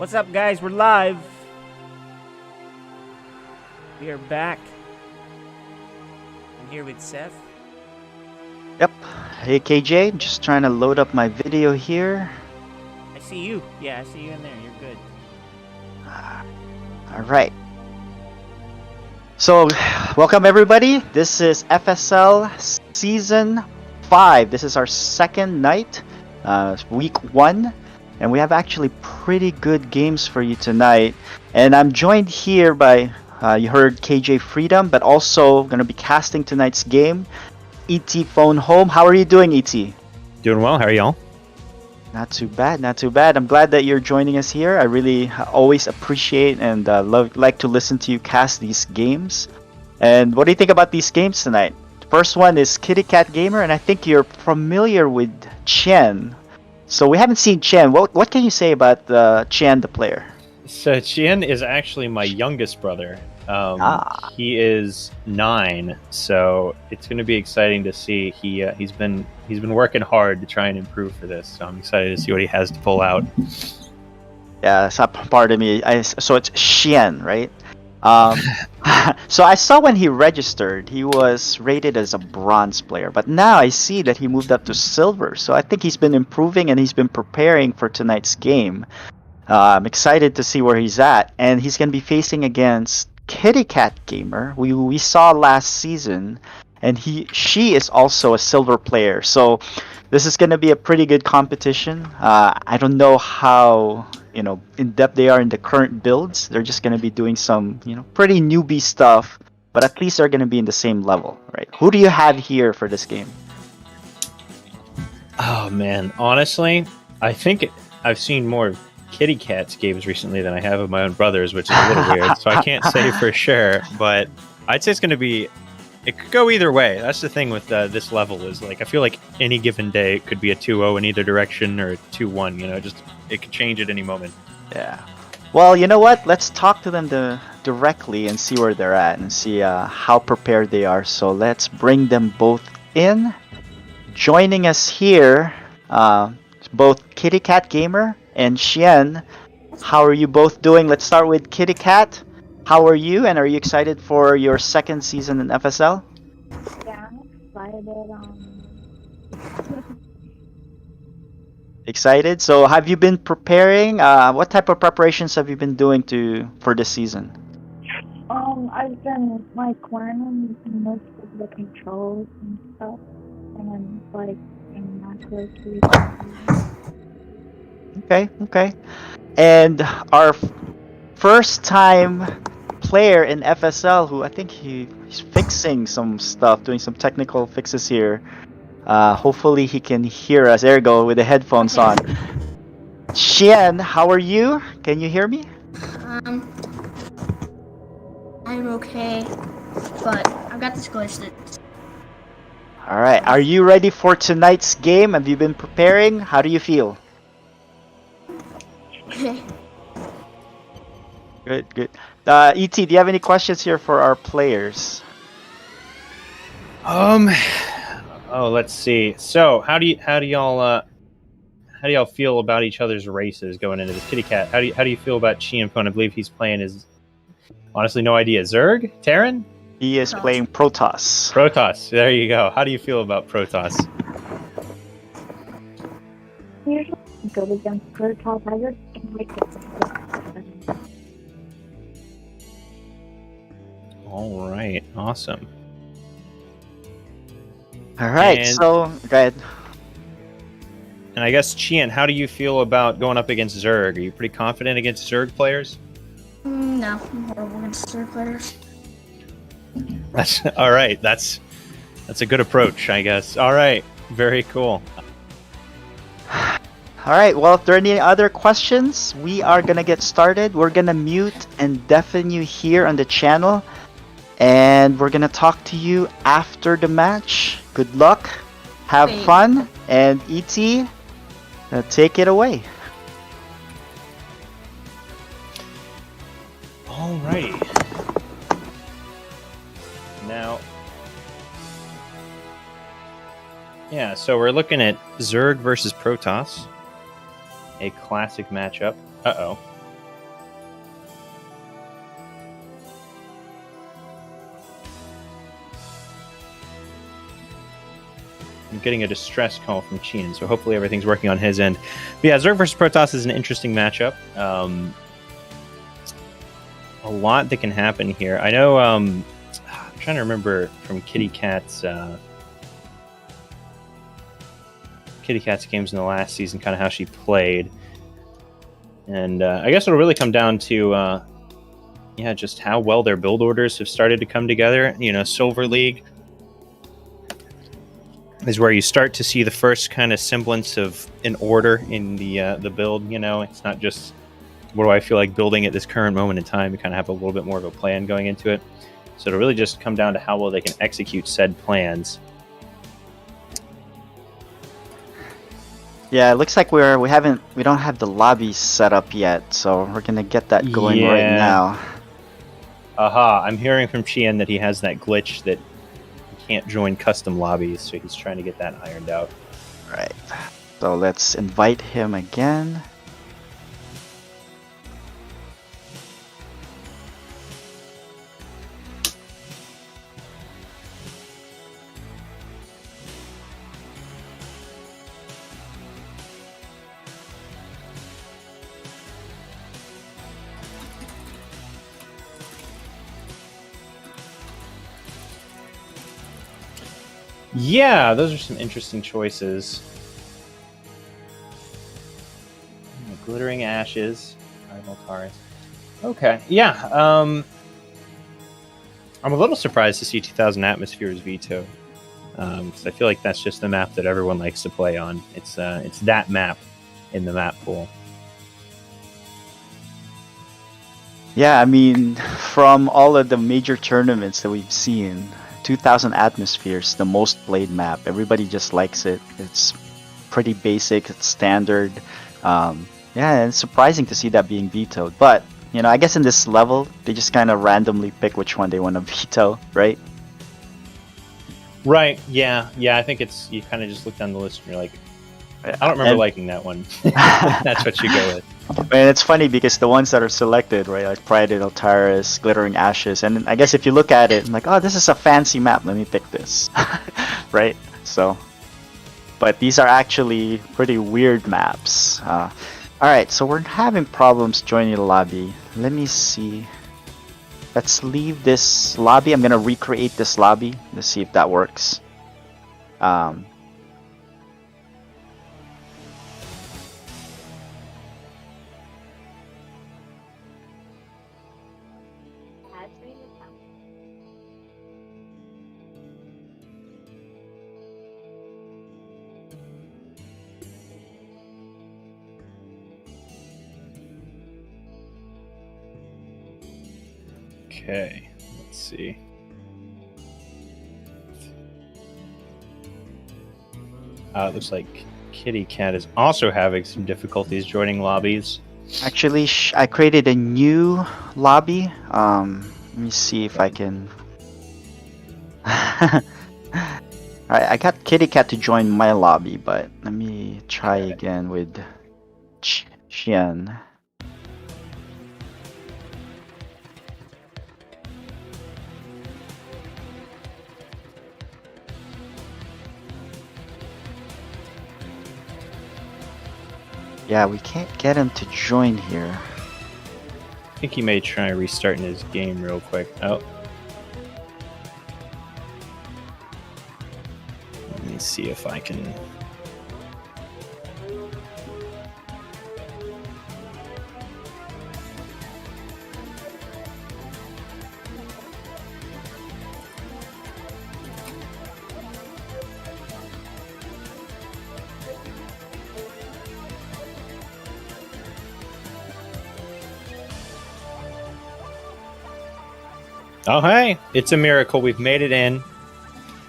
What's up, guys? We're live. We are back. I'm here with Seth. Yep. Hey KJ, just trying to load up my video here. I see you. Yeah, I see you in there. You're good. Alright. So, welcome everybody. This is FSL Season 5. This is our second night, week 1. And we have actually pretty good games for you tonight. And I'm joined here by, you heard KJ Freedom, but also going to be casting tonight's game, ET Phone Home. How are you doing, ET? Doing well. How are y'all? Not too bad, not too bad. I'm glad that you're joining us here. I really always appreciate and like to listen to you cast these games. And what do you think about these games tonight? The first one is Kitty Cat Gamer, and I think you're familiar with Chen. So we haven't seen Chen. What can you say about Chen, the player? So Chien is actually my youngest brother. He is 9, so it's going to be exciting to see. He's been working hard to try and improve for this. So I'm excited to see what he has to pull out. Yeah, that's part of me. So it's Xian, right? So I saw when he registered, he was rated as a bronze player, but now I see that he moved up to silver. So I think he's been improving and he's been preparing for tonight's game. I'm excited to see where he's at, and he's going to be facing against Kitty Cat Gamer. We saw last season, and she is also a silver player. So this is going to be a pretty good competition. I don't know how in depth they are in the current builds. They're just going to be doing some pretty newbie stuff, but at least they're going to be in the same level, right? Who do you have here for this game? Oh man, honestly, I think I've seen more of Kitty Cat's games recently than I have of my own brother's, which is a little weird. So I can't say for sure, but I'd say it's going to be. It could go either way. That's the thing with this level is I feel like any given day it could be a 2-0 in either direction or a 2-1. It could change at any moment. Yeah. Well, you know what? Let's talk to them directly and see where they're at and see how prepared they are. So let's bring them both in. Joining us here, both Kitty Cat Gamer and Xian. How are you both doing? Let's start with Kitty Cat. How are you, and are you excited for your second season in FSL? Yeah, I'm excited. Excited? So have you been preparing? What type of preparations have you been doing for this season? I've been learning most of the controls and stuff, and in macros. Okay. And our first time player in FSL, who I think he's fixing some stuff, doing some technical fixes here. Hopefully he can hear us. There you go, with the headphones on. Xian, how are you? Can you hear me? I'm okay, but I've got this glitch that... Alright, are you ready for tonight's game? Have you been preparing? How do you feel? Good. ET, do you have any questions here for our players? Oh, let's see. So, how do y'all feel about each other's races going into this? Kitty Cat, how do you feel about Chien Phone? I believe he's playing his, honestly, no idea. Zerg? Terran? He is playing Protoss. Protoss. There you go. How do you feel about Protoss? Usually go against Protoss. I just don't like it. All right. Awesome. Alright, And- so go ahead. And I guess, Chien, how do you feel about going up against Zerg? Are you pretty confident against Zerg players? No, I'm horrible against third players. That's all right. That's a good approach, I guess. All right. Very cool. Alright, well, if there are any other questions, we are gonna get started. We're gonna mute and deafen you here on the channel. And we're gonna talk to you after the match. Good luck, have Wait. fun, and ET, take it away. Alrighty. Now, yeah, so we're looking at Zerg versus Protoss. A classic matchup. Uh-oh. I'm getting a distress call from Chien, so hopefully everything's working on his end. But yeah, Zerg versus Protoss is an interesting matchup. A lot that can happen here. I know. I'm trying to remember from Kitty Cat's games in the last season, kind of how she played, and I guess it'll really come down to just how well their build orders have started to come together. Silver League is where you start to see the first kind of semblance of an order in the build. It's not just what do I feel like building at this current moment in time. You kind of have a little bit more of a plan going into it. So it'll really just come down to how well they can execute said plans. Yeah, it looks like we don't have the lobby set up yet, so we're gonna get that going right now. Aha, I'm hearing from Chien that he has that glitch that he can't join custom lobbies, so he's trying to get that ironed out. Right. So let's invite him again. Yeah, those are some interesting choices. Glittering Ashes, Primal Cards. Okay, yeah. I'm a little surprised to see 2000 Atmospheres veto, because I feel like that's just the map that everyone likes to play on. It's that map in the map pool. Yeah, I mean, from all of the major tournaments that we've seen, 2000 Atmospheres, the most played map. Everybody just likes it. It's pretty basic, it's standard. Yeah, and it's surprising to see that being vetoed. But, I guess in this level, they just kind of randomly pick which one they want to veto, right? Right, yeah. I think you kind of just look down the list and you're like, I don't remember liking that one. That's what you go with. And it's funny because the ones that are selected, right, like Pride and Altaris, Glittering Ashes, and I guess if you look at it, I'm like, oh, this is a fancy map, let me pick this, right? So, but these are actually pretty weird maps. Alright, so we're having problems joining the lobby. Let me see. Let's leave this lobby. I'm going to recreate this lobby. Let's see if that works. Okay, let's see. It looks like Kitty Cat is also having some difficulties joining lobbies. Actually, I created a new lobby. Let me see if I can... Alright, I got Kitty Cat to join my lobby, but let me try again with Chien. Yeah, we can't get him to join here. I think he may try restarting his game real quick. Oh. Let me see if I can... Oh, hey! It's a miracle. We've made it in.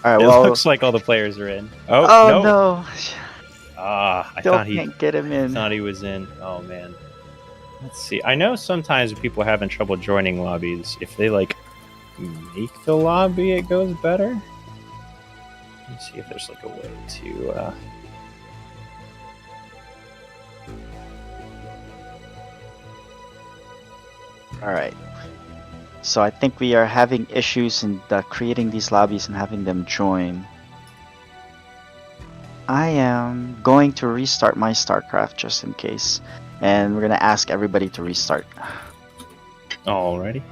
Alright, It well... looks like all the players are in. Oh, no! I Still thought can't get him in. thought he was in. Oh, man. Let's see. I know sometimes when people are having trouble joining lobbies, if they, make the lobby, it goes better. Let me see if there's, a way to... Alright. So I think we are having issues in creating these lobbies and having them join. I am going to restart my StarCraft just in case. And we're gonna ask everybody to restart. Alrighty.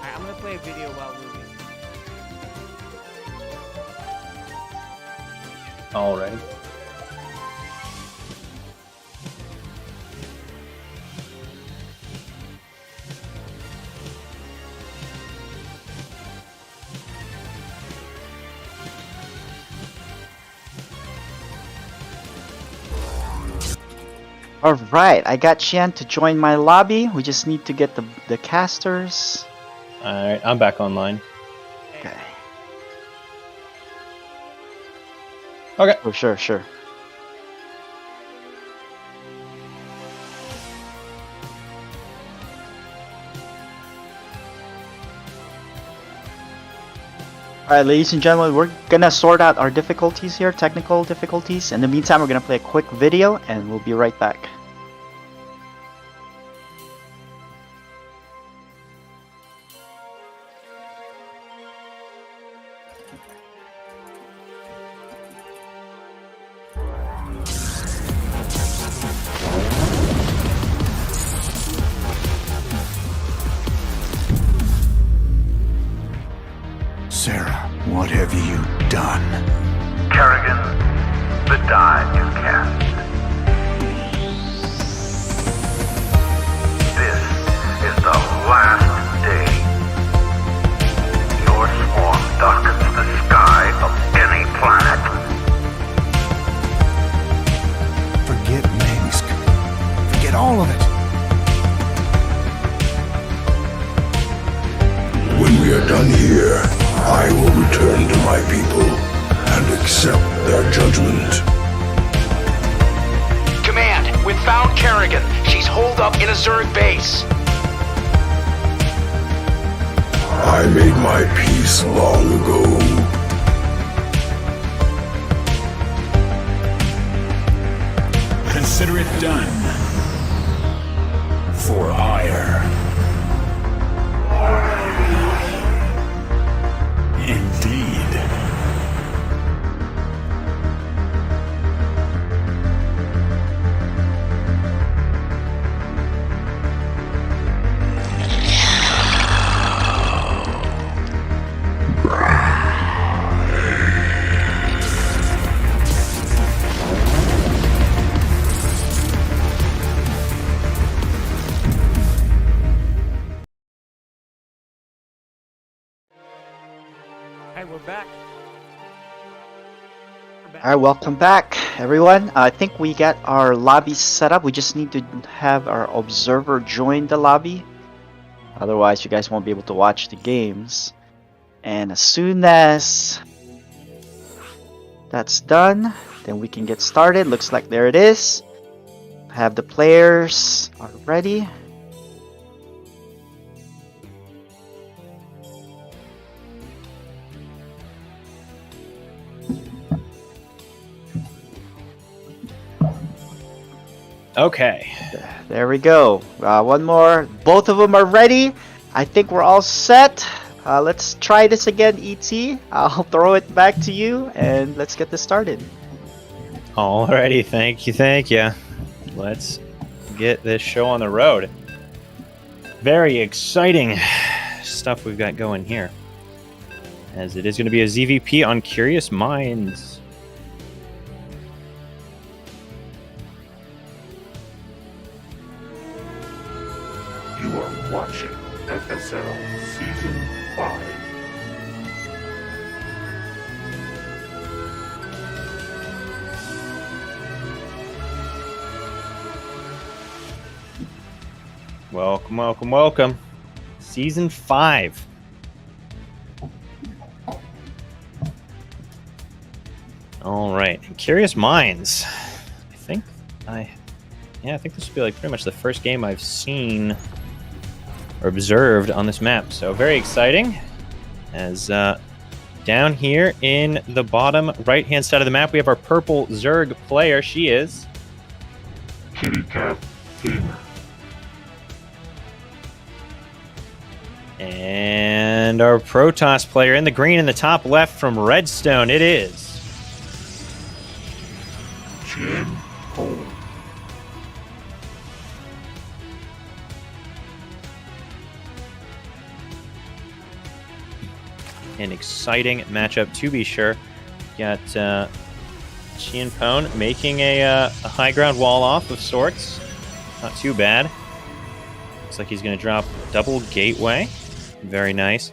Alright, I'm gonna play a video while we're waiting. Alrighty. Alright, I got Xian to join my lobby. We just need to get the casters. Alright, I'm back online. Okay. Okay. Oh, sure. Alright, ladies and gentlemen, we're gonna sort out our difficulties here, technical difficulties. In the meantime, we're gonna play a quick video and we'll be right back. Sarah, what have you done? Kerrigan, the die is cast. This is the last day. Your swarm darkens the sky of any planet. Forget Minsk. Forget all of it. When we are done here, I will return to my people and accept their judgment. Command, we've found Kerrigan. She's holed up in a Zerg base. I made my peace long ago. Consider it done. For ire. Indeed. Alright, we're back. Alright, welcome back, everyone. I think we got our lobby set up. We just need to have our observer join the lobby. Otherwise, you guys won't be able to watch the games. And as soon as that's done, then we can get started. Looks like there it is. Have the players ready. Okay. There we go. One more. Both of them are ready. I think we're all set. Let's try this again, ET. I'll throw it back to you, and let's get this started. Alrighty, thank you. Let's get this show on the road. Very exciting stuff we've got going here. As it is going to be a ZVP on Curious Minds. FSL Season 5. Welcome, welcome, welcome. Season 5. All right. Curious Minds. I think this will be like pretty much the first game I've seen or observed on this map. So very exciting. As down here in the bottom right-hand side of the map, we have our purple Zerg player. She is Kitty Cat Gamer. And our Protoss player in the green in the top left from Redstone, it is Jim Hole. an exciting matchup to be sure. Got Qian Pone making a high ground wall off of sorts. Not too bad. Looks like he's going to drop double gateway. Very nice.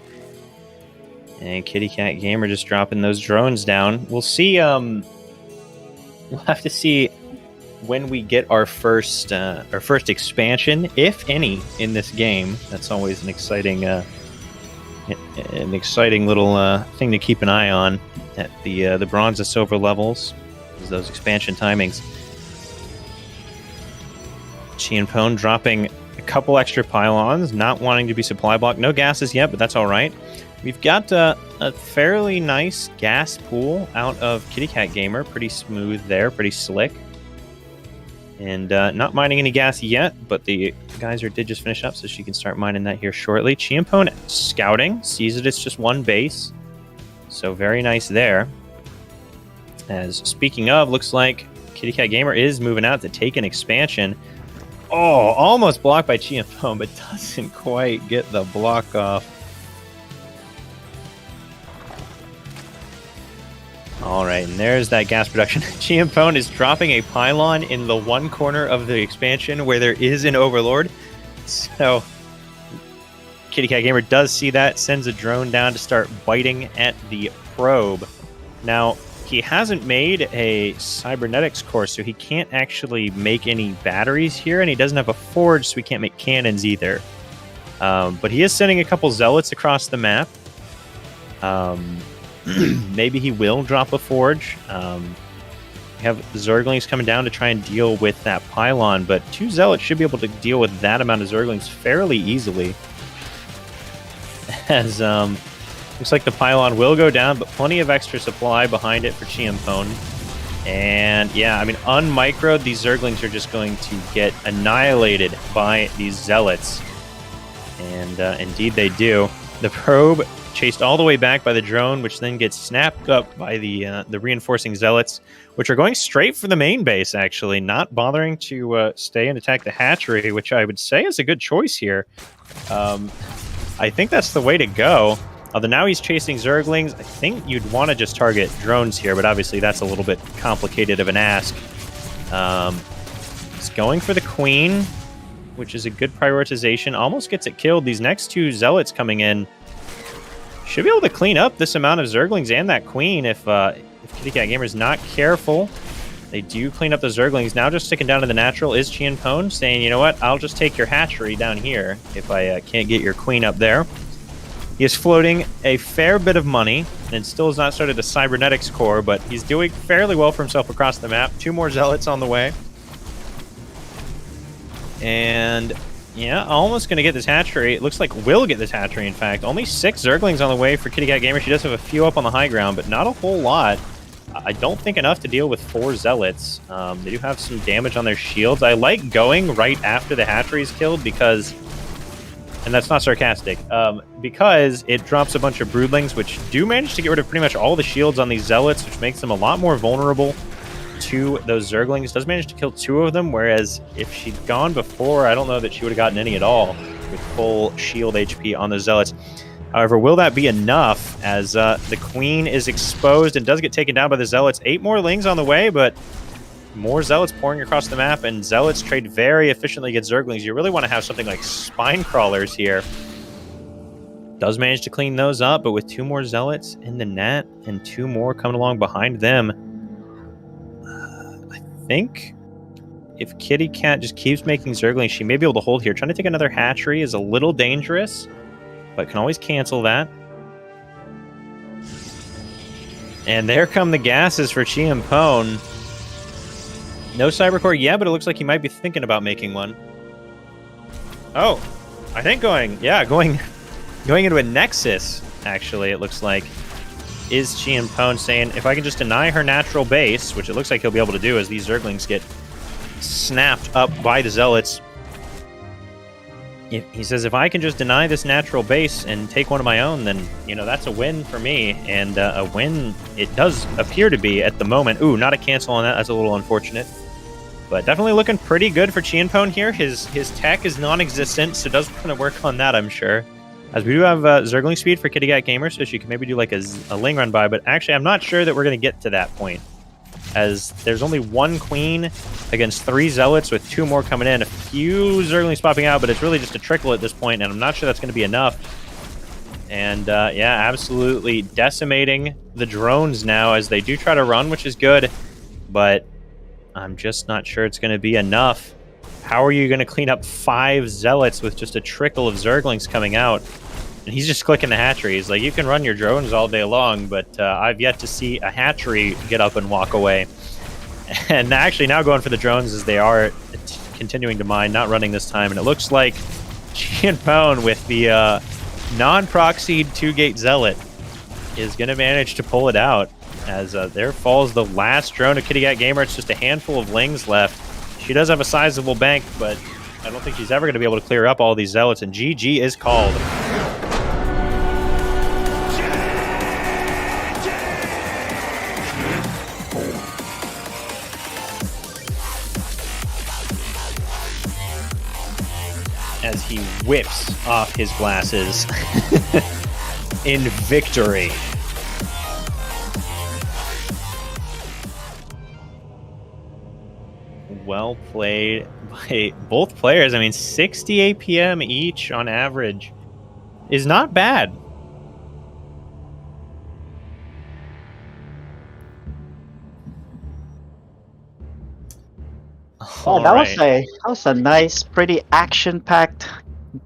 And Kitty Cat Gamer just dropping those drones down. We'll see. We'll have to see when we get our first expansion, if any, in this game. That's always an exciting little thing to keep an eye on at the bronze and silver levels. Is those expansion timings. Qian Pone dropping a couple extra pylons, not wanting to be supply blocked. No gases yet, but that's all right. We've got a fairly nice gas pool out of Kitty Cat Gamer. Pretty smooth there, pretty slick. And not mining any gas yet, but the geyser did just finish up, so she can start mining that here shortly. Qian Pone scouting, sees that it's just one base. So very nice there. As speaking of, looks like Kitty Cat Gamer is moving out to take an expansion. Oh, almost blocked by Qian Pone, but doesn't quite get the block off. All right, and there's that gas production. Qian Pone is dropping a pylon in the one corner of the expansion where there is an overlord. So Kitty Cat Gamer does see that, sends a drone down to start biting at the probe. Now, he hasn't made a cybernetics core, so he can't actually make any batteries here, and he doesn't have a forge, so he can't make cannons either. But he is sending a couple zealots across the map. Maybe he will drop a forge. We have Zerglings coming down to try and deal with that pylon, but 2 zealots should be able to deal with that amount of Zerglings fairly easily. As looks like the pylon will go down, but plenty of extra supply behind it for Qian Pone. And yeah, I mean, unmicroed, these Zerglings are just going to get annihilated by these zealots. And indeed they do. The probe chased all the way back by the drone, which then gets snapped up by the reinforcing zealots, which are going straight for the main base, actually, not bothering to stay and attack the hatchery, which I would say is a good choice here. I think that's the way to go. Although now he's chasing Zerglings, I think you'd want to just target drones here, but obviously that's a little bit complicated of an ask. He's going for the queen, which is a good prioritization. Almost gets it killed. These next 2 zealots coming in should be able to clean up this amount of Zerglings and that queen if Kitty Cat Gamer is not careful. They do clean up the Zerglings. Now just sticking down to the natural is Qian Pone, saying, you know what, I'll just take your hatchery down here if I can't get your queen up there. He is floating a fair bit of money and still has not started a cybernetics core, but he's doing fairly well for himself across the map. 2 more zealots on the way. And yeah, almost going to get this hatchery. It looks like will get this hatchery, in fact. Only 6 Zerglings on the way for Kitty Cat Gamer. She does have a few up on the high ground, but not a whole lot. I don't think enough to deal with 4 zealots. They do have some damage on their shields. I like going right after the hatchery is killed because, and that's not sarcastic, because it drops a bunch of broodlings, which do manage to get rid of pretty much all the shields on these zealots, which makes them a lot more vulnerable to those Zerglings. Does manage to kill 2 of them, whereas if she'd gone before, I don't know that she would have gotten any at all with full shield HP on the zealots. However, will that be enough as the queen is exposed and does get taken down by the zealots? 8 more lings on the way, but more zealots pouring across the map, and zealots trade very efficiently against Zerglings. You really want to have something like spine crawlers here Does manage to clean those up, but with 2 more Zealots in the net and 2 more coming along behind them, I think if Kitty Cat just keeps making Zerglings, she may be able to hold here. Trying to take another hatchery is a little dangerous, but can always cancel that. And there come the gases for Chi and Pone. No Cybercore yet, but it looks like he might be thinking about making one. Oh, I think going into a Nexus, actually, it looks like, is Chi and Pone saying, if I can just deny her natural base, which it looks like he'll be able to do as these Zerglings get snapped up by the Zealots. He says, if I can just deny this natural base and take one of my own, then, that's a win for me. And a win it does appear to be at the moment. Ooh, not a cancel on that. That's a little unfortunate. But definitely looking pretty good for Chi and Pone here. His tech is non-existent, so does want to work on that, I'm sure. As we do have Zergling speed for Kitty Cat Gamer, so she can maybe do like a Ling run by, but actually I'm not sure that we're going to get to that point, as there's only 1 Queen against 3 Zealots with 2 more coming in. A few Zerglings popping out, but it's really just a trickle at this point, and I'm not sure that's going to be enough. And yeah, absolutely decimating the drones now as they do try to run, which is good, but I'm just not sure it's going to be enough. How are you going to clean up 5 Zealots with just a trickle of Zerglings coming out? And he's just clicking the hatchery. He's like, you can run your drones all day long, but I've yet to see a hatchery get up and walk away. And actually now going for the drones as they are continuing to mine, not running this time. And it looks like Chi and Pone with the non-proxied 2-gate Zealot is going to manage to pull it out. As there falls the last drone of Kitty Cat Gamer. It's just a handful of Lings left. She does have a sizable bank, but I don't think she's ever going to be able to clear up all these Zealots, and GG is called. As he whips off his glasses in victory. Well played by both players. I mean, 60 APM each on average is not bad. Oh, that was a nice, pretty action-packed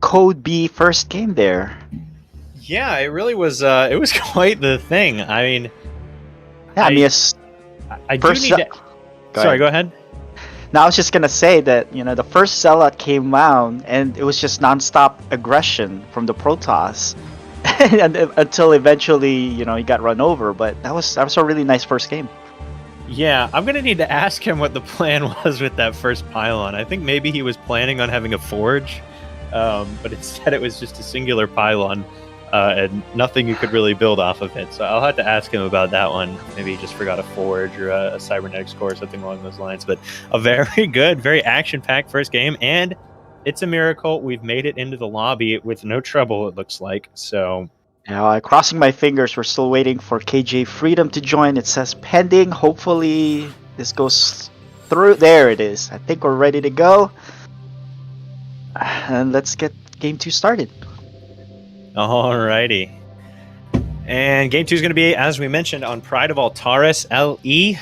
Code B first game there. Yeah, it really was. It was quite the thing. I mean, yeah, I do need to. Sorry, go ahead. Now I was just gonna say that the first Zealot came out and it was just nonstop aggression from the Protoss, and until eventually he got run over. But that was a really nice first game. Yeah, I'm gonna need to ask him what the plan was with that first pylon. I think maybe he was planning on having a forge, but instead it was just a singular pylon. And nothing you could really build off of it. So I'll have to ask him about that one. Maybe he just forgot a forge or a cybernetics core or something along those lines. But a very good, very action-packed first game. And it's a miracle we've made it into the lobby with no trouble, it looks like. So yeah, crossing my fingers. We're still waiting for KJ Freedom to join. It says pending. Hopefully this goes through. There it is. I think we're ready to go. And let's get Game 2 started. Alrighty. And Game 2 is going to be, as we mentioned, on Pride of Altaris LE,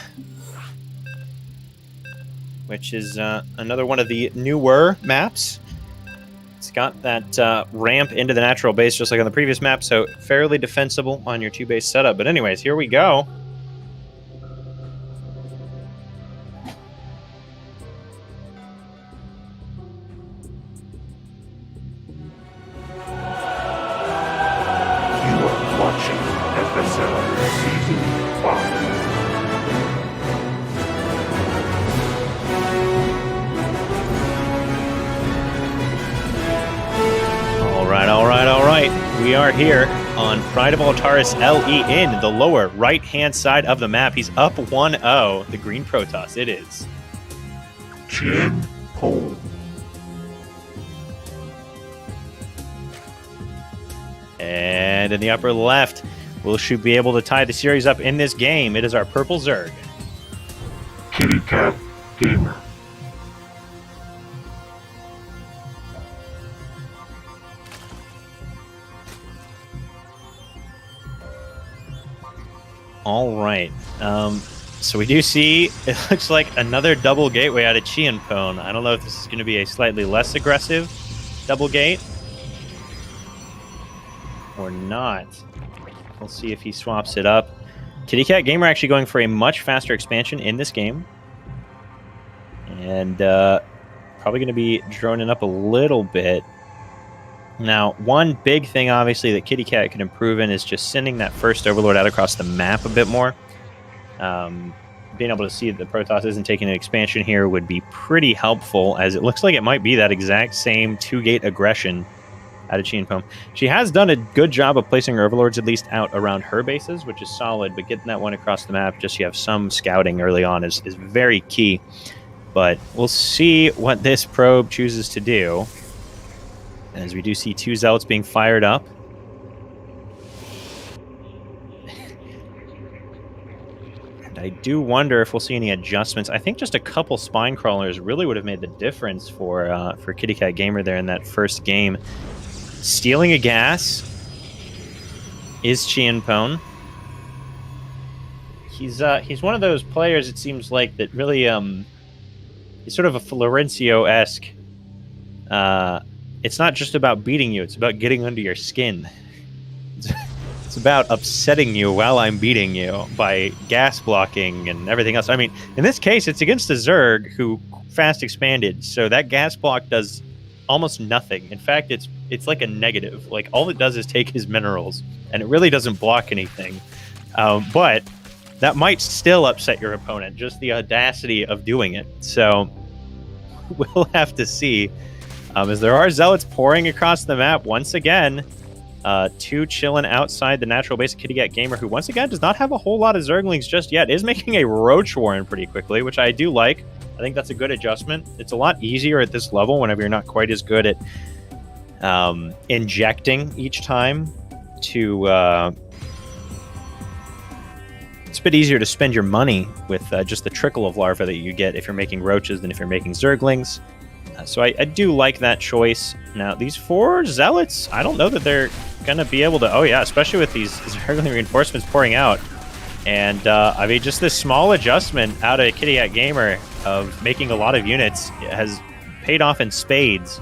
which is another one of the newer maps. It's got that ramp into the natural base just like on the previous map, so fairly defensible on your 2-base setup. But anyways, here we go. Watching FSL Season 5. All right. We are here on Pride of Altaris LE in the lower right-hand side of the map. He's up 1-0. The green Protoss, it is. Chin Hole. And in the upper left, will she be able to tie the series up in this game? It is our purple Zerg. Kitty Cat Gamer. All right. So we do see, it looks like another double gateway out of Chienpone. I don't know if this is going to be a slightly less aggressive double gate or not. We'll see if he swaps it up. Kitty Cat Gamer actually going for a much faster expansion in this game. And probably going to be droning up a little bit. Now, one big thing, obviously, that Kitty Cat can improve in is just sending that first Overlord out across the map a bit more. Being able to see that the Protoss isn't taking an expansion here would be pretty helpful, as it looks like it might be that exact same 2-gate aggression out of Chienpone. She has done a good job of placing her Overlords at least out around her bases, which is solid, but getting that one across the map, just so you have some scouting early on, is very key. But we'll see what this probe chooses to do, as we do see 2 Zealots being fired up. And I do wonder if we'll see any adjustments. I think just a couple Spine Crawlers really would have made the difference for Kitty Cat Gamer there in that first game. Stealing a gas is Chienpone. He's one of those players, it seems like, that really he's sort of a Florencio-esque. It's not just about beating you, it's about getting under your skin. It's about upsetting you while I'm beating you by gas blocking and everything else. I mean, in this case, it's against a Zerg who fast expanded, so that gas block does almost nothing. In fact, it's like a negative. Like, all it does is take his minerals, and it really doesn't block anything. But that might still upset your opponent, just the audacity of doing it. So we'll have to see. As there are Zealots pouring across the map once again. 2 chilling outside the natural base of Kitty Cat Gamer, who once again does not have a whole lot of Zerglings just yet. Is making a Roach Warren pretty quickly, which I do like. I think that's a good adjustment. It's a lot easier at this level whenever you're not quite as good at injecting each time to... it's a bit easier to spend your money with just the trickle of larvae that you get if you're making roaches than if you're making Zerglings. So I do like that choice. Now, these 4 Zealots, I don't know that they're going to be able to... Oh, yeah, especially with these Zergling reinforcements pouring out. And, I mean, just this small adjustment out of Kitty Cat Gamer of making a lot of units has paid off in spades,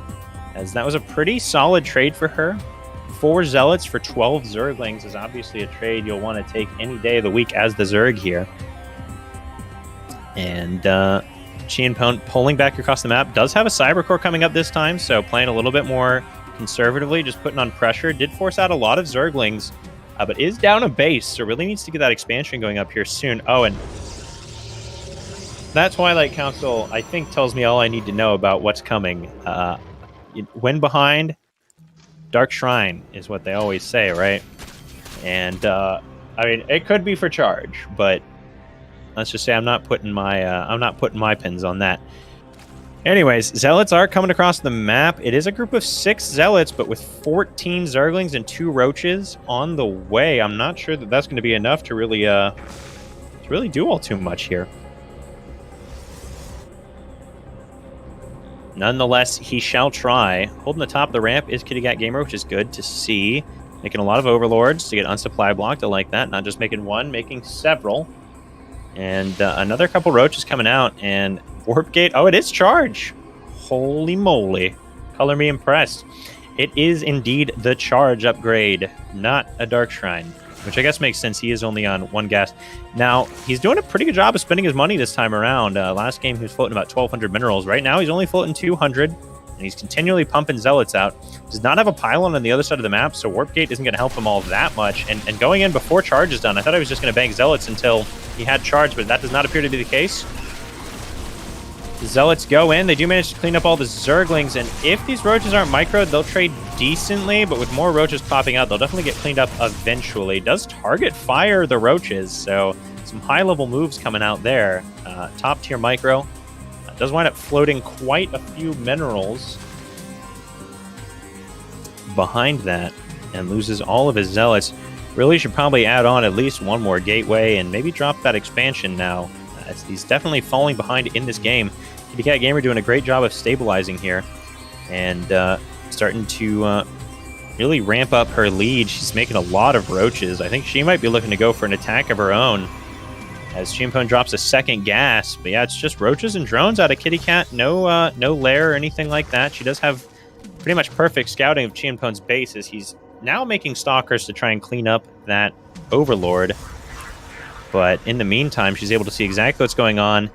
as that was a pretty solid trade for her. 4 Zealots for 12 Zerglings is obviously a trade you'll want to take any day of the week as the Zerg here. And Chienpone pulling back across the map. Does have a Cybercore coming up this time, so playing a little bit more conservatively, just putting on pressure. Did force out a lot of Zerglings, but is down a base, so really needs to get that expansion going up here soon. Oh, and that Twilight Council, I think, tells me all I need to know about what's coming. When behind, Dark Shrine is what they always say, right? And, I mean, it could be for charge, but let's just say I'm not putting my pins on that. Anyways, Zealots are coming across the map. It is a group of 6 Zealots, but with 14 Zerglings and 2 Roaches on the way. I'm not sure that that's going to be enough to really do all too much here. Nonetheless, he shall try. Holding the top of the ramp is Kitty Cat Gamer, which is good to see. Making a lot of Overlords to get unsupply blocked. I like that. Not just making one, making several. And another couple Roaches coming out. And Warp Gate. Oh, it is charge. Holy moly. Color me impressed. It is indeed the charge upgrade, not a Dark Shrine, which I guess makes sense. He is only on 1 gas. Now, he's doing a pretty good job of spending his money this time around. Last game, he was floating about 1,200 minerals. Right now, he's only floating 200, and he's continually pumping Zealots out. Does not have a pylon on the other side of the map, so Warp Gate isn't going to help him all that much. And going in before charge is done, I thought I was just going to bank Zealots until he had charge, but that does not appear to be the case. The Zealots go in. They do manage to clean up all the Zerglings, and if these Roaches aren't microed, they'll trade decently, but with more Roaches popping out, they'll definitely get cleaned up eventually. Does target fire the Roaches, so some high-level moves coming out there. Top-tier micro. Does wind up floating quite a few minerals behind that, and loses all of his Zealots. Really should probably add on at least one more gateway, and maybe drop that expansion now. He's definitely falling behind in this game. Kitty Cat Gamer doing a great job of stabilizing here, and starting to really ramp up her lead. She's making a lot of roaches. I think she might be looking to go for an attack of her own as Chimpone drops a second gas. But yeah, it's just roaches and drones out of Kitty Cat. No no lair or anything like that. She does have pretty much perfect scouting of Chiampone's base as he's now making stalkers to try and clean up that Overlord. But in the meantime, she's able to see exactly what's going on.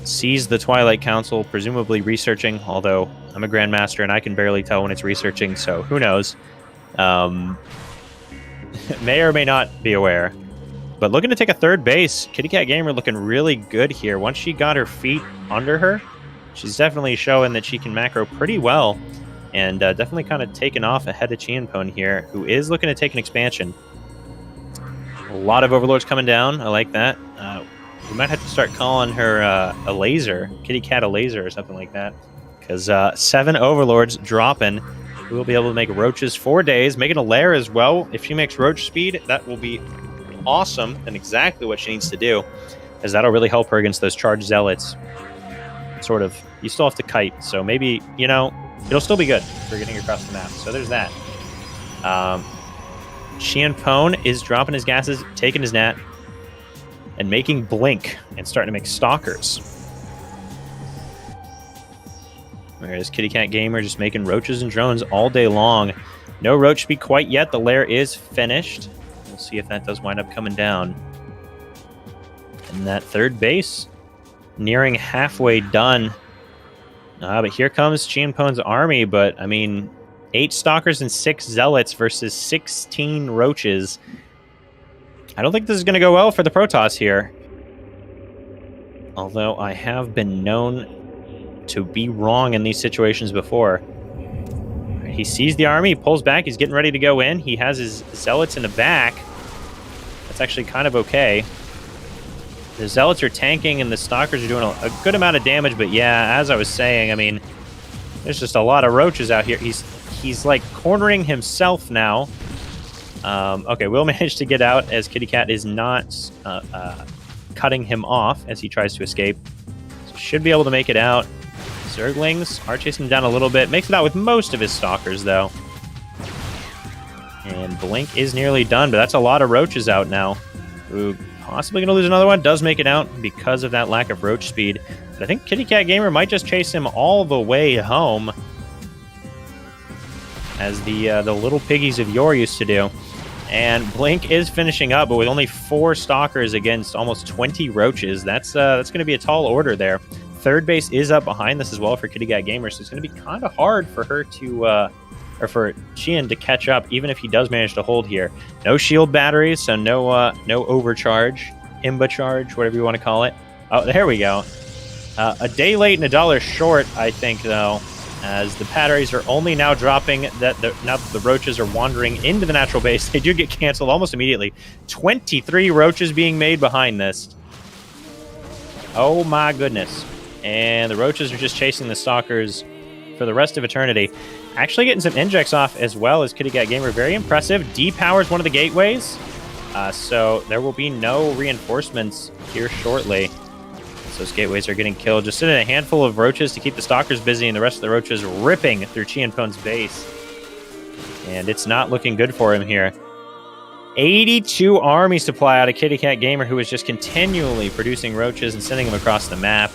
Sees the Twilight Council, presumably researching, although I'm a Grandmaster and I can barely tell when it's researching, so who knows. May or may not be aware. But looking to take a third base. Kitty Cat Gamer looking really good here. Once she got her feet under her, she's definitely showing that she can macro pretty well. And definitely kind of taken off ahead of Chimpone here, who is looking to take an expansion. A lot of Overlords coming down. I like that. We might have to start calling her a laser, Kitty Cat a laser or something like that. Because 7 Overlords dropping. We will be able to make roaches 4 days, making a lair as well. If she makes roach speed, that will be awesome and exactly what she needs to do. As that'll really help her against those charged zealots. Sort of, you still have to kite, so maybe, you know, it'll still be good for getting across the map. So there's that. Chimpone is dropping his gases, taking his nat, and making blink and starting to make stalkers. Whereas Kitty Cat Gamer just making roaches and drones all day long. No roach speed quite yet. The lair is finished. We'll see if that does wind up coming down. And that third base nearing halfway done. But here comes Chiampone's army. But, I mean, 8 stalkers and 6 zealots versus 16 roaches. I don't think this is going to go well for the Protoss here. Although I have been known to be wrong in these situations before. He sees the army, he pulls back, he's getting ready to go in. He has his zealots in the back. That's actually kind of okay. The zealots are tanking and the stalkers are doing a good amount of damage, but yeah, as I was saying, I mean, there's just a lot of roaches out here. He's like cornering himself now. Okay, we'll manage to get out as Kitty Cat is not cutting him off as he tries to escape. So should be able to make it out. Zerglings are chasing him down a little bit. Makes it out with most of his stalkers, though. And Blink is nearly done, but that's a lot of roaches out now. Ooh, possibly going to lose another one. Does make it out because of that lack of roach speed. But I think Kitty Cat Gamer might just chase him all the way home, as the little piggies of yore used to do. And Blink is finishing up, but with only 4 stalkers against almost 20 roaches. That's going to be a tall order there. Third base is up behind this as well for Kitty Cat Gamer, so it's going to be kind of hard for her to, or for Qian to catch up, even if he does manage to hold here. No shield batteries, so no overcharge, imba charge, whatever you want to call it. Oh, there we go. A day late and $1 short, I think, though, as the batteries are only now dropping. Now that the roaches are wandering into the natural base, they do get canceled almost immediately. 23 roaches being made behind this. Oh my goodness. And the roaches are just chasing the stalkers for the rest of eternity. Actually getting some injects off as well as Kitty Cat Gamer. Very impressive. Depowers one of the gateways. So there will be no reinforcements here shortly. So those gateways are getting killed. Just sending a handful of roaches to keep the stalkers busy, and the rest of the roaches ripping through Chiampone's base. And it's not looking good for him here. 82 army supply out of Kitty Cat Gamer, who is just continually producing roaches and sending them across the map.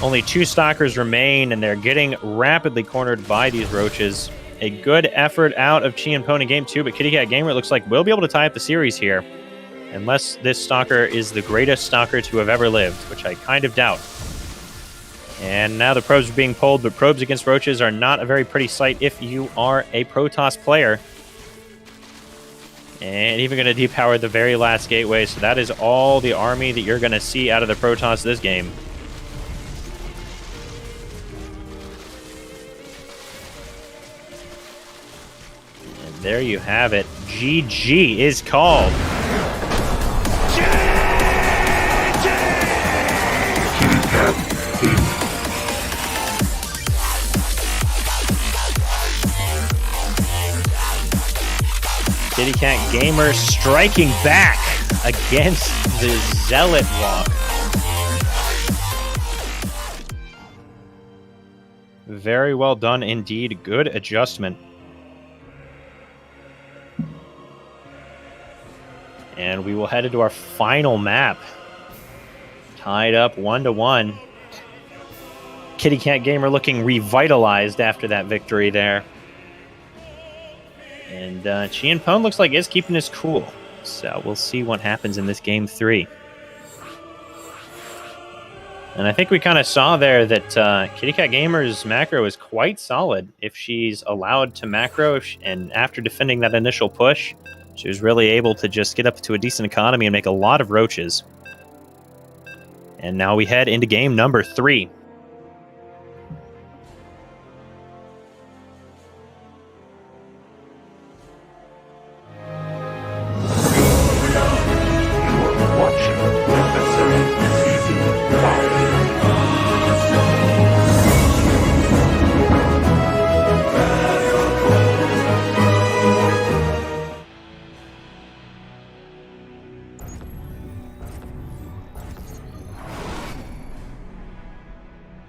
Only 2 stalkers remain, and they're getting rapidly cornered by these roaches. A good effort out of Chimpone in Game 2, but Kitty Cat Gamer, it looks like, will be able to tie up the series here. Unless this stalker is the greatest stalker to have ever lived, which I kind of doubt. And now the probes are being pulled, but probes against roaches are not a very pretty sight if you are a Protoss player. And even going to depower the very last gateway, so that is all the army that you're going to see out of the Protoss this game. There you have it. GG is called. Kitty Cat Gamer striking back against the Zealot Walk. Very well done indeed. Good adjustment. And we will head into our final map. Tied up 1-1. Kitty Cat Gamer looking revitalized after that victory there. And Chien Pone looks like is keeping his cool. So we'll see what happens in this game 3. And I think we kind of saw there that Kitty Cat Gamer's macro is quite solid. If she's allowed to macro, and after defending that initial push, she was really able to just get up to a decent economy and make a lot of roaches. And now we head into game number 3. Watching FSL Season 5.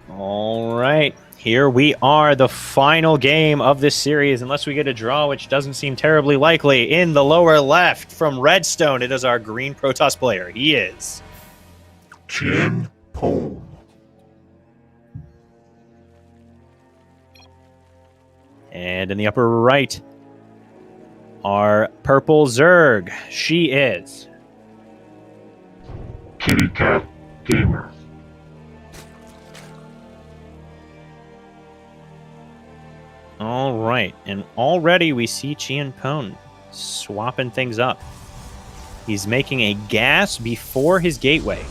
All right, here we are, the final game of this series, unless we get a draw, which doesn't seem terribly likely. In the lower left from Redstone, it is our green Protoss player. He is Chien Pone. And in the upper right, our purple Zerg. She is Kitty Cat Gamer. all right. And already we see Chien Pone swapping things up. He's making a gas before his gateway.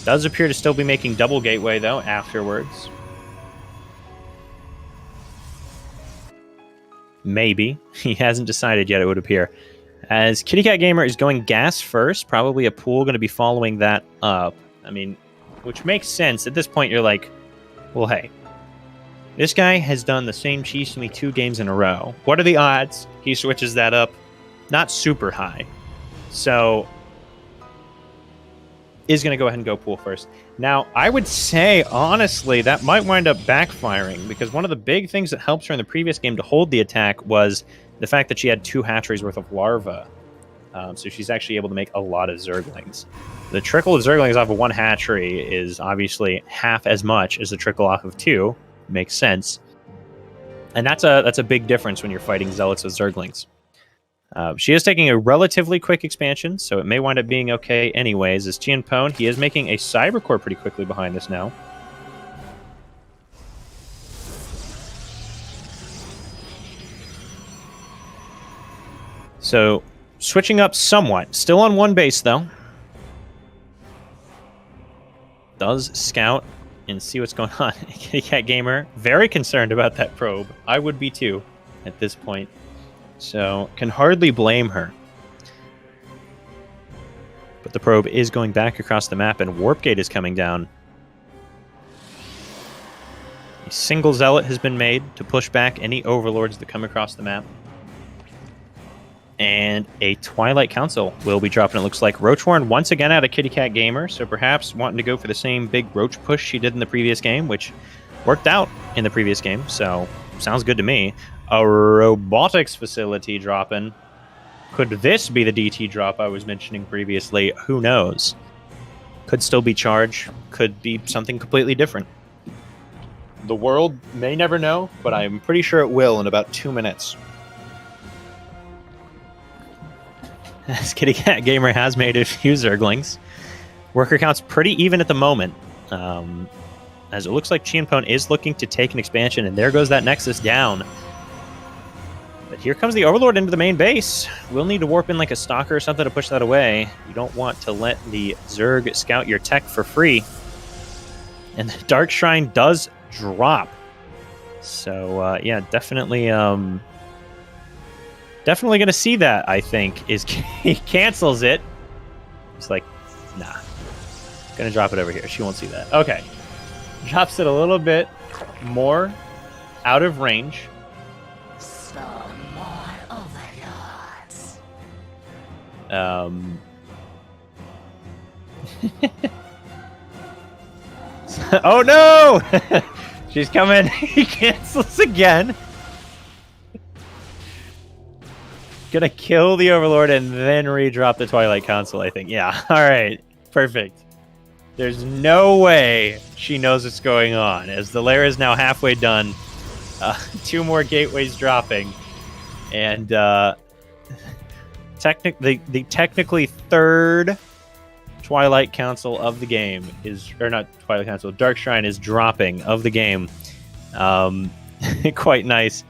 Does appear to still be making double gateway, though, afterwards. Maybe. He hasn't decided yet, it would appear. As Kitty Cat Gamer is going gas first, probably a pool going to be following that up. I mean, which makes sense. At this point, you're like, well, hey, this guy has done the same cheese to me 2 games in a row. What are the odds he switches that up? Not super high. So, is going to go ahead and go pool first. Now, I would say, honestly, that might wind up backfiring, because one of the big things that helped her in the previous game to hold the attack was the fact that she had 2 hatcheries worth of larvae. So she's actually able to make a lot of Zerglings. The trickle of Zerglings off of 1 hatchery is obviously half as much as the trickle off of 2. Makes sense. And that's a big difference when you're fighting Zealots with Zerglings. She is taking a relatively quick expansion, so it may wind up being okay anyways. As Chien Pone, he is making a Cybercore pretty quickly behind this now. So, switching up somewhat. Still on 1 base, though. Does scout and see what's going on. Kitty Cat Gamer, very concerned about that probe. I would be too, at this point. So, can hardly blame her. But the probe is going back across the map, and Warp Gate is coming down. A single Zealot has been made to push back any Overlords that come across the map. And a Twilight Council will be dropping, it looks like. Roachwarren once again out of Kitty Cat Gamer, so perhaps wanting to go for the same big Roach push she did in the previous game, which worked out in the previous game, so sounds good to me. A robotics facility dropping. Could this be the DT drop I was mentioning previously? Who knows? Could still be charge, could be something completely different. The world may never know, but I'm pretty sure it will in about 2 minutes. As Kitty Cat Gamer has made a few Zerglings. Worker count's pretty even at the moment. As it looks like Chien Pone is looking to take an expansion, and there goes that Nexus down. But here comes the Overlord into the main base. We'll need to warp in like a Stalker or something to push that away. You don't want to let the Zerg scout your tech for free. And the Dark Shrine does drop. So, yeah, definitely... Definitely going to see that, I think, is he cancels it. He's like, nah. Going to drop it over here. She won't see that. Okay. Drops it a little bit more out of range. Some more overlords. Oh, no! She's coming. He cancels again. Gonna kill the Overlord and then redrop the Twilight Council, I think. Yeah, alright. Perfect. There's no way she knows what's going on, as the lair is now halfway done. 2 more gateways dropping. And the technically third Twilight Council of the game is, or not Twilight Council, Dark Shrine is dropping of the game. Quite nice.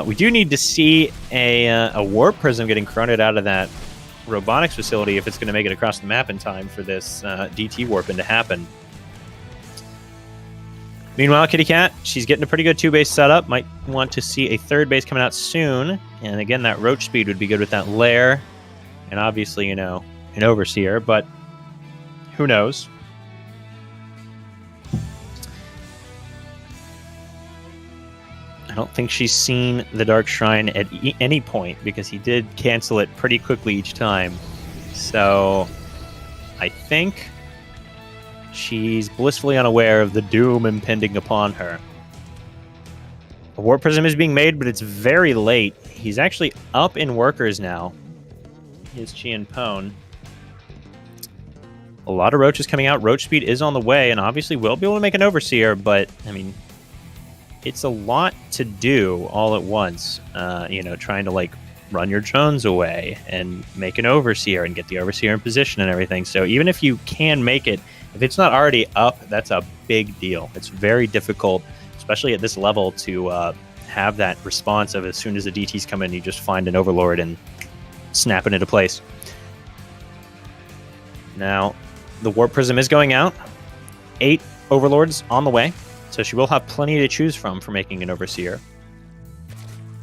We do need to see a warp prism getting coroned out of that robotics facility if it's going to make it across the map in time for this DT warping to happen. Meanwhile, Kitty Cat, she's getting a pretty good 2-base setup. Might want to see a 3rd base coming out soon. And again, that roach speed would be good with that lair. And obviously, you know, an Overseer, but who knows? I don't think she's seen the Dark Shrine at any point, because he did cancel it pretty quickly each time. So I think she's blissfully unaware of the doom impending upon her. A Warp Prism is being made, but it's very late. He's actually up in workers now. Here's Chien Pone. A lot of roaches coming out. Roach speed is on the way, and obviously we'll be able to make an Overseer, but, I mean, it's a lot to do all at once. You know, trying to, like, run your drones away and make an Overseer and get the Overseer in position and everything. So even if you can make it, if it's not already up, that's a big deal. It's very difficult, especially at this level, to have that response of as soon as the DTs come in, you just find an Overlord and snap it into place. Now, the Warp Prism is going out. 8 Overlords on the way, so she will have plenty to choose from for making an Overseer,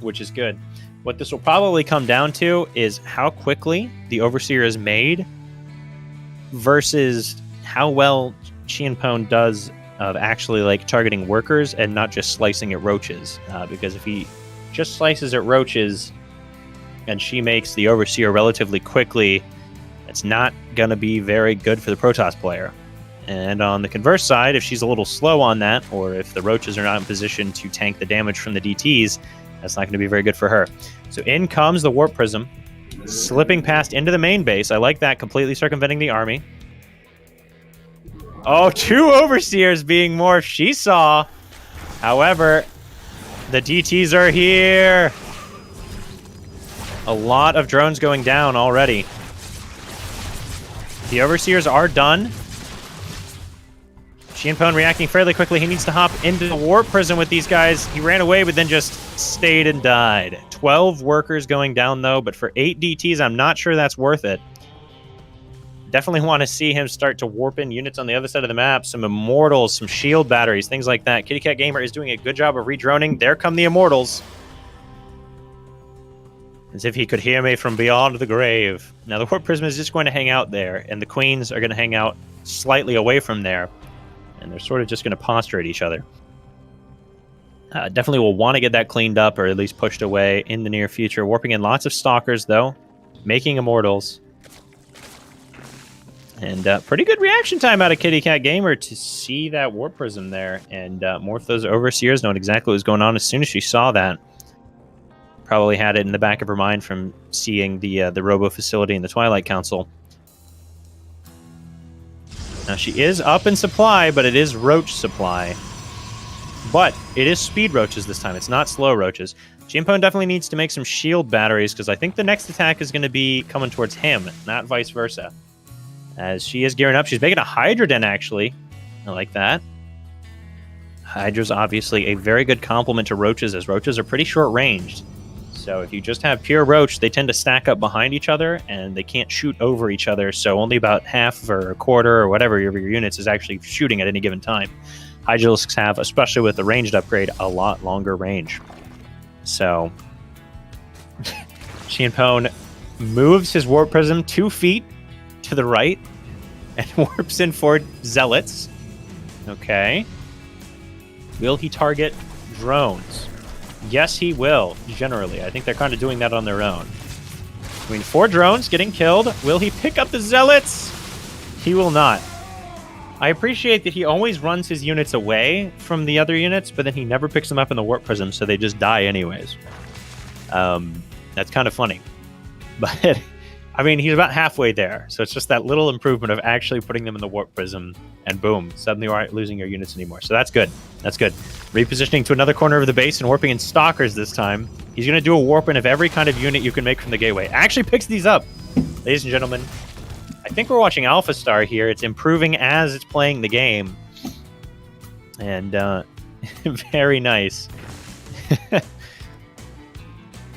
which is good. What this will probably come down to is how quickly the Overseer is made versus how well Chien Pone does of actually like targeting workers and not just slicing at roaches. Because if he just slices at roaches and she makes the Overseer relatively quickly, it's not going to be very good for the Protoss player. And on the converse side, if she's a little slow on that, or if the roaches are not in position to tank the damage from the DTs, that's not going to be very good for her. So in comes the Warp Prism, slipping past into the main base. I like that, completely circumventing the army. Oh, 2 Overseers being morphed. She saw. However, the DTs are here. A lot of drones going down already. The Overseers are done. Chien Pone reacting fairly quickly. He needs to hop into the Warp Prism with these guys. He ran away, but then just stayed and died. 12 workers going down, though, but for 8 DTs, I'm not sure that's worth it. Definitely want to see him start to warp in units on the other side of the map. Some Immortals, some shield batteries, things like that. Kitty Cat Gamer is doing a good job of redroning. There come the Immortals. As if he could hear me from beyond the grave. Now, the Warp Prism is just going to hang out there, and the Queens are going to hang out slightly away from there. And they're sort of just going to posture at each other. Definitely will want to get that cleaned up, or at least pushed away in the near future. Warping in lots of Stalkers, though. Making Immortals. And pretty good reaction time out of Kitty Cat Gamer to see that Warp Prism there. And morph those Overseers, knowing exactly what was going on as soon as she saw that. Probably had it in the back of her mind from seeing the Robo facility in the Twilight Council. Now, she is up in supply, but it is roach supply. But it is speed roaches this time. It's not slow roaches. Chien Pone definitely needs to make some shield batteries, because I think the next attack is going to be coming towards him, not vice versa. As she is gearing up. She's making a Hydra Den, actually. I like that. Hydra's obviously a very good complement to roaches, as roaches are pretty short-ranged. So if you just have pure roach, they tend to stack up behind each other, and they can't shoot over each other, so only about half or a quarter or whatever of your units is actually shooting at any given time. Hydralisks have, especially with the ranged upgrade, a lot longer range. So Chien Pone moves his Warp Prism 2 feet to the right and warps in for Zealots. Okay. Will he target drones? Yes, he will, generally. I think they're kind of doing that on their own. I mean, 4 drones getting killed. Will he pick up the Zealots? He will not. I appreciate that he always runs his units away from the other units, but then he never picks them up in the Warp Prism, so they just die anyways. That's kind of funny. But I mean, he's about halfway there. So it's just that little improvement of actually putting them in the warp prism, and boom, suddenly you aren't losing your units anymore. So that's good. That's good. Repositioning to another corner of the base and warping in stalkers this time. He's going to do a warp in of every kind of unit you can make from the gateway. Actually picks these up, ladies and gentlemen. I think we're watching Alpha Star here. It's improving as it's playing the game. And very nice.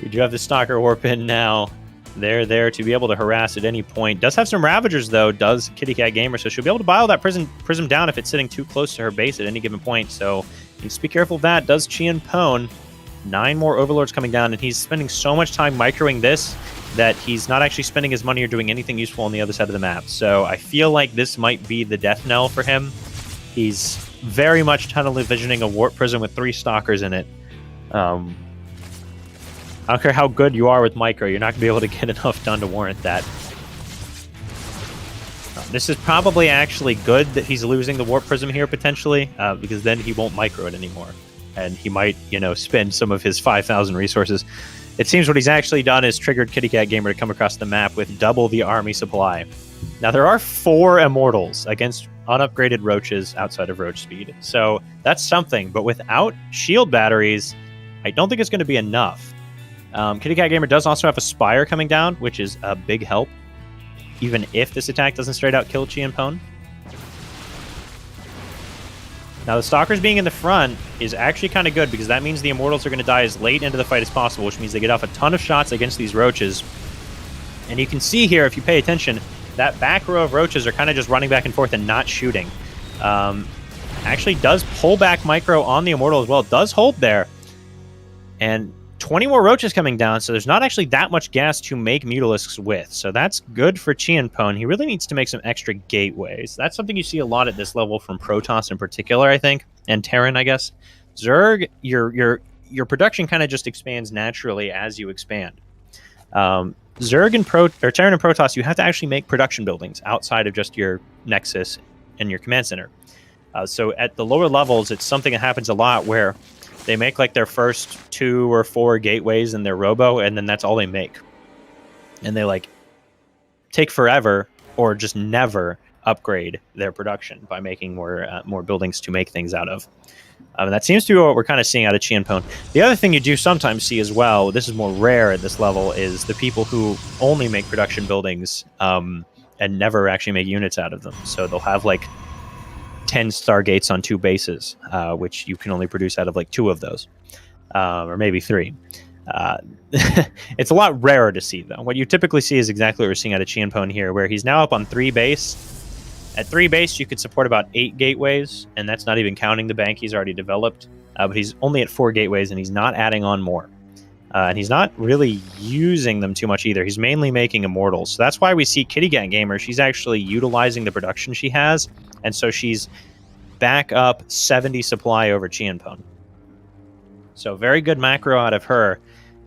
We do have the Stalker warp in now. They're there to be able to harass at any point. Does have some Ravagers, though, does Kitty Cat Gamer, so she'll be able to buy all that prism down if it's sitting too close to her base at any given point. So you need to be careful of that. Does Chien Pone. 9 more Overlords coming down, and he's spending so much time microing this that he's not actually spending his money or doing anything useful on the other side of the map. So I feel like this might be the death knell for him. He's very much tunnel envisioning a warp prism with 3 stalkers in it. I don't care how good you are with micro, you're not going to be able to get enough done to warrant that. This is probably actually good that he's losing the warp prism here potentially, because then he won't micro it anymore. And he might, spend some of his 5,000 resources. It seems what he's actually done is triggered Kitty Cat Gamer to come across the map with double the army supply. Now, there are 4 Immortals against unupgraded Roaches outside of Roach speed. So that's something, but without shield batteries, I don't think it's going to be enough. Kitty Cat Gamer does also have a Spire coming down, which is a big help, even if this attack doesn't straight out kill Chien Pone. Now, the Stalkers being in the front is actually kind of good because that means the Immortals are going to die as late into the fight as possible, which means they get off a ton of shots against these Roaches. And you can see here, if you pay attention, that back row of Roaches are kind of just running back and forth and not shooting. Actually does pull back micro on the Immortal as well. Does hold there. And 20 more Roaches coming down, so there's not actually that much gas to make Mutalisks with. So that's good for Chien Pone. He really needs to make some extra gateways. That's something you see a lot at this level from Protoss in particular, I think, and Terran, I guess. Zerg, your production kind of just expands naturally as you expand. Zerg and Terran and Protoss, you have to actually make production buildings outside of just your Nexus and your command center. So at the lower levels, it's something that happens a lot where they make like their first 2 or 4 gateways in their robo, and then that's all they make. And they like take forever or just never upgrade their production by making more buildings to make things out of. That seems to be what we're kind of seeing out of Chien Pone. The other thing you do sometimes see as well, this is more rare at this level, is the people who only make production buildings and never actually make units out of them. So they'll have like 10 Stargates on 2 bases, which you can only produce out of like 2 of those, or maybe 3. It's a lot rarer to see, though. What you typically see is exactly what we're seeing out of Chien Pone here, where he's now up on 3 base. At 3 base, you could support about 8 gateways, and that's not even counting the bank he's already developed. But he's only at 4 gateways, and he's not adding on more. And he's not really using them too much either. He's mainly making Immortals. So that's why we see Kitty Cat Gamer. She's actually utilizing the production she has, and so she's back up 70 supply over Chien Pone. So very good macro out of her.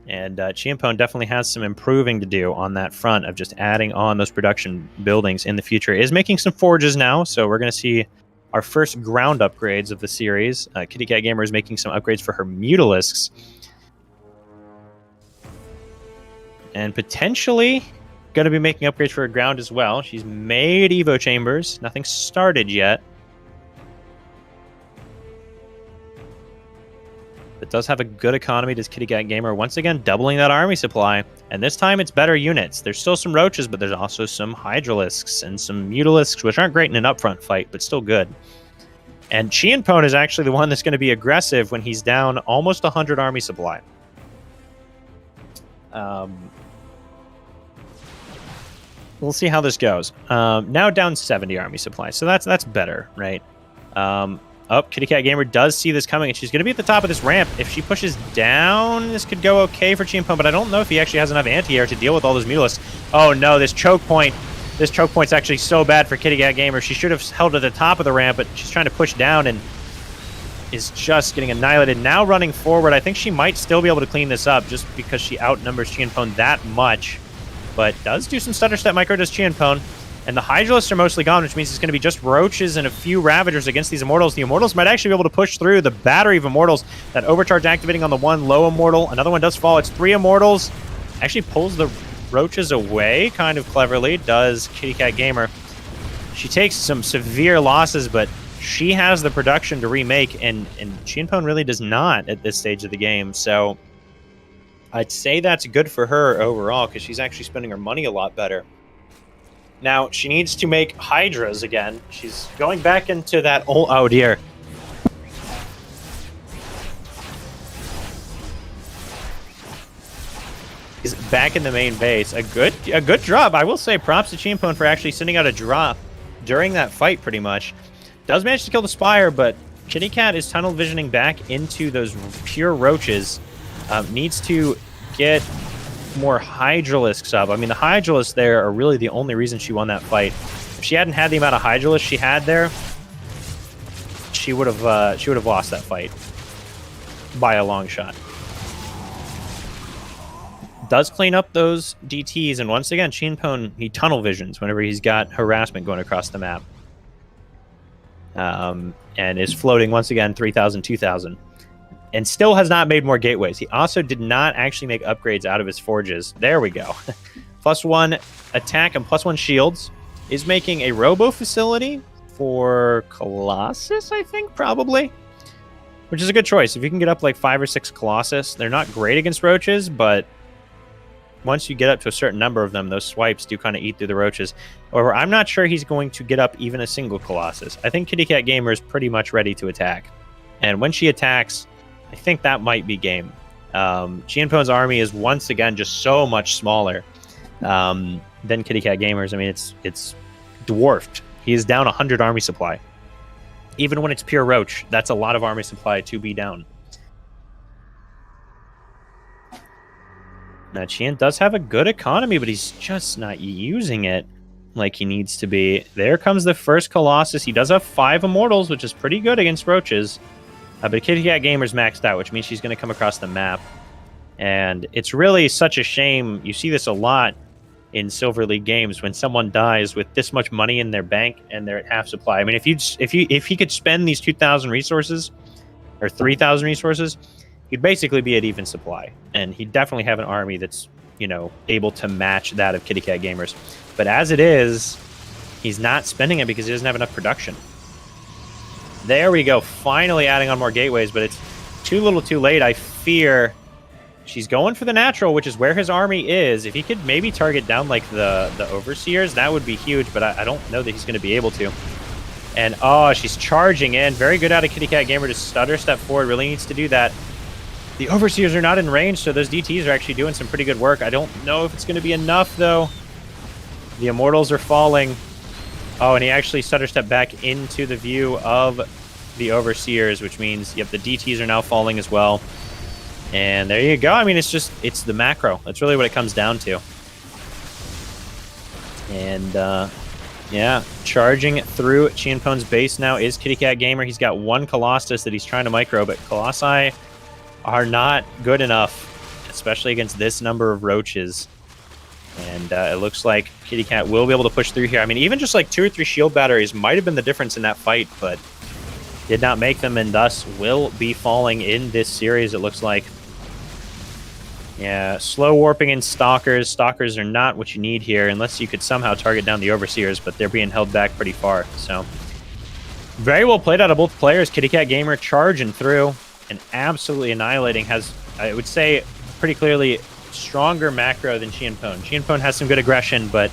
And Chien Pone definitely has some improving to do on that front of just adding on those production buildings in the future. Is making some forges now, so we're going to see our first ground upgrades of the series. Kitty Cat Gamer is making some upgrades for her Mutalisks. And potentially going to be making upgrades for her ground as well. She's made Evo Chambers. Nothing started yet. It does have a good economy, does Kitty Cat Gamer. Once again, doubling that army supply. And this time it's better units. There's still some Roaches, but there's also some Hydralisks and some Mutalisks, which aren't great in an upfront fight, but still good. And Chien Pone is actually the one that's going to be aggressive when he's down almost 100 army supply. We'll see how this goes. Now down 70 army supply, so that's better, right? Kitty Cat Gamer does see this coming, and she's going to be at the top of this ramp. If she pushes down, this could go okay for Chien Pone, but I don't know if he actually has enough anti-air to deal with all those Mutalisks. Oh no, this choke point's actually so bad for Kitty Cat Gamer. She should have held at the top of the ramp, but she's trying to push down and is just getting annihilated. Now running forward, I think she might still be able to clean this up just because she outnumbers Chien Pone that much. But does do some stutter step micro, does Chien Pone. And the Hydralisks are mostly gone, which means it's going to be just Roaches and a few Ravagers against these Immortals. The Immortals might actually be able to push through the battery of Immortals. That overcharge activating on the one low Immortal. Another one does fall. It's 3 Immortals. Actually pulls the roaches away kind of cleverly, does Kitty Cat Gamer. She takes some severe losses, but she has the production to remake, and Shinpon really does not at this stage of the game. So I'd say that's good for her overall, because she's actually spending her money a lot better. Now, she needs to make Hydras again. She's going back into that old... Oh, dear. He's back in the main base. A good drop. I will say props to Shinpon for actually sending out a drop during that fight, pretty much. Does manage to kill the Spire, but Kitty Cat is tunnel visioning back into those pure roaches. Needs to get more Hydralisks up. I mean, the Hydralisks there are really the only reason she won that fight. If she hadn't had the amount of Hydralisks she had there, she would have lost that fight by a long shot. Does clean up those DTs, and once again, Shinpon, he tunnel visions whenever he's got harassment going across the map. And is floating once again 3,000, 2,000. And still has not made more gateways. He also did not actually make upgrades out of his forges. There we go. +1 attack and +1 shields. Is making a robo facility for Colossus, I think, probably. Which is a good choice. If you can get up like 5 or 6 Colossus, they're not great against roaches, but once you get up to a certain number of them, those swipes do kind of eat through the roaches. However, I'm not sure he's going to get up even a single Colossus. I think Kitty Cat Gamer is pretty much ready to attack. And when she attacks, I think that might be game. Shinpon's army is once again just so much smaller than Kitty Cat Gamer's. I mean, it's dwarfed. He is down 100 army supply. Even when it's pure roach, that's a lot of army supply to be down. Now, Qian does have a good economy, but he's just not using it like he needs to be. There comes the first Colossus. He does have 5 Immortals, which is pretty good against roaches. But Kitty Cat Gamer's maxed out, which means she's going to come across the map. And it's really such a shame. You see this a lot in Silver League games when someone dies with this much money in their bank and they're at half supply. I mean, if he could spend these 2,000 resources or 3,000 resources, he'd basically be at even supply, and he'd definitely have an army that's, you know, able to match that of Kitty Cat Gamers. But as it is, he's not spending it because he doesn't have enough production. There we go, finally adding on more gateways, but it's too little too late. I fear she's going for the natural, which is where his army is. If he could maybe target down like the Overseers, that would be huge, but I don't know that he's going to be able to. And oh, she's charging in. Very good out of Kitty Cat Gamer to stutter step forward. Really needs to do that. The Overseers are not in range, so those DTs are actually doing some pretty good work. I don't know if it's going to be enough, though. The Immortals are falling. Oh, and he actually stutter stepped back into the view of the Overseers, which means, yep, the DTs are now falling as well. And there you go. I mean, it's the macro. That's really what it comes down to. And, yeah, charging through Shinpon's base now is Kitty Cat Gamer. He's got 1 Colossus that he's trying to micro, but Colossi are not good enough, especially against this number of roaches. And it looks like Kitty Cat will be able to push through here. I mean, even just like 2 or 3 shield batteries might have been the difference in that fight, but did not make them, and thus will be falling in this series, it looks like. Yeah, slow warping in Stalkers. Stalkers are not what you need here, unless you could somehow target down the Overseers, but they're being held back pretty far. So, very well played out of both players. Kitty Cat Gamer charging through and absolutely annihilating. Has, I would say, pretty clearly stronger macro than Shinpon. Shinpon has some good aggression, but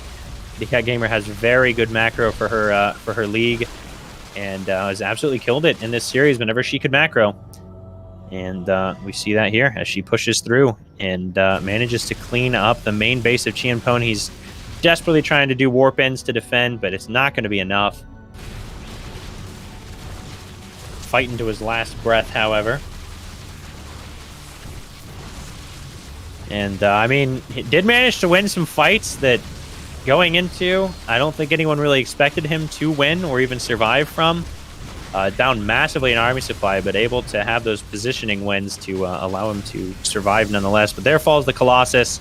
Kitty Cat Gamer has very good macro for her league, and has absolutely killed it in this series whenever she could macro. And we see that here as she pushes through and manages to clean up the main base of Shinpon. He's desperately trying to do warp ends to defend, but it's not going to be enough. Fighting to his last breath, however. And, I mean, he did manage to win some fights that, going into, I don't think anyone really expected him to win or even survive from. Down massively in army supply, but able to have those positioning wins to allow him to survive nonetheless. But there falls the Colossus.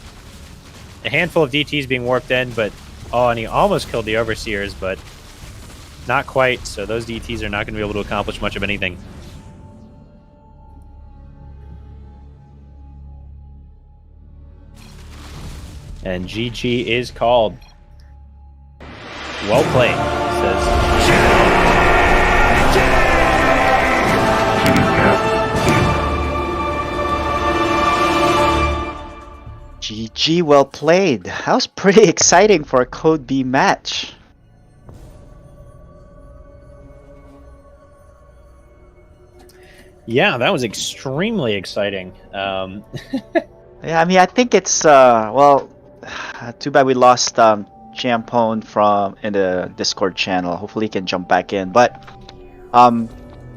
A handful of DTs being warped in, but... Oh, and he almost killed the Overseers, but not quite. So those DTs are not going to be able to accomplish much of anything. And GG is called. Well played, GG, well played. That was pretty exciting for a Code B match. Yeah, that was extremely exciting. Yeah, I mean, I think it's well, too bad we lost Champone from in the Discord channel. Hopefully, he can jump back in. But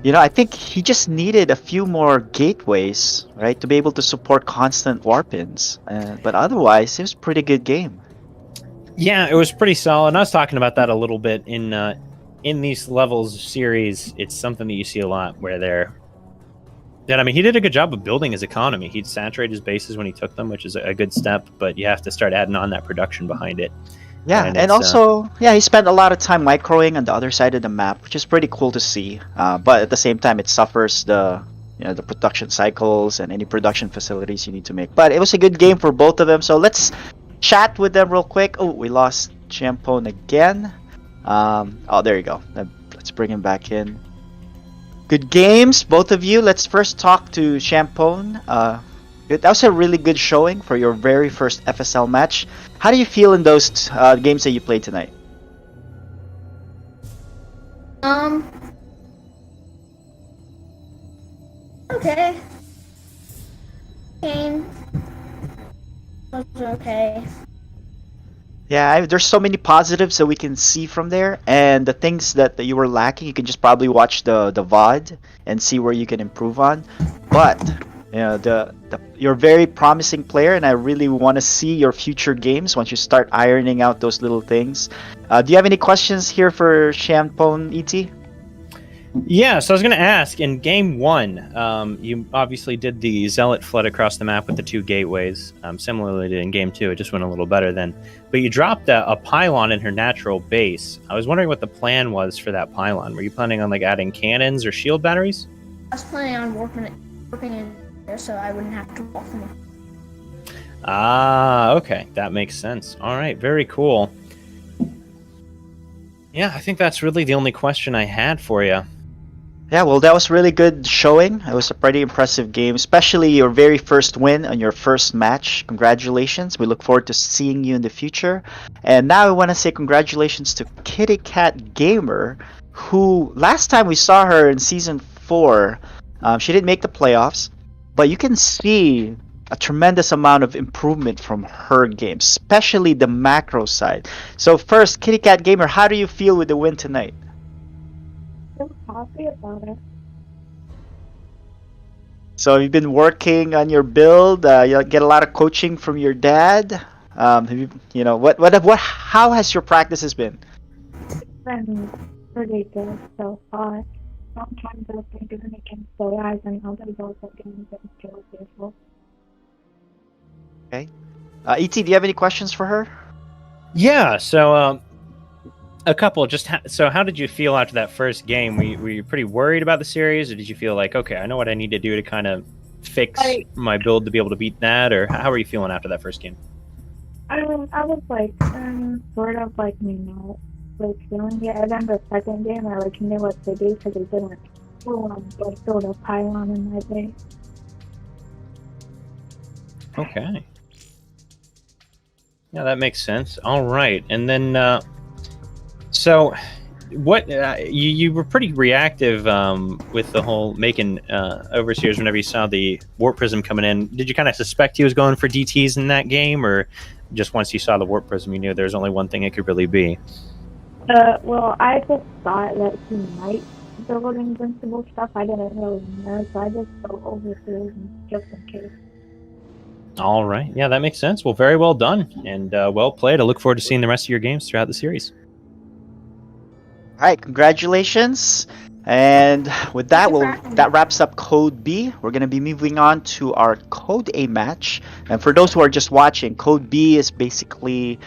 you know, I think he just needed a few more gateways, right, to be able to support constant warp-ins. But otherwise, it was a pretty good game. Yeah, it was pretty solid. And I was talking about that a little bit in these levels series. It's something that you see a lot where they're. Yeah, I mean, he did a good job of building his economy. He'd saturate his bases when he took them, which is a good step. But you have to start adding on that production behind it. Yeah, and also, yeah, he spent a lot of time microing on the other side of the map, which is pretty cool to see. But at the same time, it suffers the the production cycles and any production facilities you need to make. But it was a good game for both of them. So let's chat with them real quick. Oh, we lost Champone again. Oh, there you go. Let's bring him back in. Good games, both of you. Let's first talk to Champone. That was a really good showing for your very first FSL match. How do you feel in those games that you played tonight? Okay. Pain. Was okay. Yeah, there's so many positives that we can see from there, and the things that you were lacking, you can just probably watch the VOD and see where you can improve on. But you know, you're a very promising player, and I really want to see your future games once you start ironing out those little things. Do you have any questions here for Champone ET? Yeah, so I was going to ask, in game one, you obviously did the Zealot flood across the map with the 2 gateways. Similarly to in game 2, it just went a little better then. But you dropped a pylon in her natural base. I was wondering what the plan was for that pylon. Were you planning on like adding cannons or shield batteries? I was planning on warping in there so I wouldn't have to walk them. Ah, okay. That makes sense. All right, very cool. Yeah, I think that's really the only question I had for you. Yeah, well, that was really good showing. It was a pretty impressive game, especially your very first win on your first match. Congratulations. We look forward to seeing you in the future. And now I want to say congratulations to Kitty Cat Gamer, who last time we saw her in Season 4, she didn't make the playoffs, but you can see a tremendous amount of improvement from her game, especially the macro side. So first, Kitty Cat Gamer, how do you feel with the win tonight? I'm happy about it. So you've been working on your build. You get a lot of coaching from your dad. Have you, how has your practices been? It's been pretty good so far. Sometimes I think it can polarise and others also getting a bit too fearful. Okay. ET, do you have any questions for her? Yeah, so a couple. So how did you feel after that first game? Were you pretty worried about the series, or did you feel like, okay, I know what I need to do to kind of fix my build to be able to beat that, or how were you feeling after that first game? I was like, sort of like, feeling it. And then the second game, I knew what to do because they didn't build a pylon in my base. Okay. Yeah, that makes sense. All right, and then so what you were pretty reactive with the whole making overseers whenever you saw the warp prism coming in. Did you kind of suspect he was going for DTs in that game, or just once you saw the warp prism you knew there was only one thing it could really be? Well, I just thought that he might build invincible stuff. I didn't really know, so I just built overseers just in case. All right. Yeah, that makes sense. Well, very well done and well played. I look forward to seeing the rest of your games throughout the series. All right, congratulations. And with that, that wraps up Code B. We're going to be moving on to our Code A match. And for those who are just watching, Code B is basically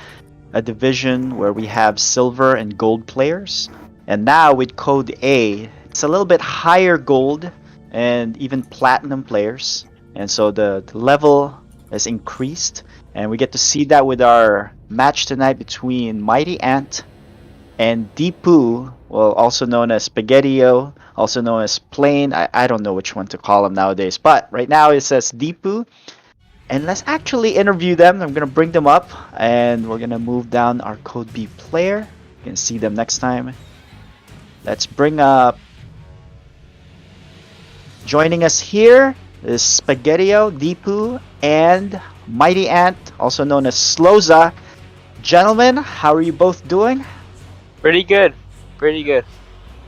a division where we have silver and gold players. And now with Code A, it's a little bit higher gold and even platinum players. And so the level has increased. And we get to see that with our match tonight between Mighty Ant and Deepu, well, also known as Spaghettio, also known as Plain. I don't know which one to call him nowadays, but right now it says Deepu. And let's actually interview them. I'm going to bring them up, and we're going to move down our Code B player. You can see them next time. Let's bring up... Joining us here is Spaghettio, Deepu, and Mighty Ant, also known as Sloza. Gentlemen, how are you both doing? Pretty good. Pretty good.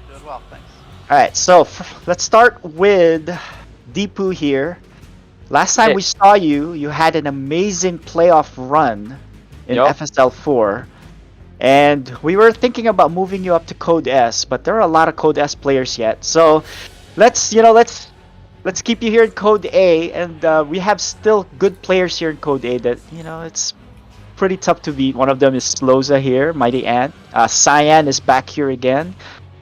Doing well, thanks. Alright, so let's start with Deepu here. Last time we saw you, you had an amazing playoff run in FSL 4. And we were thinking about moving you up to Code S, but there are a lot of Code S players yet. So let's keep you here in Code A, and we have still good players here in Code A that, it's pretty tough to beat. One of them is Sloza here, Mighty Ant. Cyan is back here again.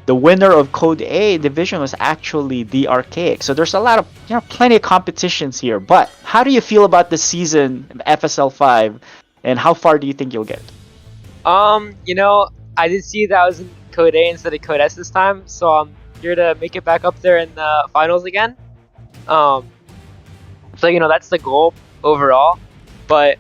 The winner of Code A division was actually the Archaic. So there's a lot of, plenty of competitions here. But how do you feel about this season in FSL 5, and how far do you think you'll get? I did see that I was in Code A instead of Code S this time, so I'm here to make it back up there in the finals again. So that's the goal overall. But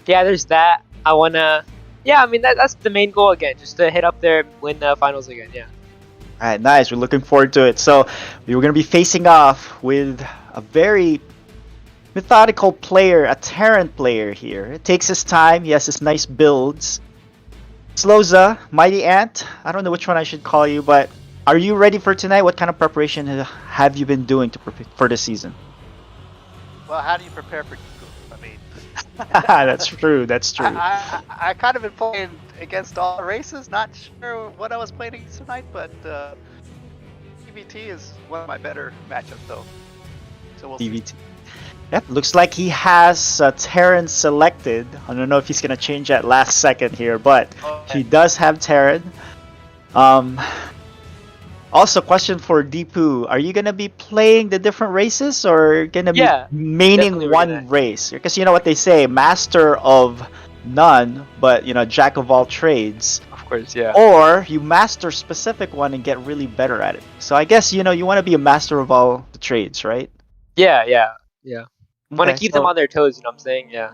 yeah, there's that. I wanna. Yeah, I mean that's the main goal again, just to hit up there and win the finals again. Yeah. All right, nice. We're looking forward to it. So we were gonna be facing off with a very methodical player, a Terran player here. It takes his time. He has his nice builds. Sloza, Mighty Ant. I don't know which one I should call you, but are you ready for tonight? What kind of preparation have you been doing for this season? Well, how do you prepare for? I mean, that's true. That's true. I kind of been playing against all races. Not sure what I was playing against tonight, but DVT is one of my better matchups, though. So we'll DVT. see. Yep, looks like he has Terran selected. I don't know if he's gonna change that last second here, but he does have Terran. Also, question for Deepu: are you gonna be playing the different races, or gonna be maining one race? Because you know what they say, master of none, but jack of all trades. Of course, yeah. Or you master specific one and get really better at it. So I guess you want to be a master of all the trades, right? Yeah. Want to keep them on their toes, you know what I'm saying? Yeah.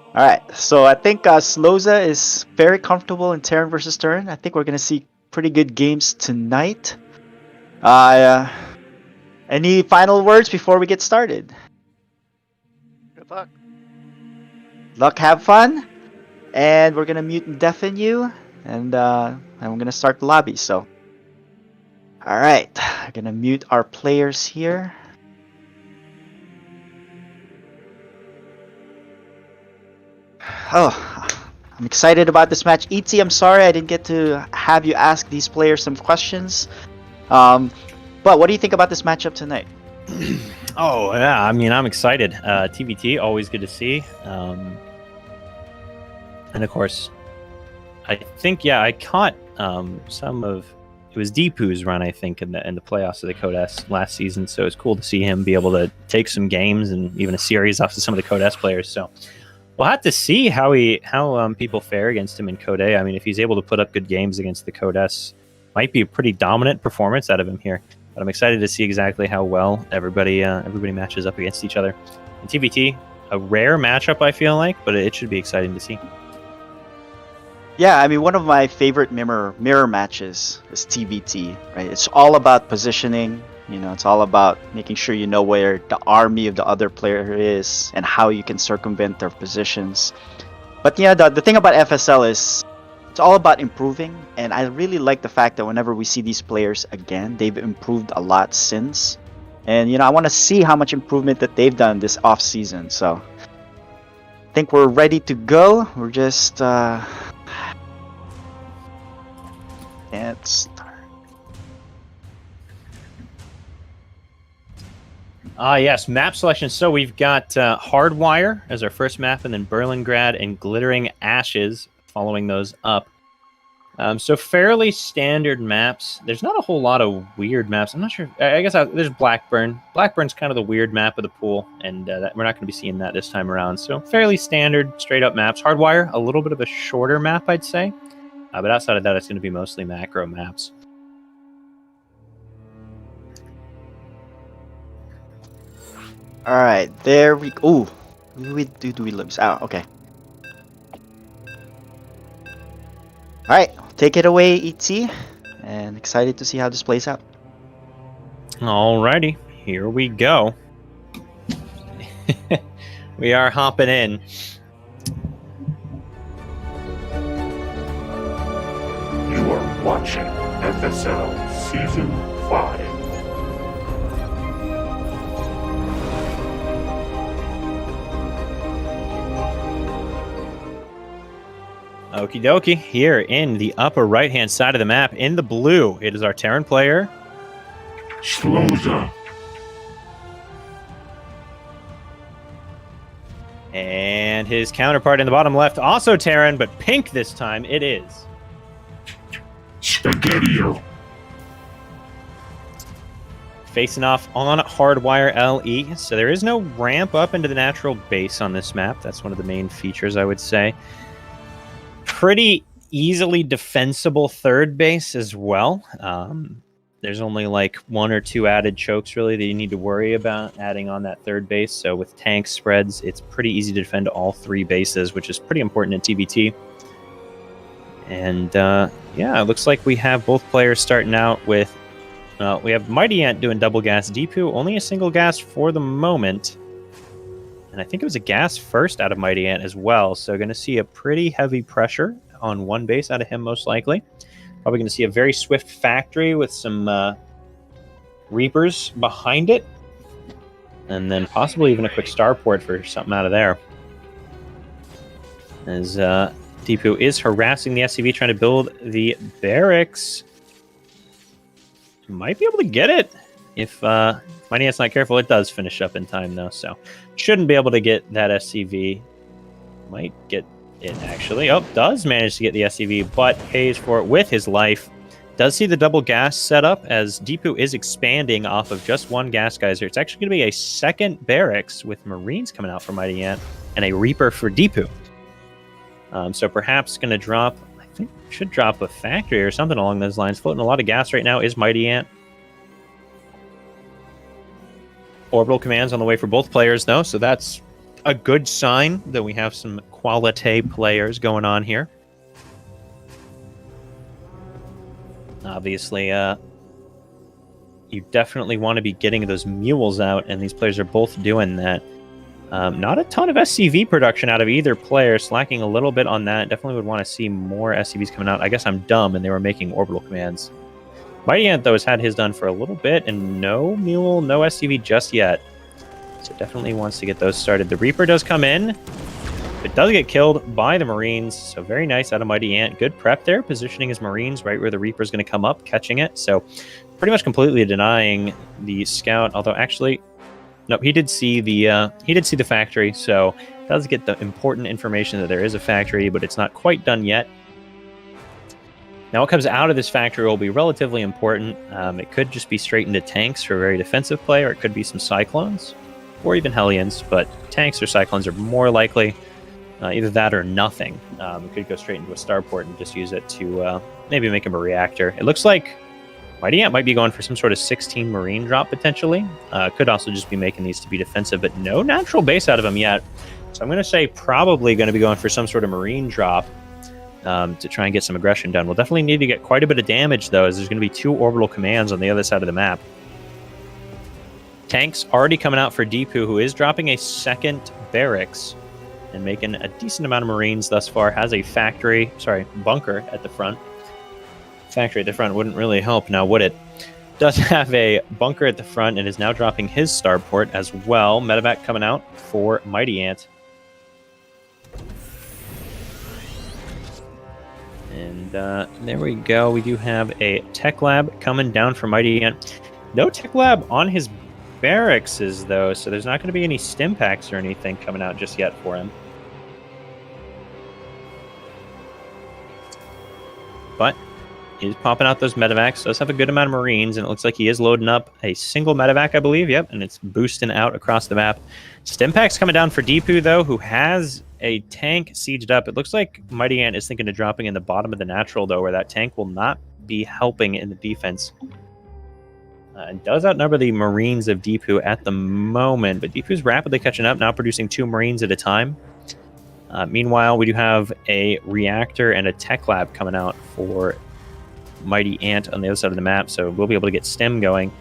Alright, so I think Sloza is very comfortable in Terran versus Terran. I think we're going to see pretty good games tonight. Any final words before we get started? Good luck. Luck, have fun. And we're going to mute and deafen you. And I'm going to start the lobby, so. Alright, I'm going to mute our players here. Oh, I'm excited about this match. ET, I'm sorry I didn't get to have you ask these players some questions. But what do you think about this matchup tonight? Oh, yeah, I mean, I'm excited. TVT, always good to see. And of course, I think, I caught some of... It was Deepu's run, I think, in the playoffs of the Code S last season, so it's cool to see him be able to take some games and even a series off of some of the Code S players, so... We'll have to see how people fare against him in Code A. I mean, if he's able to put up good games against the Code S, might be a pretty dominant performance out of him here. But I'm excited to see exactly how well everybody matches up against each other. In TVT, a rare matchup, I feel like, but it should be exciting to see. Yeah, I mean, one of my favorite mirror matches is TVT, right? It's all about positioning. It's all about making sure you know where the army of the other player is and how you can circumvent their positions. But the thing about FSL is it's all about improving, and I really like the fact that whenever we see these players again, they've improved a lot since. And I want to see how much improvement that they've done this off season. So I think we're ready to go. We're just can't start. Yes, map selection. So we've got Hardwire as our first map, and then Berlingrad and Glittering Ashes following those up. So fairly standard maps. There's not a whole lot of weird maps. I'm not sure. I guess there's Blackburn. Blackburn's kind of the weird map of the pool, and we're not going to be seeing that this time around. So fairly standard, straight up maps. Hardwire, a little bit of a shorter map, I'd say. But outside of that, it's going to be mostly macro maps. All right, there we go. Ooh, do we lose? Oh, okay. All right, take it away, ET. And excited to see how this plays out. Alrighty, here we go. We are hopping in. You are watching FSL Season 5. Okie dokie, here in the upper right-hand side of the map, in the blue, it is our Terran player. Sloza. And his counterpart in the bottom left, also Terran, but pink this time, it is Spaghettio. facing off on Hardwire LE. So there is no ramp up into the natural base on this map. That's one of the main features, I would say. Pretty easily defensible third base as well. There's only like 1 or 2 added chokes really that you need to worry about adding on that third base. So with tank spreads, it's pretty easy to defend all 3 bases, which is pretty important in TBT. And yeah, it looks like we have both players starting out with, we have Mighty Ant doing double gas. Deepu only a single gas for the moment. And I think it was a gas first out of Mighty Ant as well. So going to see a pretty heavy pressure on 1 base out of him most likely. Probably going to see a very swift factory with some Reapers behind it. And then possibly even a quick starport for something out of there. As Deepu is harassing the SCV, trying to build the barracks. Might be able to get it. If Mighty Ant's not careful, it does finish up in time, though. So shouldn't be able to get that SCV. Might get it, actually. Oh, does manage to get the SCV, but pays for it with his life. Does see the double gas setup as Deepu is expanding off of just 1 gas geyser. It's actually going to be a second barracks with Marines coming out for Mighty Ant and a Reaper for Deepu. So perhaps going to drop, I think, should drop a factory or something along those lines. Floating a lot of gas right now is Mighty Ant. Orbital commands on the way for both players, though, so that's a good sign that we have some quality players going on here. Obviously, you definitely want to be getting those mules out, and these players are both doing that. Not a ton of SCV production out of either player, slacking a little bit on that. Definitely would want to see more SCVs coming out. I guess I'm dumb, and they were making orbital commands. Mighty Ant, though, has had his done for a little bit, and no mule, no SCV just yet. So definitely wants to get those started. The Reaper does come in, but does get killed by the Marines. So very nice out of Mighty Ant. Good prep there, positioning his Marines right where the Reaper's going to come up, catching it. So pretty much completely denying the scout. Although actually, no, he did see the factory. So does get the important information that there is a factory, but it's not quite done yet. Now, what comes out of this factory will be relatively important. It could just be straight into tanks for a very defensive play, or it could be some Cyclones, or even Hellions, but tanks or Cyclones are more likely. Either that or nothing. It could go straight into a starport and just use it to maybe make him a reactor. It looks like Mighty Ant might be going for some sort of 16 Marine drop, potentially. Could also just be making these to be defensive, but no natural base out of him yet. So I'm going to say probably going to be going for some sort of Marine drop. To try and get some aggression done. We'll definitely need to get quite a bit of damage, though, as there's going to be 2 orbital commands on the other side of the map. Tanks already coming out for Deepu, who is dropping a second barracks and making a decent amount of Marines thus far. Has a bunker at the front. Factory at the front wouldn't really help now, would it? Does have a bunker at the front and is now dropping his starport as well. Medevac coming out for Mighty Ant. And there we go. We do have a tech lab coming down for Mighty Ant. No tech lab on his barracks, though, so there's not going to be any stim packs or anything coming out just yet for him. but he's popping out those medevacs. Does have a good amount of Marines, and it looks like he is loading up a single medevac, I believe. Yep, and it's boosting out across the map. Stimpak's coming down for Deepu, though, who has a tank sieged up. It looks like Mighty Ant is thinking of dropping in the bottom of the natural, though, where that tank will not be helping in the defense. And does outnumber the Marines of Deepu at the moment, but Deepu's rapidly catching up, now producing 2 Marines at a time. Meanwhile, we do have a reactor and a tech lab coming out for Mighty Ant on the other side of the map, so we'll be able to get STEM going.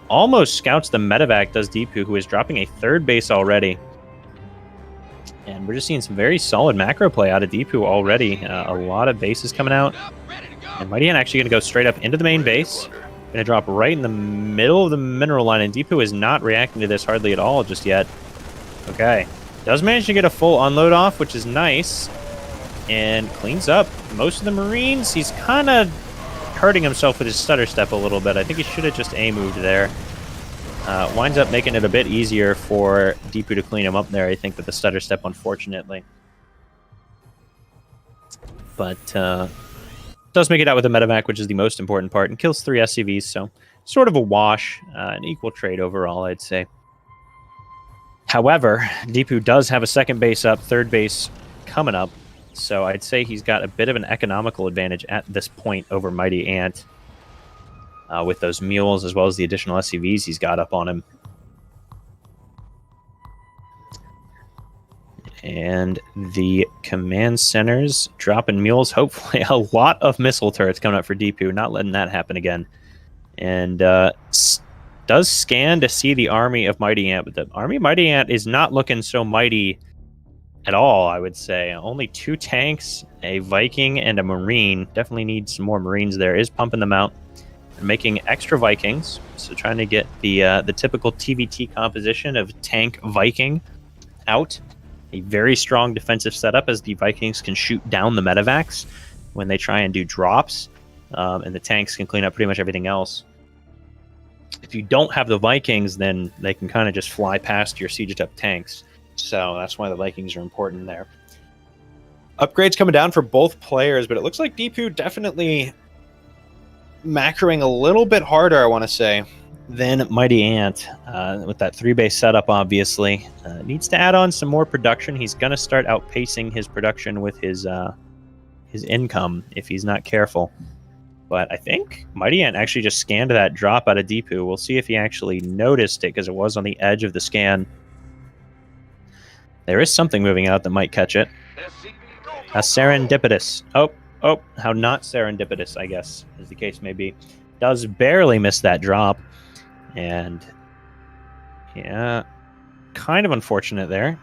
Almost scouts the medevac, does Deepu, who is dropping a 3rd base already. And we're just seeing some very solid macro play out of Deepu already. A lot of bases coming out. And Mighty Ant actually going to go straight up into the main base. Going to drop right in the middle of the mineral line, and Deepu is not reacting to this hardly at all just yet. Okay. Does manage to get a full unload off, which is nice. And cleans up most of the Marines. He's kind of hurting himself with his stutter step a little bit. I think he should have just A-moved there. Winds up making it a bit easier for Deepu to clean him up there, I think, with the stutter step, unfortunately. But does make it out with a medevac, which is the most important part, and kills 3 SCVs, so sort of a wash, an equal trade overall, I'd say. However, Deepu does have a 2nd base up, 3rd base coming up, so I'd say he's got a bit of an economical advantage at this point over Mighty Ant. With those mules, as well as the additional SCVs he's got up on him. And the command centers dropping mules. Hopefully a lot of missile turrets coming up for Deepu. Not letting that happen again. And does scan to see the army of Mighty Ant. But the army of Mighty Ant is not looking so mighty at all, I would say. Only 2 tanks, a Viking, and a Marine. Definitely need some more Marines there. Is pumping them out. Making extra Vikings, so trying to get the typical TVT composition of tank Viking out. A very strong defensive setup, as the Vikings can shoot down the medevacs when they try and do drops, and the tanks can clean up pretty much everything else. If you don't have the Vikings, then they can kind of just fly past your sieged up tanks, so that's why the Vikings are important there. Upgrades coming down for both players, but it looks like Deepu definitely macroing a little bit harder, I want to say, than Mighty Ant, with that 3-base setup, obviously. Needs to add on some more production. He's going to start outpacing his production with his income if he's not careful. But I think Mighty Ant actually just scanned that drop out of Deepu. We'll see if he actually noticed it, because it was on the edge of the scan. There is something moving out that might catch it. A serendipitous. Oh, how not serendipitous, I guess, as the case may be. Does barely miss that drop. And, yeah, kind of unfortunate there.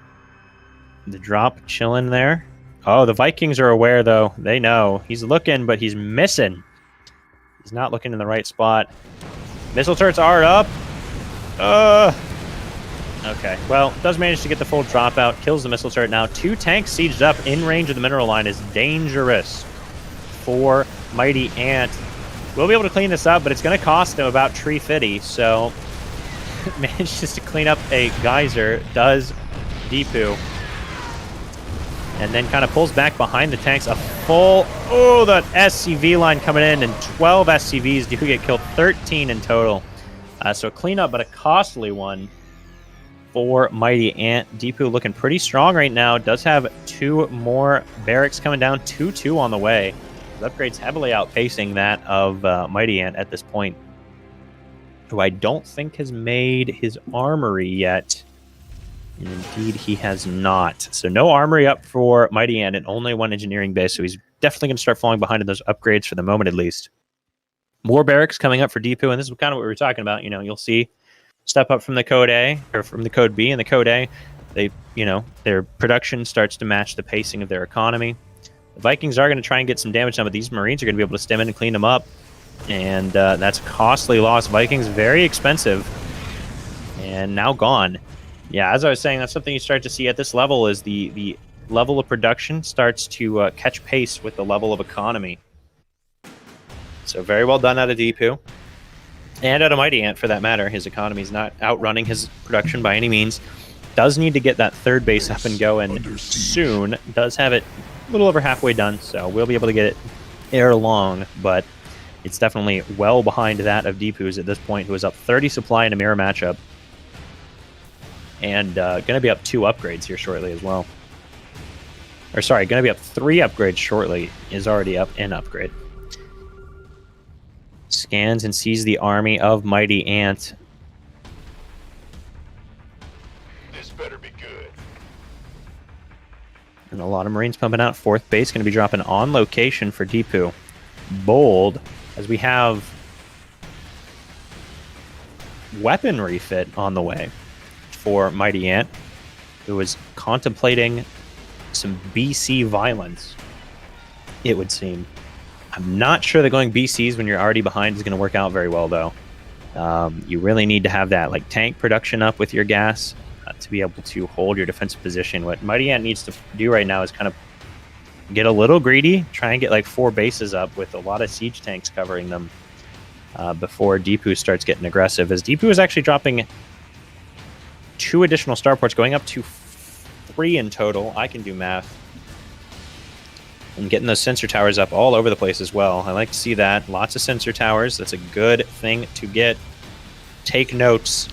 The drop chilling there. Oh, the Vikings are aware, though. They know. He's looking, but he's missing. He's not looking in the right spot. Missile turrets are up. Okay, well, does manage to get the full dropout. Kills the missile turret now. 2 tanks sieged up in range of the mineral line is dangerous for Mighty Ant. We'll be able to clean this up, but it's going to cost him about 350, so manages to clean up a geyser, does Deepu. And then kind of pulls back behind the tanks. A full... Oh, the SCV line coming in, and 12 SCVs do get killed. 13 in total. So a cleanup, but a costly one for Mighty Ant. Deepu looking pretty strong right now. Does have 2 more barracks coming down. 2-2 on the way. His upgrade's heavily outpacing that of Mighty Ant at this point, who I don't think has made his armory yet. And indeed, he has not. So no armory up for Mighty Ant, and only 1 engineering base, so he's definitely going to start falling behind in those upgrades for the moment, at least. More barracks coming up for Deepu, and this is kind of what we were talking about. You know, you'll see step up from the Code A, or from the Code B and the Code A. They, you know, their production starts to match the pacing of their economy. The Vikings are going to try and get some damage done, but these Marines are going to be able to stem in and clean them up. And that's a costly loss. Vikings, very expensive. And now gone. Yeah, as I was saying, that's something you start to see at this level, is the level of production starts to catch pace with the level of economy. So very well done out of Deepu. And out of Mighty Ant, for that matter. His economy's not outrunning his production by any means. Does need to get that 3rd base up and going soon. Does have it a little over halfway done, so we'll be able to get it ere long, but it's definitely well behind that of Deepu's at this point, who is up 30 supply in a mirror matchup. And going to be up 2 upgrades here shortly as well. Or sorry, going to be up 3 upgrades shortly. Is already up an upgrade. Scans and sees the army of Mighty Ant. This better be good. And a lot of Marines pumping out. 4th base going to be dropping on location for Deepu. Bold, as we have weapon refit on the way for Mighty Ant, who is contemplating some BC violence, it would seem. I'm not sure that going BCs when you're already behind is going to work out very well, though. You really need to have that tank production up with your gas to be able to hold your defensive position. What Mighty Ant needs to do right now is kind of get a little greedy, try and get 4 bases up with a lot of siege tanks covering them before Deepu starts getting aggressive, as Deepu is actually dropping 2 additional starports, going up to 3 in total. I can do math. And getting those sensor towers up all over the place as well. I like to see that. Lots of sensor towers. That's a good thing to get. Take notes.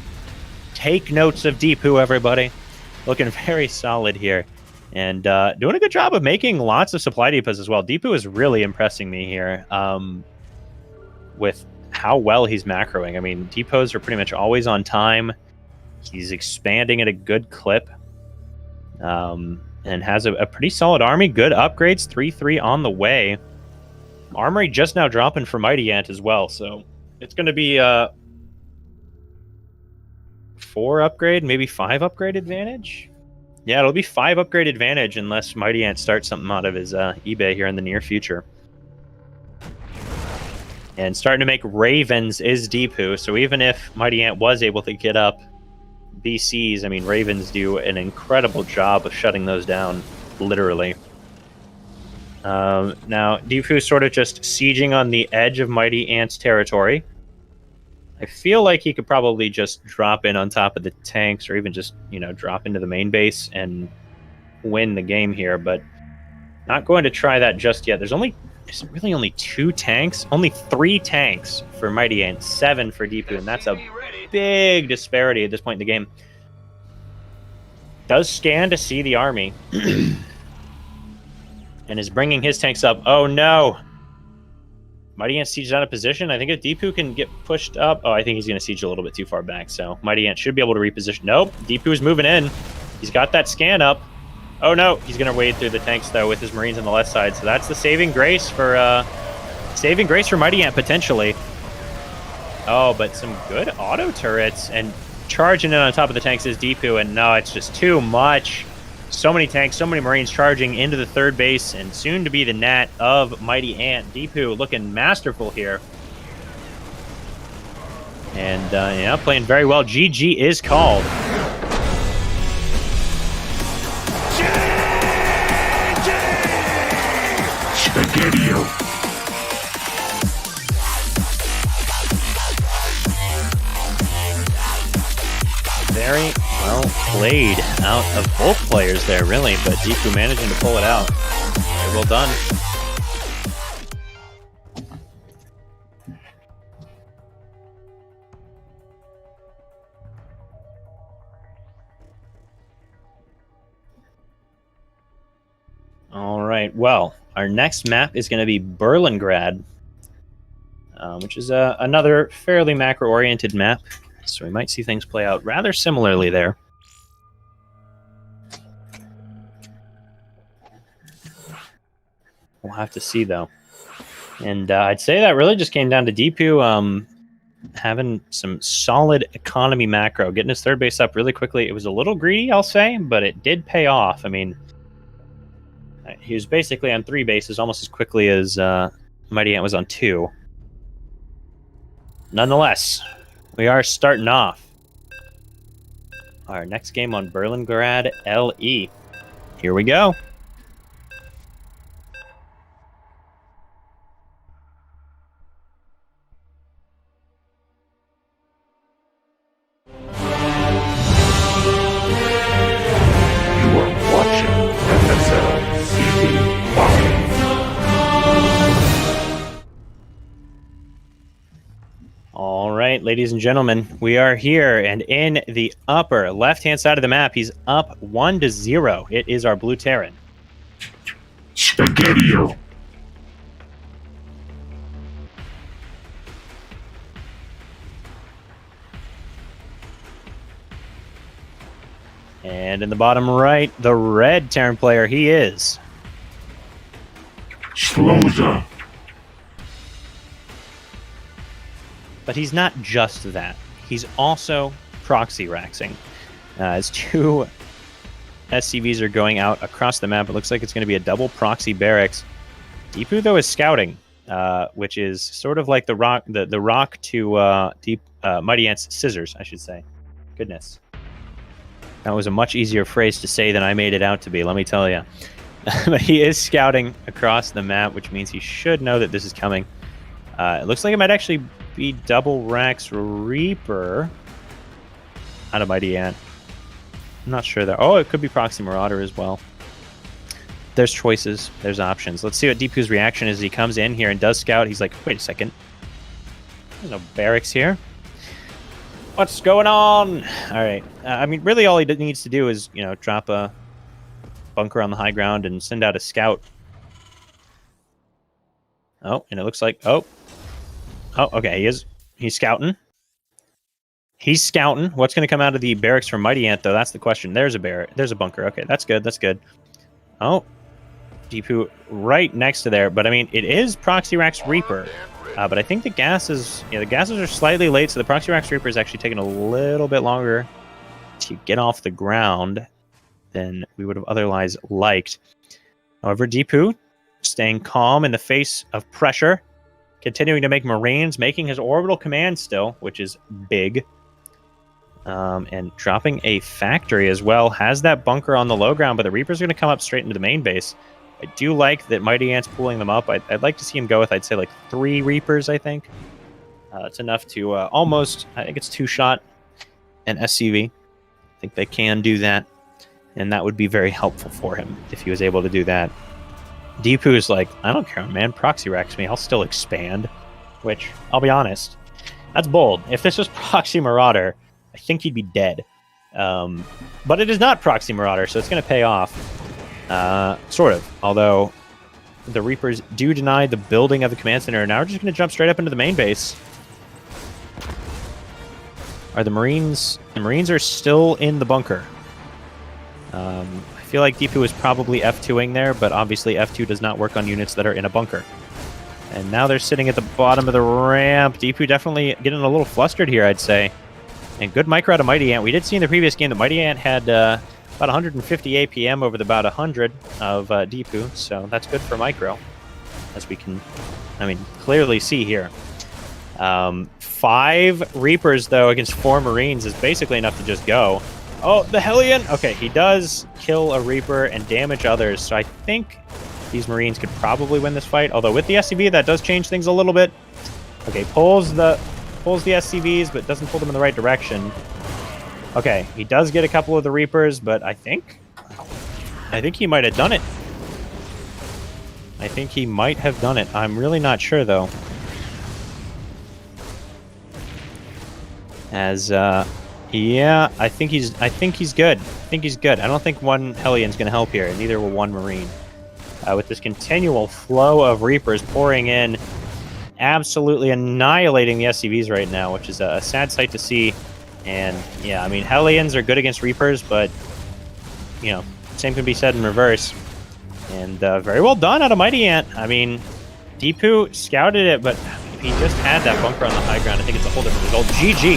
Take notes of Deepu, everybody. Looking very solid here. And doing a good job of making lots of supply depots as well. Deepu is really impressing me here with how well he's macroing. I mean, depots are pretty much always on time. He's expanding at a good clip. And has a pretty solid army. Good upgrades. 3-3 on the way. Armory just now dropping for Mighty Ant as well. So it's going to be 4 upgrade, maybe 5 upgrade advantage. Yeah, it'll be 5 upgrade advantage unless Mighty Ant starts something out of his eBay here in the near future. And starting to make Ravens is Deepu. So even if Mighty Ant was able to get up BCs, I mean, Ravens do an incredible job of shutting those down, literally. Now, Deepu is sort of just sieging on the edge of Mighty Ant's territory. I feel like he could probably just drop in on top of the tanks, or even just, drop into the main base and win the game here, but not going to try that just yet. There's really only 2 tanks, only 3 tanks for Mighty Ant, 7 for Deepu, and that's a big disparity at this point in the game. Does scan to see the army and is bringing his tanks up. Oh no! Mighty Ant sieges out of position. I think if Deepu can get pushed up... Oh, I think he's going to siege a little bit too far back, so Mighty Ant should be able to reposition. Nope, Deepu is moving in. He's got that scan up. Oh no, he's going to wade through the tanks, though, with his Marines on the left side, so that's the saving grace for Mighty Ant, potentially. Oh, but some good auto turrets, and charging in on top of the tanks is Deepu, and no, it's just too much. So many tanks, so many Marines charging into the 3rd base, and soon to be the Nat of Mighty Ant. Deepu looking masterful here. And, yeah, playing very well. GG is called. Spaghetti-o. Very well played out of both players there, really, but Deepu managing to pull it out. Very well done. All right, well, our next map is going to be Berlingrad, which is another fairly macro-oriented map. So we might see things play out rather similarly there. We'll have to see, though. And I'd say that really just came down to Deepu having some solid economy macro, getting his 3rd base up really quickly. It was a little greedy, I'll say, but it did pay off. I mean, he was basically on 3 bases almost as quickly as Mighty Ant was on 2. Nonetheless, we are starting off our next game on Berlingrad LE. Here we go. You are watching FSL TV 5. ladies and gentlemen, we are here, and in the upper left-hand side of the map, he's up 1-0. It is our blue Terran. Spaghetti-o. And in the bottom right, the red Terran player, he is Sloza. But he's not just that. He's also proxy raxing. As two SCVs are going out across the map, it looks like it's going to be a double proxy barracks. Deepu, though, is scouting, which is sort of like the rock to Mighty Ant's scissors, I should say. Goodness. That was a much easier phrase to say than I made it out to be, let me tell you. But he is scouting across the map, which means he should know that this is coming. It looks like it might actually be double Rax Reaper out of Mighty Ant. I'm not sure there. Oh, it could be Proxy Marauder as well. There's choices. There's options. Let's see what Deepu's reaction is as he comes in here and does scout. He's like, wait a second. There's no barracks here. What's going on? All right. I mean, really all he needs to do is, drop a bunker on the high ground and send out a scout. Oh, and it looks like... Oh, okay. He's scouting. He's scouting. What's going to come out of the barracks from Mighty Ant, though? That's the question. There's a bunker. Okay, that's good. That's good. Oh, Deepu right next to there. But, I mean, it is Proxy Rax Reaper. But I think the gases... the gases are slightly late, so the Proxy Rax Reaper is actually taking a little bit longer to get off the ground than we would have otherwise liked. However, Deepu staying calm in the face of pressure, continuing to make Marines, making his orbital command still, which is big. And dropping a factory as well. Has that bunker on the low ground, but the Reaper's going to come up straight into the main base. I do like that Mighty Ant's pulling them up. I'd like to see him go with, I'd say, like 3 Reapers, I think. It's enough to almost, I think it's 2-shot an SCV. I think they can do that. And that would be very helpful for him if he was able to do that. Deepu is like, I don't care, man. Proxy racks me. I'll still expand. Which, I'll be honest, that's bold. If this was Proxy Marauder, I think he'd be dead. But it is not Proxy Marauder, so it's going to pay off. Sort of. Although, the Reapers do deny the building of the command center, and now we're just going to jump straight up into the main base. Are the Marines... The Marines are still in the bunker. I feel like Deepu is probably F2ing there, but obviously F2 does not work on units that are in a bunker. And now they're sitting at the bottom of the ramp. Deepu definitely getting a little flustered here, I'd say. And good micro out of Mighty Ant. We did see in the previous game that Mighty Ant had about 150 APM over the about 100 of Deepu, so that's good for micro, as we can, clearly see here. 5 Reapers, though, against 4 Marines is basically enough to just go. Oh, the Hellion! Okay, he does kill a Reaper and damage others, so I think these Marines could probably win this fight. Although with the SCV, that does change things a little bit. Okay, pulls the SCVs, but doesn't pull them in the right direction. Okay, he does get a couple of the Reapers, but I think he might have done it. I think he might have done it. I'm really not sure, though. As, yeah, I think he's good. I think he's good. I don't think one Hellion's going to help here, and neither will one Marine. With this continual flow of Reapers pouring in, absolutely annihilating the SCVs right now, which is a sad sight to see. And, yeah, I mean, Hellions are good against Reapers, but, same can be said in reverse. And very well done out of Mighty Ant. I mean, Deepu scouted it, but if he just had that bunker on the high ground, I think it's a whole different result. GG!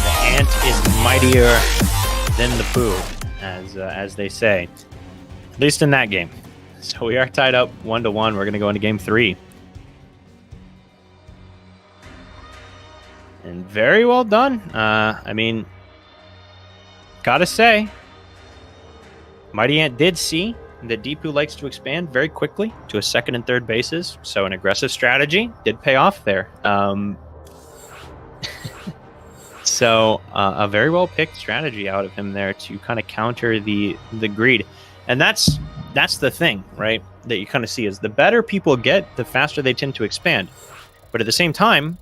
The ant is mightier than the poo, as they say. At least in that game. So we are tied up 1-1. We're going to go into game 3. And very well done. I mean, gotta say, Mighty Ant did see that Deepu likes to expand very quickly to a second and third bases. So an aggressive strategy did pay off there. So a very well picked strategy out of him there to kind of counter the greed, and that's the thing, right? That you kind of see is the better people get, the faster they tend to expand. But at the same time,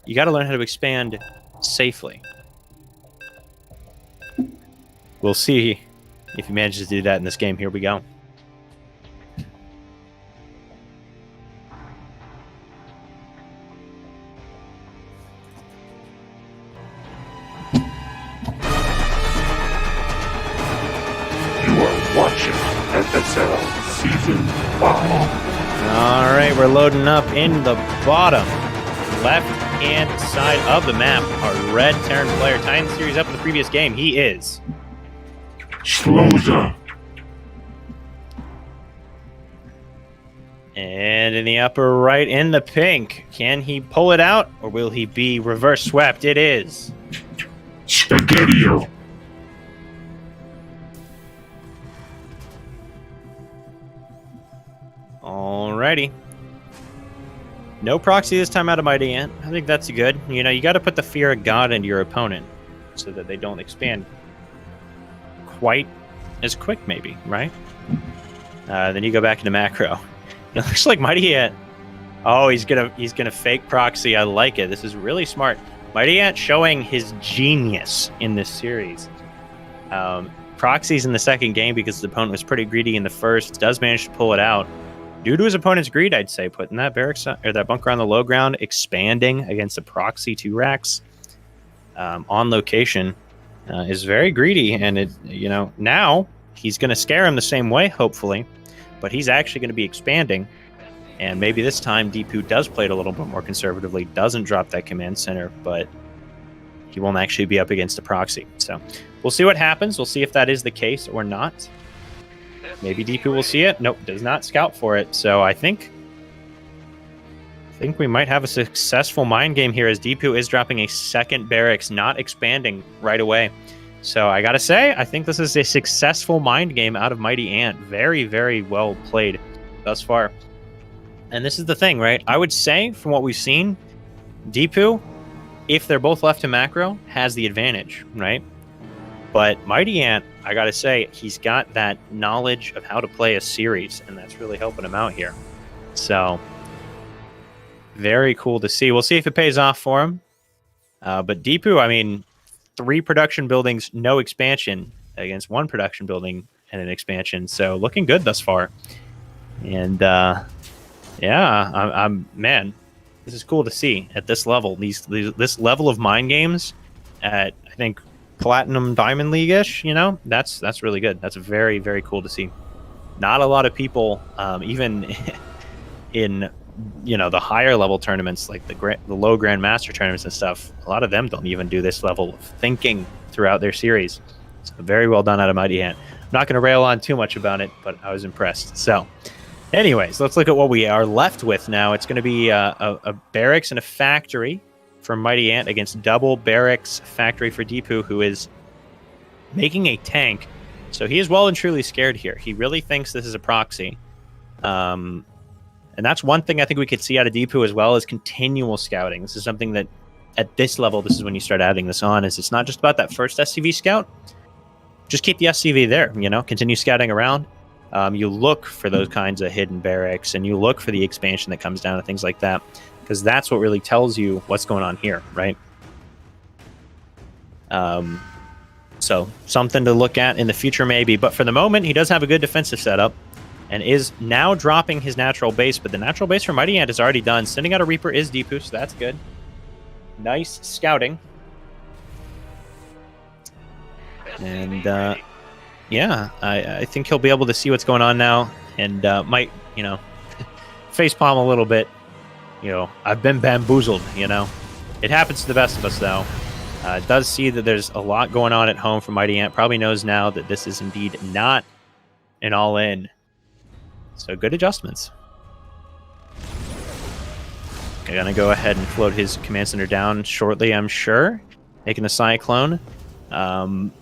you got to learn how to expand safely. We'll see if he manages to do that in this game. Here we go. Watching FSL Season 5. All right, we're loading up in the bottom left-hand side of the map. Our red Terran player tying the series up in the previous game. He is Sloza. And in the upper right, in the pink, can he pull it out, or will he be reverse swept? It is Spaghetti-O. Alrighty. No proxy this time out of Mighty Ant. I think that's good. You know, you got to put the fear of God into your opponent so that they don't expand quite as quick, maybe, right? Then you go back into macro. It looks like Mighty Ant. Oh, he's gonna fake proxy. I like it. This is really smart. Mighty Ant showing his genius in this series. Proxies in the second game because his opponent was pretty greedy in the first. Does manage to pull it out. Due to his opponent's greed, I'd say, putting that barracks or that bunker on the low ground, expanding against a proxy 2 racks on location is very greedy, and it now he's going to scare him the same way, hopefully, but he's actually going to be expanding, and maybe this time Deepu does play it a little bit more conservatively, doesn't drop that command center, but he won't actually be up against a proxy. So we'll see what happens. We'll see if that is the case or not. Maybe Deepu will see it. Nope, does not scout for it. So I think we might have a successful mind game here as Deepu is dropping a second barracks, not expanding right away. So I gotta say, I think this is a successful mind game out of Mighty Ant. Very, very well played thus far. And this is the thing, right? I would say, from what we've seen, Deepu, if they're both left to macro, has the advantage, right? But Mighty Ant, I gotta say, he's got that knowledge of how to play a series, and that's really helping him out here. So, very cool to see. We'll see if it pays off for him. But Deepu, I mean, 3 production buildings, no expansion, against 1 production building and an expansion. So, looking good thus far. And, yeah, I'm man, this is cool to see at this level. This level of mind games at, I think, Platinum Diamond League-ish, that's really good. That's very, very cool to see. Not a lot of people, even in the higher level tournaments, like the low Grandmaster tournaments and stuff, a lot of them don't even do this level of thinking throughout their series. So very well done out of Mighty Ant. I'm not going to rail on too much about it, but I was impressed. So anyways, let's look at what we are left with now. It's going to be a barracks and a factory for Mighty Ant against double barracks factory for Deepu, who is making a tank. So he is well and truly scared here. He really thinks this is a proxy. And that's one thing I think we could see out of Deepu as well, is continual scouting. This is something that at this level, this is when you start adding this on, is it's not just about that first SCV scout. Just keep the SCV there, continue scouting around. You look for those kinds of hidden barracks, and you look for the expansion that comes down and things like that, because that's what really tells you what's going on here, right? So something to look at in the future maybe, but for the moment, he does have a good defensive setup and is now dropping his natural base, but the natural base for Mighty Ant is already done. Sending out a Reaper is Deepu, so that's good. Nice scouting. And yeah, I think he'll be able to see what's going on now, and might, facepalm a little bit. I've been bamboozled, It happens to the best of us, though. It does see that there's a lot going on at home for Mighty Ant. Probably knows now that this is indeed not an all-in. So good adjustments. I'm going to go ahead and float his command center down shortly, I'm sure. Making a Cyclone. And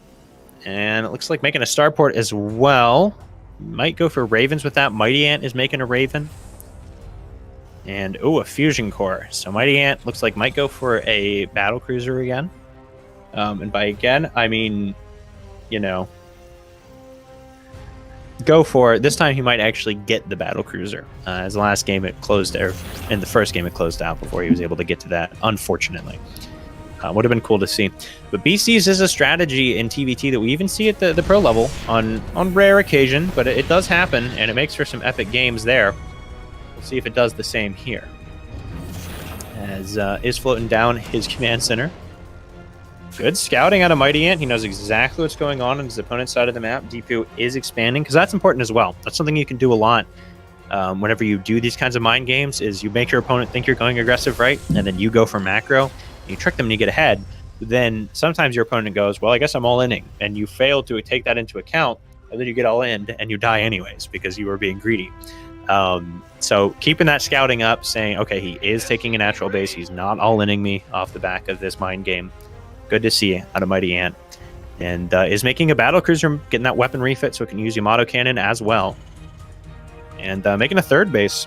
it looks like making a starport as well. Might go for Ravens with that. Mighty Ant is making a Raven. And, a fusion core. So Mighty Ant looks like might go for a battle cruiser again. And by again, I mean, go for it. This time he might actually get the battle cruiser. As the last game it closed, or in the first game it closed out before he was able to get to that, unfortunately. Would have been cool to see. But BCs is a strategy in TVT that we even see at the pro level on rare occasion, but it does happen, and it makes for some epic games there. We'll see if it does the same here. As is floating down his command center. Good scouting out of Mighty Ant. He knows exactly what's going on his opponent's side of the map. Deepu is expanding, because that's important as well. That's something you can do a lot whenever you do these kinds of mind games, is you make your opponent think you're going aggressive, right? And then you go for macro. You trick them and you get ahead. Then sometimes your opponent goes, well, I guess I'm all inning. And you fail to take that into account, and then you get all in and you die anyways because you were being greedy. So keeping that scouting up, saying, okay, he is taking a natural base. He's not all inning me off the back of this mind game. Good to see out of Mighty Ant. And is making a battle cruiser, getting that weapon refit so it can use Yamato cannon as well. And making a third base.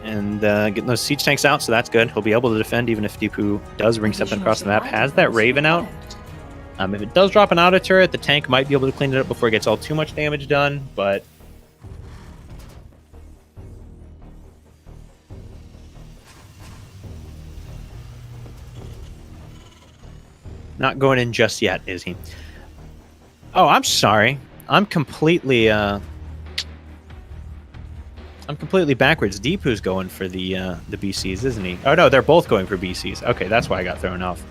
And getting those siege tanks out, so that's good. He'll be able to defend even if Deepu does bring something across the map. Has that Raven out. If it does drop an auto turret, the tank might be able to clean it up before it gets all too much damage done, but not going in just yet, is he? Oh, I'm sorry. I'm completely backwards. Deepu's going for the BCs, isn't he? Oh no, they're both going for BCs. Okay, that's why I got thrown off.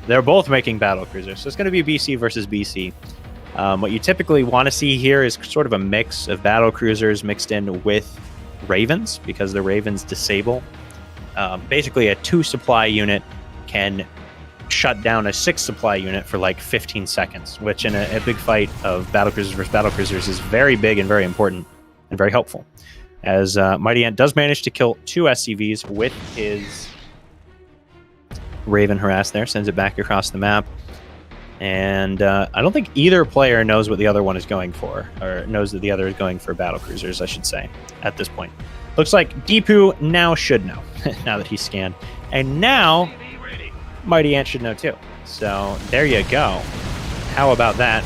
They're both making battle cruisers, so it's going to be BC versus BC. What you typically want to see here is sort of a mix of battle cruisers mixed in with Ravens, because the Ravens disable. Basically, a 2 supply unit can shut down a 6 supply unit for like 15 seconds, which in a big fight of battle cruisers versus battle cruisers is very big and very important and very helpful. As Mighty Ant does manage to kill 2 SCVs with his Raven harass there, sends it back across the map. And I don't think either player knows what the other one is going for, or knows that the other is going for battle cruisers, I should say, at this point. Looks like Deepu now should know, now that he's scanned. And now, Mighty Ant should know too. So, there you go. How about that?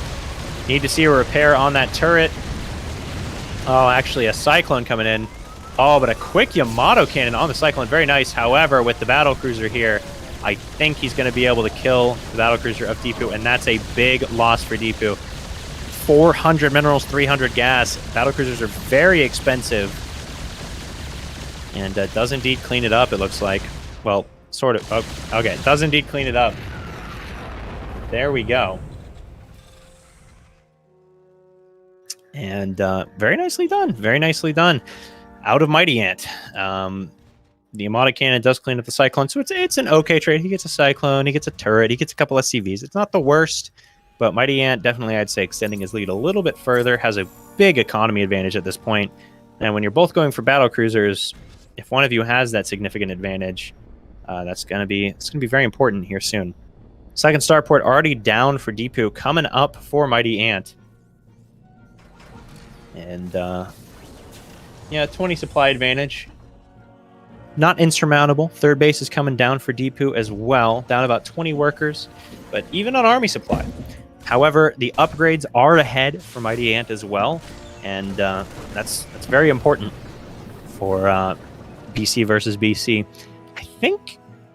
Need to see a repair on that turret. Oh, actually, a Cyclone coming in. Oh, but a quick Yamato cannon on the Cyclone. Very nice. However, with the battle cruiser here, I think he's going to be able to kill the battle cruiser of Deepu, and that's a big loss for Deepu. 400 minerals, 300 gas. Battle cruisers are very expensive. And does indeed clean it up, it looks like. Well, sort of. Oh, okay, does indeed clean it up. There we go. And very nicely done. Very nicely done. Out of Mighty Ant. The Yamato cannon does clean up the Cyclone, so it's an okay trade. He gets a Cyclone, he gets a turret, he gets a couple SCVs. It's not the worst, but Mighty Ant definitely, I'd say, extending his lead a little bit further, has a big economy advantage at this point. And when you're both going for battle cruisers, if one of you has that significant advantage, it's going to be very important here soon. Second starport already down for Deepu, coming up for Mighty Ant. And yeah, 20 supply advantage. Not insurmountable. Third base is coming down for Deepu as well, down about 20 workers, but even on army supply. However, the upgrades are ahead for Mighty Ant as well, and that's very important for BC versus BC.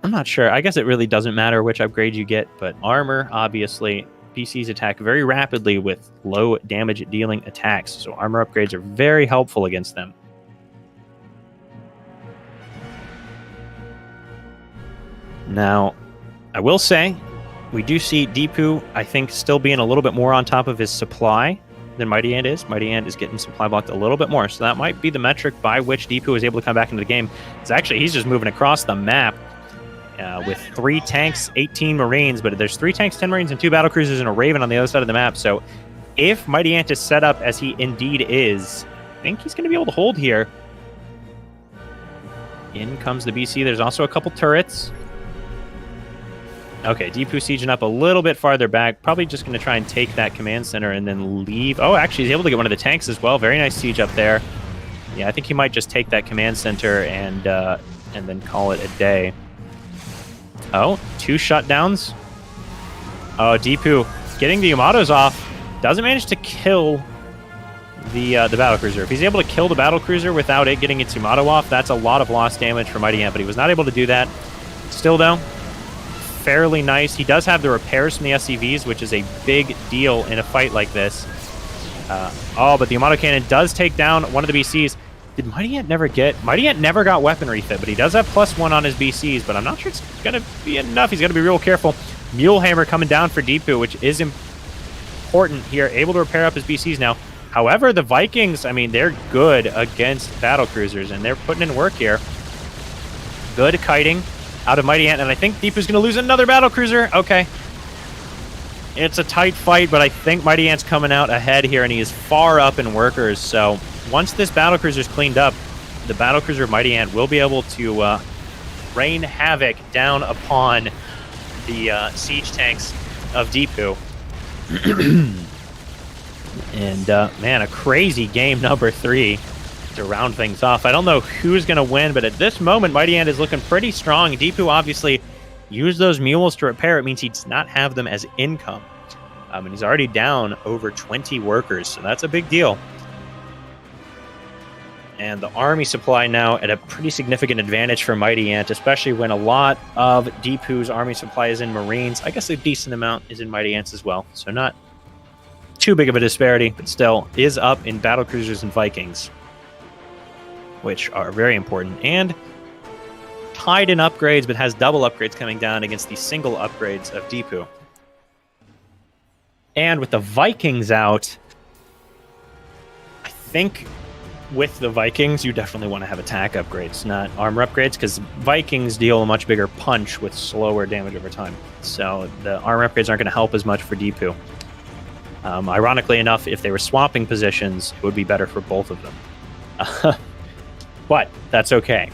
I'm not sure. I guess it really doesn't matter which upgrade you get, but armor, obviously, BCs attack very rapidly with low damage dealing attacks, so armor upgrades are very helpful against them. Now, I will say, we do see Deepu, I think, still being a little bit more on top of his supply than Mighty Ant is. Mighty Ant is getting supply blocked a little bit more, so that might be the metric by which Deepu is able to come back into the game. It's actually, he's just moving across the map with 3 tanks, 18 Marines, but there's 3 tanks, 10 Marines, and 2 battle cruisers and a Raven on the other side of the map. So if Mighty Ant is set up as he indeed is, I think he's going to be able to hold here. In comes the BC. There's also a couple turrets. Okay, Deepu sieging up a little bit farther back. Probably just going to try and take that command center and then leave. Oh, actually, he's able to get one of the tanks as well. Very nice siege up there. Yeah, I think he might just take that command center and then call it a day. Oh, 2 shutdowns. Oh, Deepu getting the Yamatos off. Doesn't manage to kill the battlecruiser. If he's able to kill the battlecruiser without it getting its Yamato off, that's a lot of lost damage for Mighty Ant, but he was not able to do that. Still, though, fairly nice. He does have the repairs from the SCVs, which is a big deal in a fight like this. But the Yamato cannon does take down one of the BCs. Did Mighty Ant never get... Mighty Ant never got weaponry fit, but he does have +1 on his BCs, but I'm not sure it's going to be enough. He's got to be real careful. Mule Hammer coming down for Deepu, which is important here. Able to repair up his BCs now. However, the Vikings, I mean, they're good against battlecruisers, and they're putting in work here. Good kiting out of Mighty Ant, and I think Deepu's going to lose another battlecruiser. Okay. It's a tight fight, but I think Mighty Ant's coming out ahead here, and he is far up in workers. So once this battlecruiser's cleaned up, the battlecruiser Mighty Ant will be able to rain havoc down upon the siege tanks of Deepu. And, man, a crazy game number 3 to round things off. I don't know who's going to win, but at this moment, Mighty Ant is looking pretty strong. Deepu obviously used those mules to repair. It means he does not have them as income. And he's already down over 20 workers, so that's a big deal. And the army supply now at a pretty significant advantage for Mighty Ant, especially when a lot of Deepu's army supply is in Marines. I guess a decent amount is in Mighty Ant's as well, so not too big of a disparity, but still is up in battlecruisers and Vikings, which are very important. And tied in upgrades, but has double upgrades coming down against the single upgrades of Deepu. And with the Vikings out, I think with the Vikings, you definitely want to have attack upgrades, not armor upgrades, because Vikings deal a much bigger punch with slower damage over time. So the armor upgrades aren't going to help as much for Deepu. Ironically enough, if they were swapping positions, it would be better for both of them. But that's okay.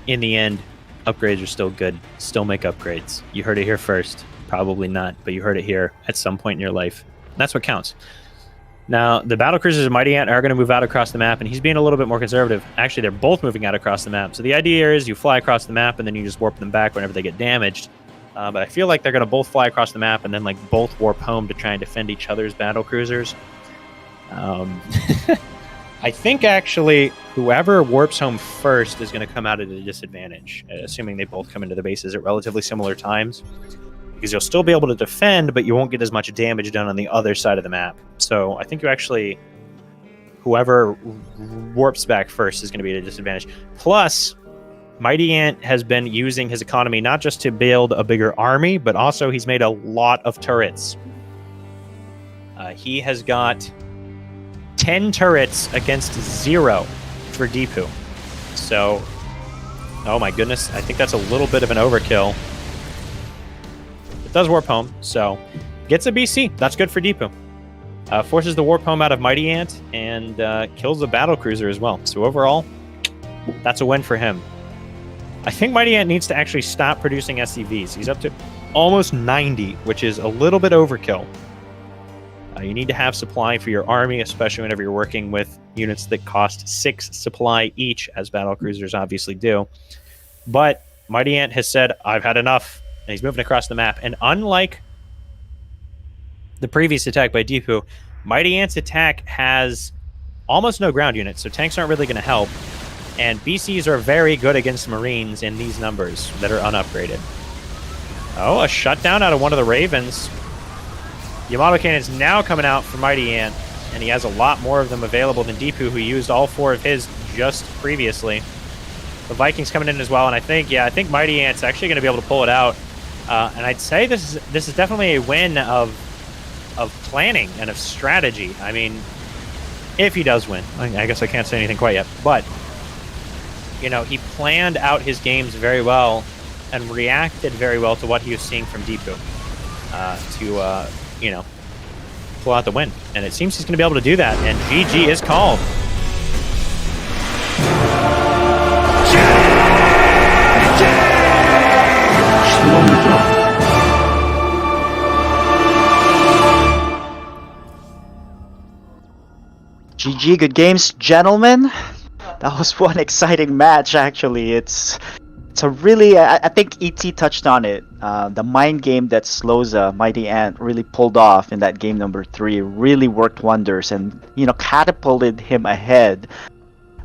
In the end, upgrades are still good. Still make upgrades. You heard it here first. Probably not, but you heard it here at some point in your life. That's what counts. Now, the battlecruisers of Mighty Ant are going to move out across the map, and he's being a little bit more conservative. Actually, they're both moving out across the map. So the idea is you fly across the map, and then you just warp them back whenever they get damaged. But I feel like they're going to both fly across the map and then like both warp home to try and defend each other's battlecruisers. I think actually whoever warps home first is going to come out at a disadvantage, assuming they both come into the bases at relatively similar times. Because you'll still be able to defend, but you won't get as much damage done on the other side of the map. So I think you actually... whoever warps back first is going to be at a disadvantage. Plus... Mighty Ant has been using his economy not just to build a bigger army, but also he's made a lot of turrets. He has got 10 turrets against 0 for Deepu. So, oh my goodness, I think that's a little bit of an overkill. It does warp home, so gets a BC. That's good for Deepu. Forces the warp home out of Mighty Ant and kills the battlecruiser as well. So overall, that's a win for him. I think Mighty Ant needs to actually stop producing SCVs. He's up to almost 90, which is a little bit overkill. You need to have supply for your army, especially whenever you're working with units that cost 6 supply each, as battlecruisers obviously do. But Mighty Ant has said, I've had enough, and he's moving across the map. And unlike the previous attack by Deepu, Mighty Ant's attack has almost no ground units, so tanks aren't really going to help. And BCs are very good against Marines in these numbers that are unupgraded. Oh, a shutdown out of one of the Ravens. Yamato Cannon's now coming out for Mighty Ant, and he has a lot more of them available than Deepu, who used all 4 of his just previously. The Vikings coming in as well, and I think Mighty Ant's actually going to be able to pull it out. And I'd say this is definitely a win of planning and of strategy. I mean, if he does win. I guess I can't say anything quite yet, but... you know, he planned out his games very well and reacted very well to what he was seeing from Deepu to, you know, pull out the win. And it seems he's going to be able to do that. And GG is called. GG, good games, gentlemen. That was one exciting match, actually. It's a really, I think ET touched on it. The mind game that Sloza, Mighty Ant, really pulled off in that game number 3 really worked wonders and, catapulted him ahead.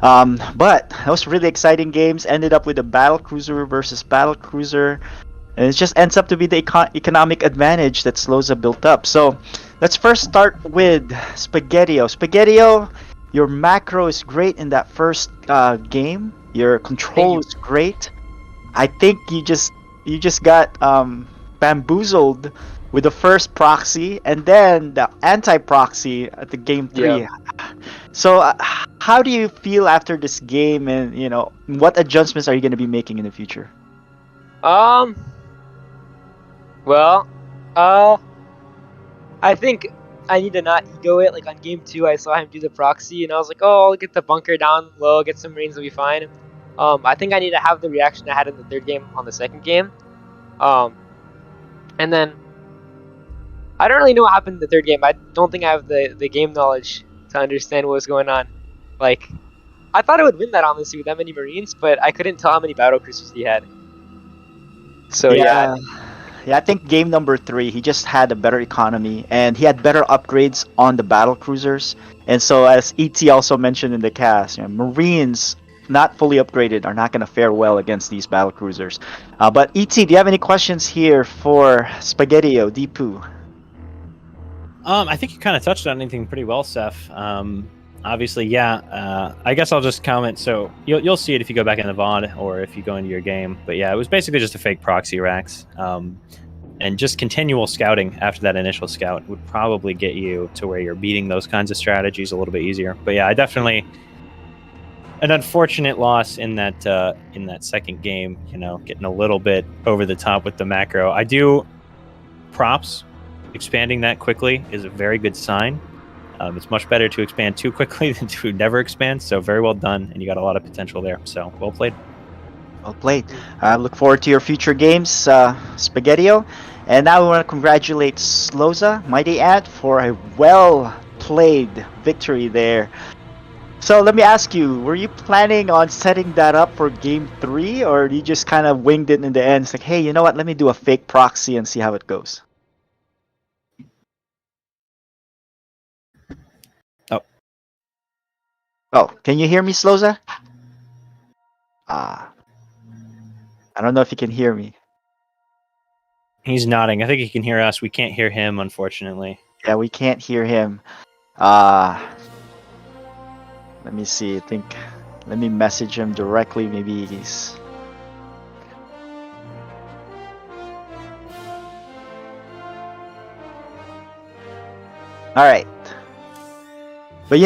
But those really exciting games ended up with a battle cruiser versus battle cruiser. And it just ends up to be the economic advantage that Sloza built up. So let's first start with Spaghettio. Spaghettio, your macro is great in that first game. Your control is great. I think you just got bamboozled with the first proxy and then the anti-proxy at the game 3. Yeah. So how do you feel after this game, and what adjustments are you going to be making in the future? Well, I think I need to not ego it. Like on game 2, I saw him do the proxy, and I was like, oh, I'll get the bunker down low, get some Marines, will be fine. I think I need to have the reaction I had in the 3rd game on the 2nd game. And then I don't really know what happened in the 3rd game. I don't think I have the game knowledge to understand what was going on. Like, I thought I would win that honestly with that many Marines, but I couldn't tell how many battle cruisers he had. So yeah. Yeah, I think game number 3, he just had a better economy and he had better upgrades on the battle cruisers. And so, as ET also mentioned in the cast, Marines not fully upgraded are not going to fare well against these battle cruisers. But ET, do you have any questions here for Spaghettio, Deepu? I think you kind of touched on anything pretty well, Seth. Obviously, yeah. I guess I'll just comment. So you'll see it if you go back in the VOD or if you go into your game. But yeah, it was basically just a fake proxy racks. And just continual scouting after that initial scout would probably get you to where you're beating those kinds of strategies a little bit easier. But yeah, I definitely an unfortunate loss in that 2nd game. Getting a little bit over the top with the macro. I do props. Expanding that quickly is a very good sign. It's much better to expand too quickly than to never expand. So very well done, and you got a lot of potential there. So well played. Well played. I look forward to your future games, Spaghettio. And now we want to congratulate Sloza, Mighty Ant, for a well-played victory there. So let me ask you, were you planning on setting that up for game 3, or you just kind of winged it in the end? It's like, hey, you know what? Let me do a fake proxy and see how it goes. Oh, can you hear me, Sloza? I don't know if you can hear me. He's nodding. I think he can hear us. We can't hear him, unfortunately. Yeah, we can't hear him. Let me see. Let me message him directly. Maybe he's... Alright. But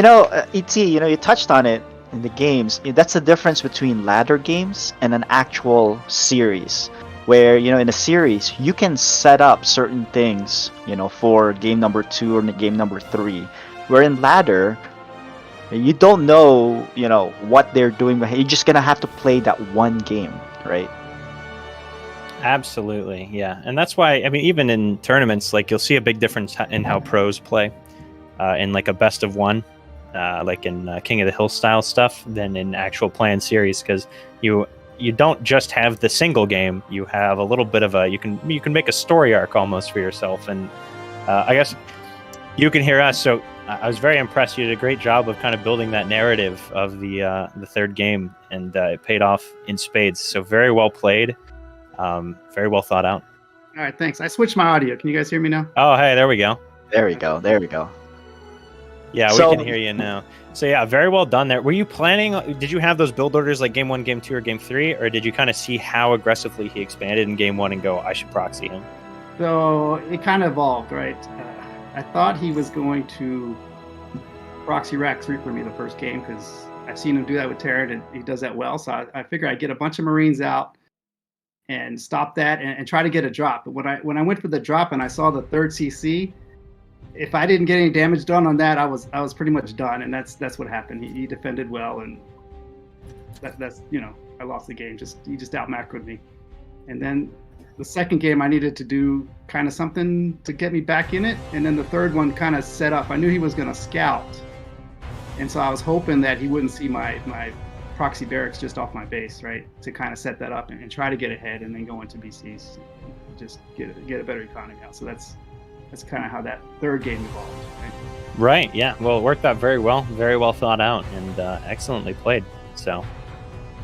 ET, you touched on it in the games. That's the difference between ladder games and an actual series. Where, in a series, you can set up certain things, for game number 2 or game number 3. Where in ladder, you don't know, what they're doing. You're just going to have to play that one game, right? Absolutely, yeah. And that's why, even in tournaments, like you'll see a big difference in how pros play in like a best of 1. Like in King of the Hill style stuff than in actual planned series, because you don't just have the single game. You have a little bit of you can make a story arc almost for yourself. And I guess you can hear us. So I was very impressed. You did a great job of kind of building that narrative of the 3rd game, and it paid off in spades. So very well played, very well thought out. All right, thanks. I switched my audio. Can you guys hear me now? Oh, hey, there we go. There we go. Yeah, we can hear you now. So yeah, very well done there. Were you planning, did you have those build orders like game 1, game 2, or game 3? Or did you kind of see how aggressively he expanded in game 1 and go, I should proxy him? So it kind of evolved, right? I thought he was going to proxy rack 3 for me the first game, because I've seen him do that with Terran, and he does that well. So I figured I'd get a bunch of Marines out and stop that and try to get a drop. But when I went for the drop and I saw the 3rd CC, if I didn't get any damage done on that, I was pretty much done, and that's what happened. He defended well, and that's I lost the game. He just out macroed me, and then the 2nd game I needed to do kind of something to get me back in it, and then the 3rd one kind of set up. I knew he was going to scout, And so I was hoping that he wouldn't see my proxy barracks just off my base, right? To kind of set that up and try to get ahead and then go into BCs and just get a better economy out. So that's kind of how that third game evolved, right? Right. Yeah. Well, it worked out very well thought out, and excellently played. So,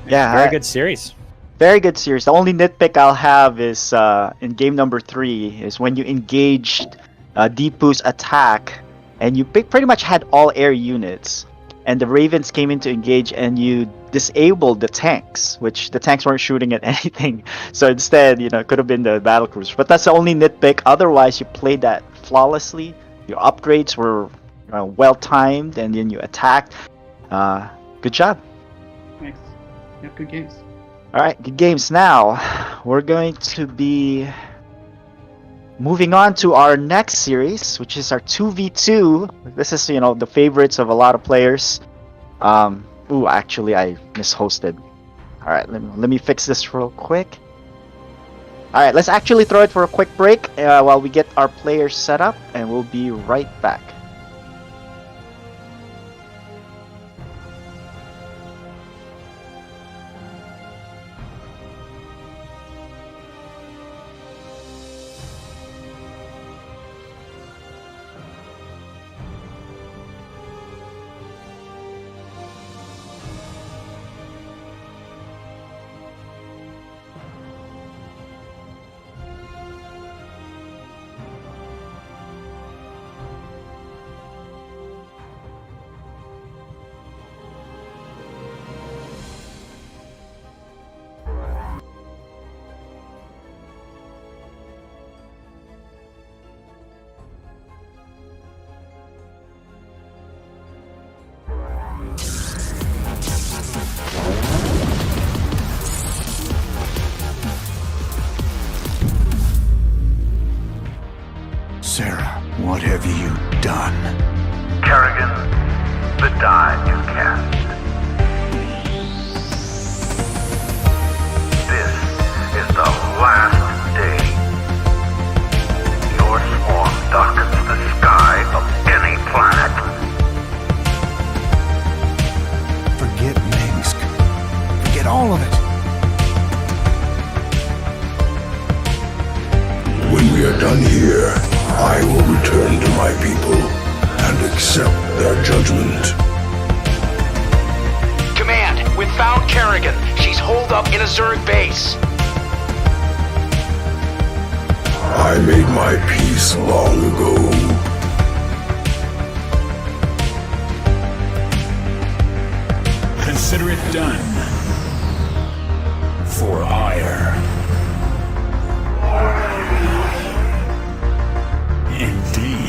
Yeah, very good series. Very good series. The only nitpick I'll have is in game number 3 is when you engaged Deepu's attack, and you pretty much had all air units, and the Ravens came in to engage, and you disabled the tanks, which the tanks weren't shooting at anything. So instead, it could have been the battle cruiser. But that's the only nitpick. Otherwise, you played that flawlessly. Your upgrades were well timed, and then you attacked. Good job. Thanks. Yeah, good games. All right, good games. Now we're going to be moving on to our next series, which is our 2v2. This is the favorites of a lot of players. Ooh, actually I mishosted. All right, let me fix this real quick. All right, let's actually throw it for a quick break while we get our players set up, and we'll be right back. Sarah, what have you done? Kerrigan, the die you cast. This is the last day. Your swarm darkens the sky of any planet. Forget Minsk. Forget all of it. When we are done here, I will return to my people and accept their judgment. Command, we've found Kerrigan. She's holed up in a Zerg base. I made my peace long ago. Consider it done. For ire. Indeed.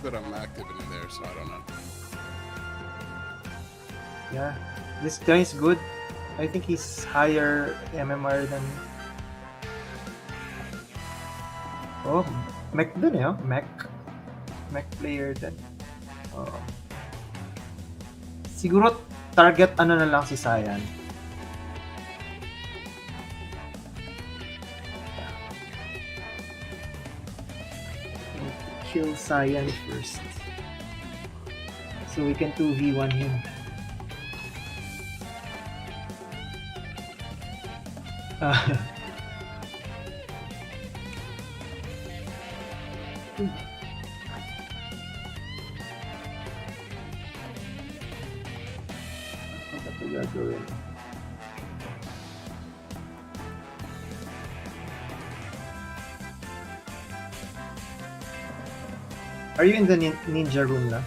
that I'm active in there, so I don't know. Yeah, this guy is good. I think he's higher MMR than. Oh, Mac dun eh, oh. Mac player din. Oh. Siguro target ano na lang si Sayan. Kill Sayan first. So we can 2v1 him. Gagawin. Are you in the ninja room na?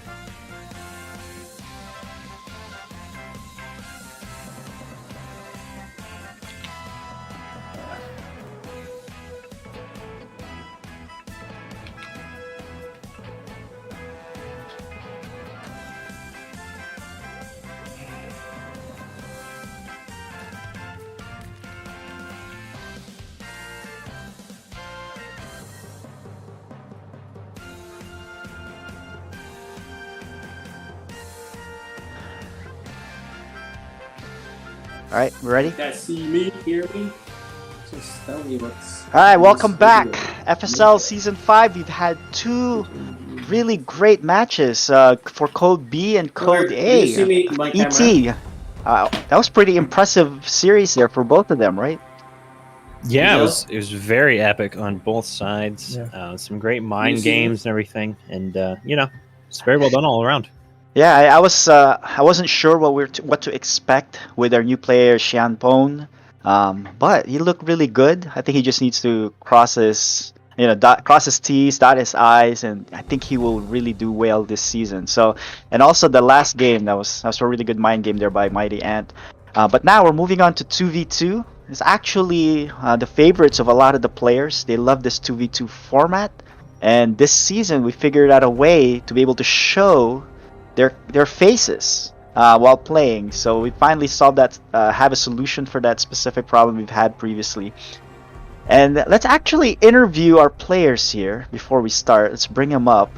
All right, we ready? You guys see me, hear me? Just tell me what's. All right, welcome back. FSL Season 5, we've had two really great matches for Code B and Code Do A. you see me, my ET. camera? That was pretty impressive series there for both of them, right? Yeah, it was very epic on both sides. Yeah. Some great mind see me? games and everything, and it's very well done all around. Yeah, I wasn't sure what to expect with our new player Xian Pone, but he looked really good. I think he just needs to cross his T's, dot his I's, and I think he will really do well this season. So, and also the last game that was a really good mind game there by Mighty Ant. But now we're moving on to 2v2. It's actually the favorites of a lot of the players. They love this 2v2 format, and this season we figured out a way to be able to show their faces while playing. So we finally solved that, have a solution for that specific problem we've had previously. And let's actually interview our players here before we start. Let's bring them up.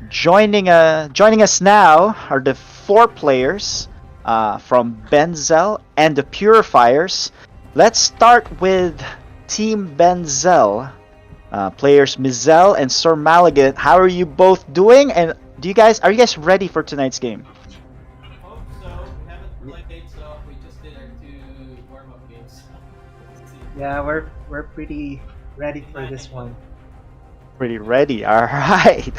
Joining us now are the 4 players from Benzel and the Purifiers. Let's start with Team Benzel. Players Mizel and Sir Maligan. How are you both doing? And are you guys ready for tonight's game? Hope so. We haven't played, so we just did our 2 warm-up games. Yeah, we're pretty ready for this one. Pretty ready. All right.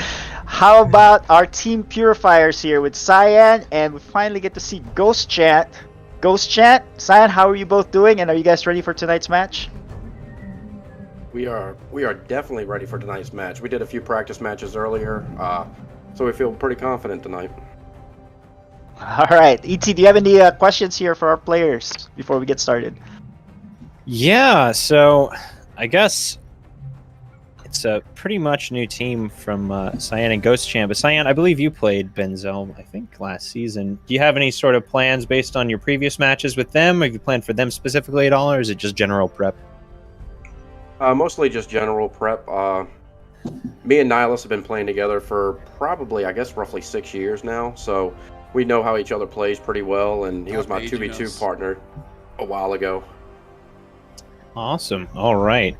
How about our Team Purifiers here with Cyan, and we finally get to see Ghost Chant. Ghost Chant, Cyan, how are you both doing? And are you guys ready for tonight's match? We are definitely ready for tonight's match. We did a few practice matches earlier, so we feel pretty confident tonight. All right, ET, do you have any questions here for our players before we get started? Yeah, so I guess it's a pretty much new team from Cyan and Ghost Champ. But Cyan, I believe you played Benzel, I think, last season. Do you have any sort of plans based on your previous matches with them? Have you planned for them specifically at all, or is it just general prep? Mostly just general prep. Me and Nihilus have been playing together for probably, I guess, roughly 6 years now. So we know how each other plays pretty well, and he was my 2v2 partner a while ago. Awesome. All right.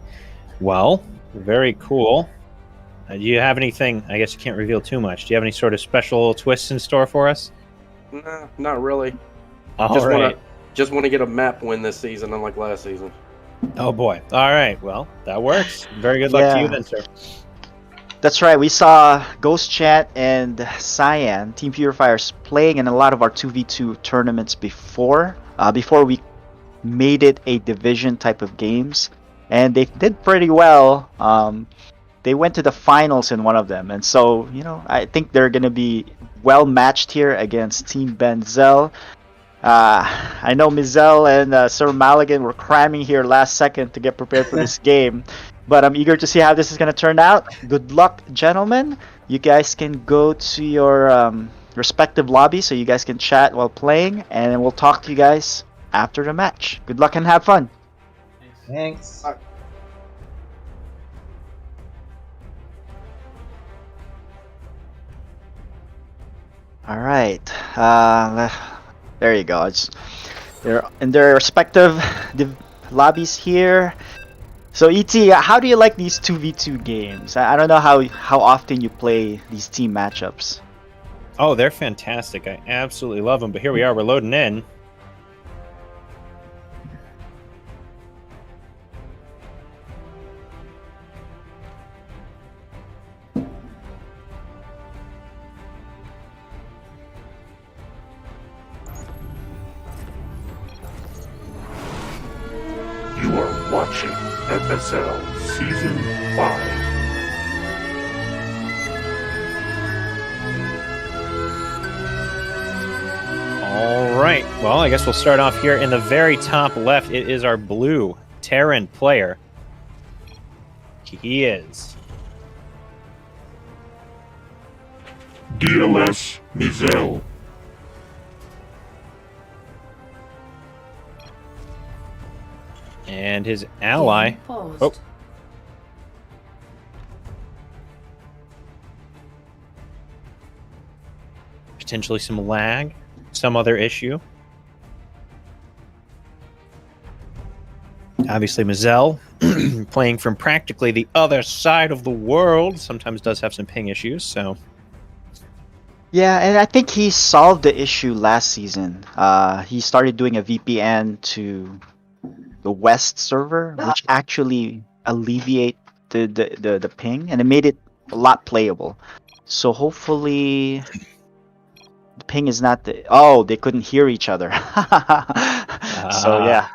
Well, very cool. Do you have anything? I guess you can't reveal too much. Do you have any sort of special twists in store for us? Nah, not really. Just want to get a map win this season, unlike last season. Oh boy. All right. Well, that works. Very good luck to you then, sir. That's right. We saw Ghost Chat and Cyan, Team Purifiers, playing in a lot of our 2v2 tournaments before we made it a division type of games, and they did pretty well. They went to the finals in one of them, and so I think they're gonna be well matched here against Team Benzel. I know Mizel and Sir Maligan were cramming here last second to get prepared for this game. But I'm eager to see how this is gonna turn out. Good luck, gentlemen. You guys can go to your respective lobby so you guys can chat while playing, and then we'll talk to you guys after the match. Good luck and have fun. Thanks. All right. There you go. They're in their respective lobbies here. So ET, how do you like these 2v2 games? I don't know how often you play these team matchups. Oh, they're fantastic. I absolutely love them. But here we are. We're loading in. You are watching FSL Season 5. All right. Well, I guess we'll start off here in the very top left. It is our blue Terran player. He is DLS Mizel. And his ally. Oh. Potentially some lag. Some other issue. Obviously, Mizel, playing from practically the other side of the world, sometimes does have some ping issues, so... Yeah, and I think he solved the issue last season. He started doing a VPN to the West server, which actually alleviate the ping, and it made it a lot playable. So hopefully... the ping is not the... Oh, they couldn't hear each other. So yeah.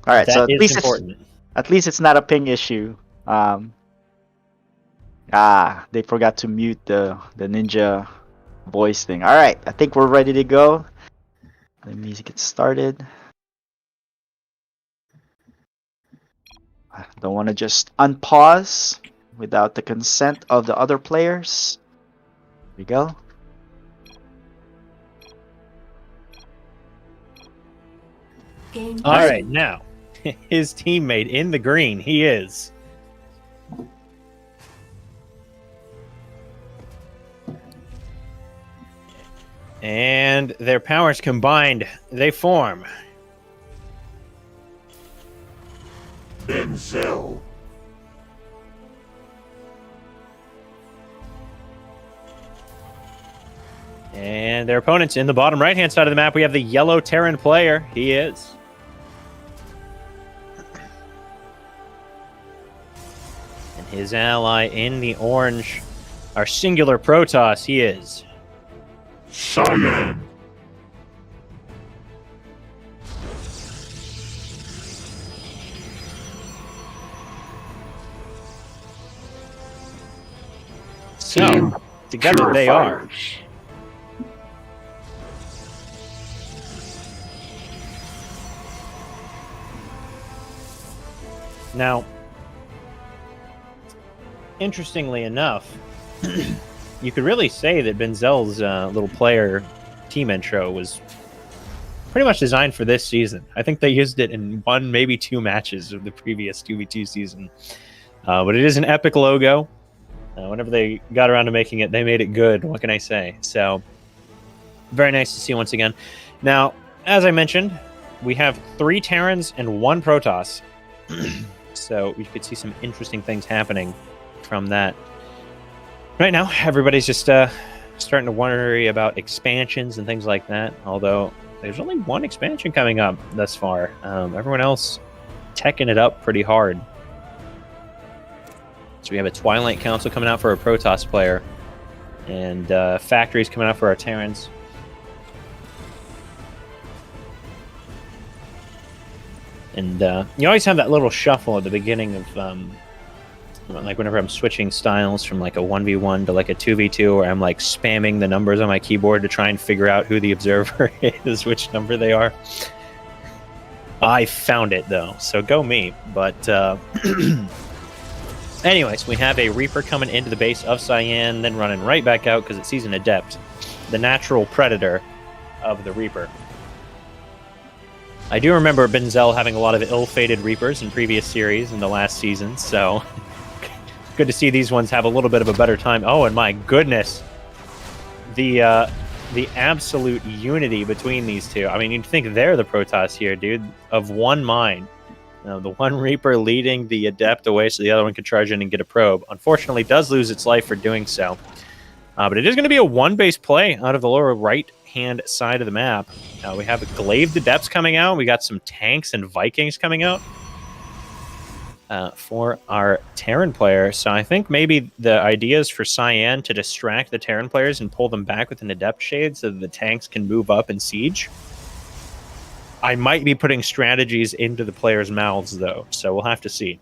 All right, so at least it's not a ping issue. They forgot to mute the ninja voice thing. All right, I think we're ready to go. The music gets started. I don't want to just unpause without the consent of the other players. Here we go. All right, now, his teammate in the green, he is. And their powers combined, they form. Denzel. And their opponents in the bottom right-hand side of the map, we have the yellow Terran player. He is. And his ally in the orange, our singular Protoss, he is. Cyan. So, together they are. Now, interestingly enough, you could really say that Benzel's little player team intro was pretty much designed for this season. I think they used it in one, maybe two matches of the previous 2v2 season. But it is an epic logo. Whenever they got around to making it, they made it good. What can I say? So, very nice to see once again. Now, as I mentioned, we have 3 Terrans and 1 Protoss. So we could see some interesting things happening from that. Right now, everybody's just starting to worry about expansions and things like that. Although there's only 1 expansion coming up thus far. Everyone else teching it up pretty hard. So we have a Twilight Council coming out for a Protoss player, and factories coming out for our Terrans. And you always have that little shuffle at the beginning of, like whenever I'm switching styles from like a 1v1 to like a 2v2, where I'm like spamming the numbers on my keyboard to try and figure out who the observer is, which number they are. I found it though, so go me. But Anyways, we have a Reaper coming into the base of Cyan, then running right back out because it sees an Adept, the natural predator of the Reaper. I do remember Benzel having a lot of ill-fated Reapers in previous series in the last season, so good to see these ones have a little bit of a better time. Oh, and my goodness, the absolute unity between these two. I mean, you'd think they're the Protoss here, dude, of one mind. The one Reaper leading the Adept away so the other one can charge in and get a probe. Unfortunately, does lose its life for doing so. But it is going to be a one-base play out of the lower right-hand side of the map. We have Glaive Adepts coming out. We got some tanks and Vikings coming out for our Terran player. So I think maybe the idea is for Cyan to distract the Terran players and pull them back with an Adept Shade so that the tanks can move up and siege. I might be putting strategies into the players' mouths, though, so we'll have to see.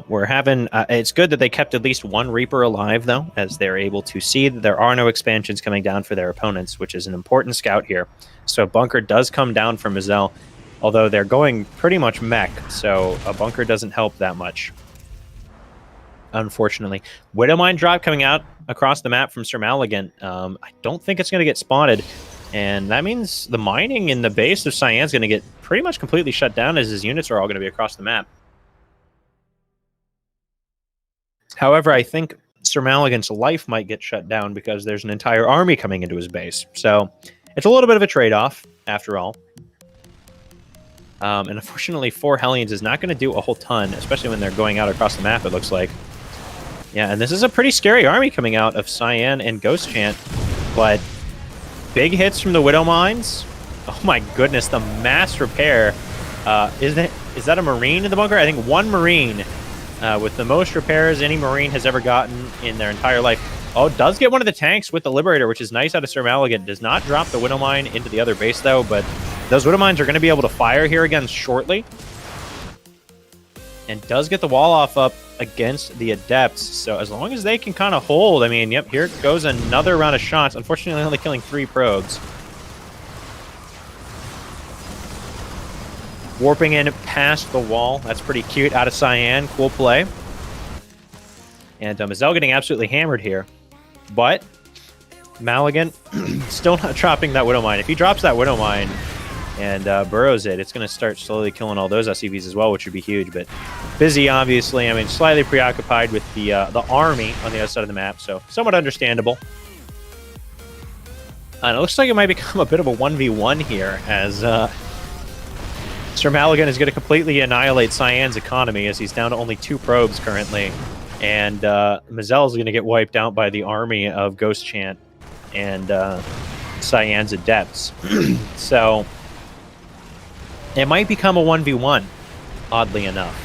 We're having... it's good that they kept at least one Reaper alive, though, as they're able to see that there are no expansions coming down for their opponents, which is an important scout here. So a bunker does come down from Mazel, although they're going pretty much mech, so a bunker doesn't help that much, unfortunately. Widowmine drop coming out across the map from Sir Maligan. I don't think it's going to get spotted. And that means the mining in the base of Cyan's going to get pretty much completely shut down as his units are all going to be across the map. However, I think Sir Maligan's life might get shut down because there's an entire army coming into his base. So it's a little bit of a trade-off, after all. And unfortunately, 4 Hellions is not going to do a whole ton, especially when they're going out across the map, it looks like. Yeah, and this is a pretty scary army coming out of Cyan and Ghost Chant, but... big hits from the Widow Mines. Oh my goodness, the mass repair. Is that a Marine in the bunker? I think one Marine with the most repairs any Marine has ever gotten in their entire life. Oh, does get one of the tanks with the Liberator, which is nice out of Sir Maligan. Does not drop the Widow Mine into the other base, though, but those Widow Mines are going to be able to fire here again shortly. And does get the wall off up against the Adepts. So as long as they can kind of hold, I mean, yep, here goes another round of shots. Unfortunately, only killing 3 probes. Warping in past the wall. That's pretty cute out of Cyan. Cool play. And Mazel getting absolutely hammered here. But Maligan still not dropping that Widow Mine. If he drops that Widow Mine and burrows it, it's going to start slowly killing all those SCVs as well, which would be huge. But busy, obviously. I mean, slightly preoccupied with the army on the other side of the map, so somewhat understandable. And it looks like it might become a bit of a 1v1 here, as Sir Maligan is going to completely annihilate Cyan's economy, as he's down to only 2 probes currently. And Mazel is going to get wiped out by the army of Ghost Chant and Cyan's Adepts. So... it might become a 1v1, oddly enough.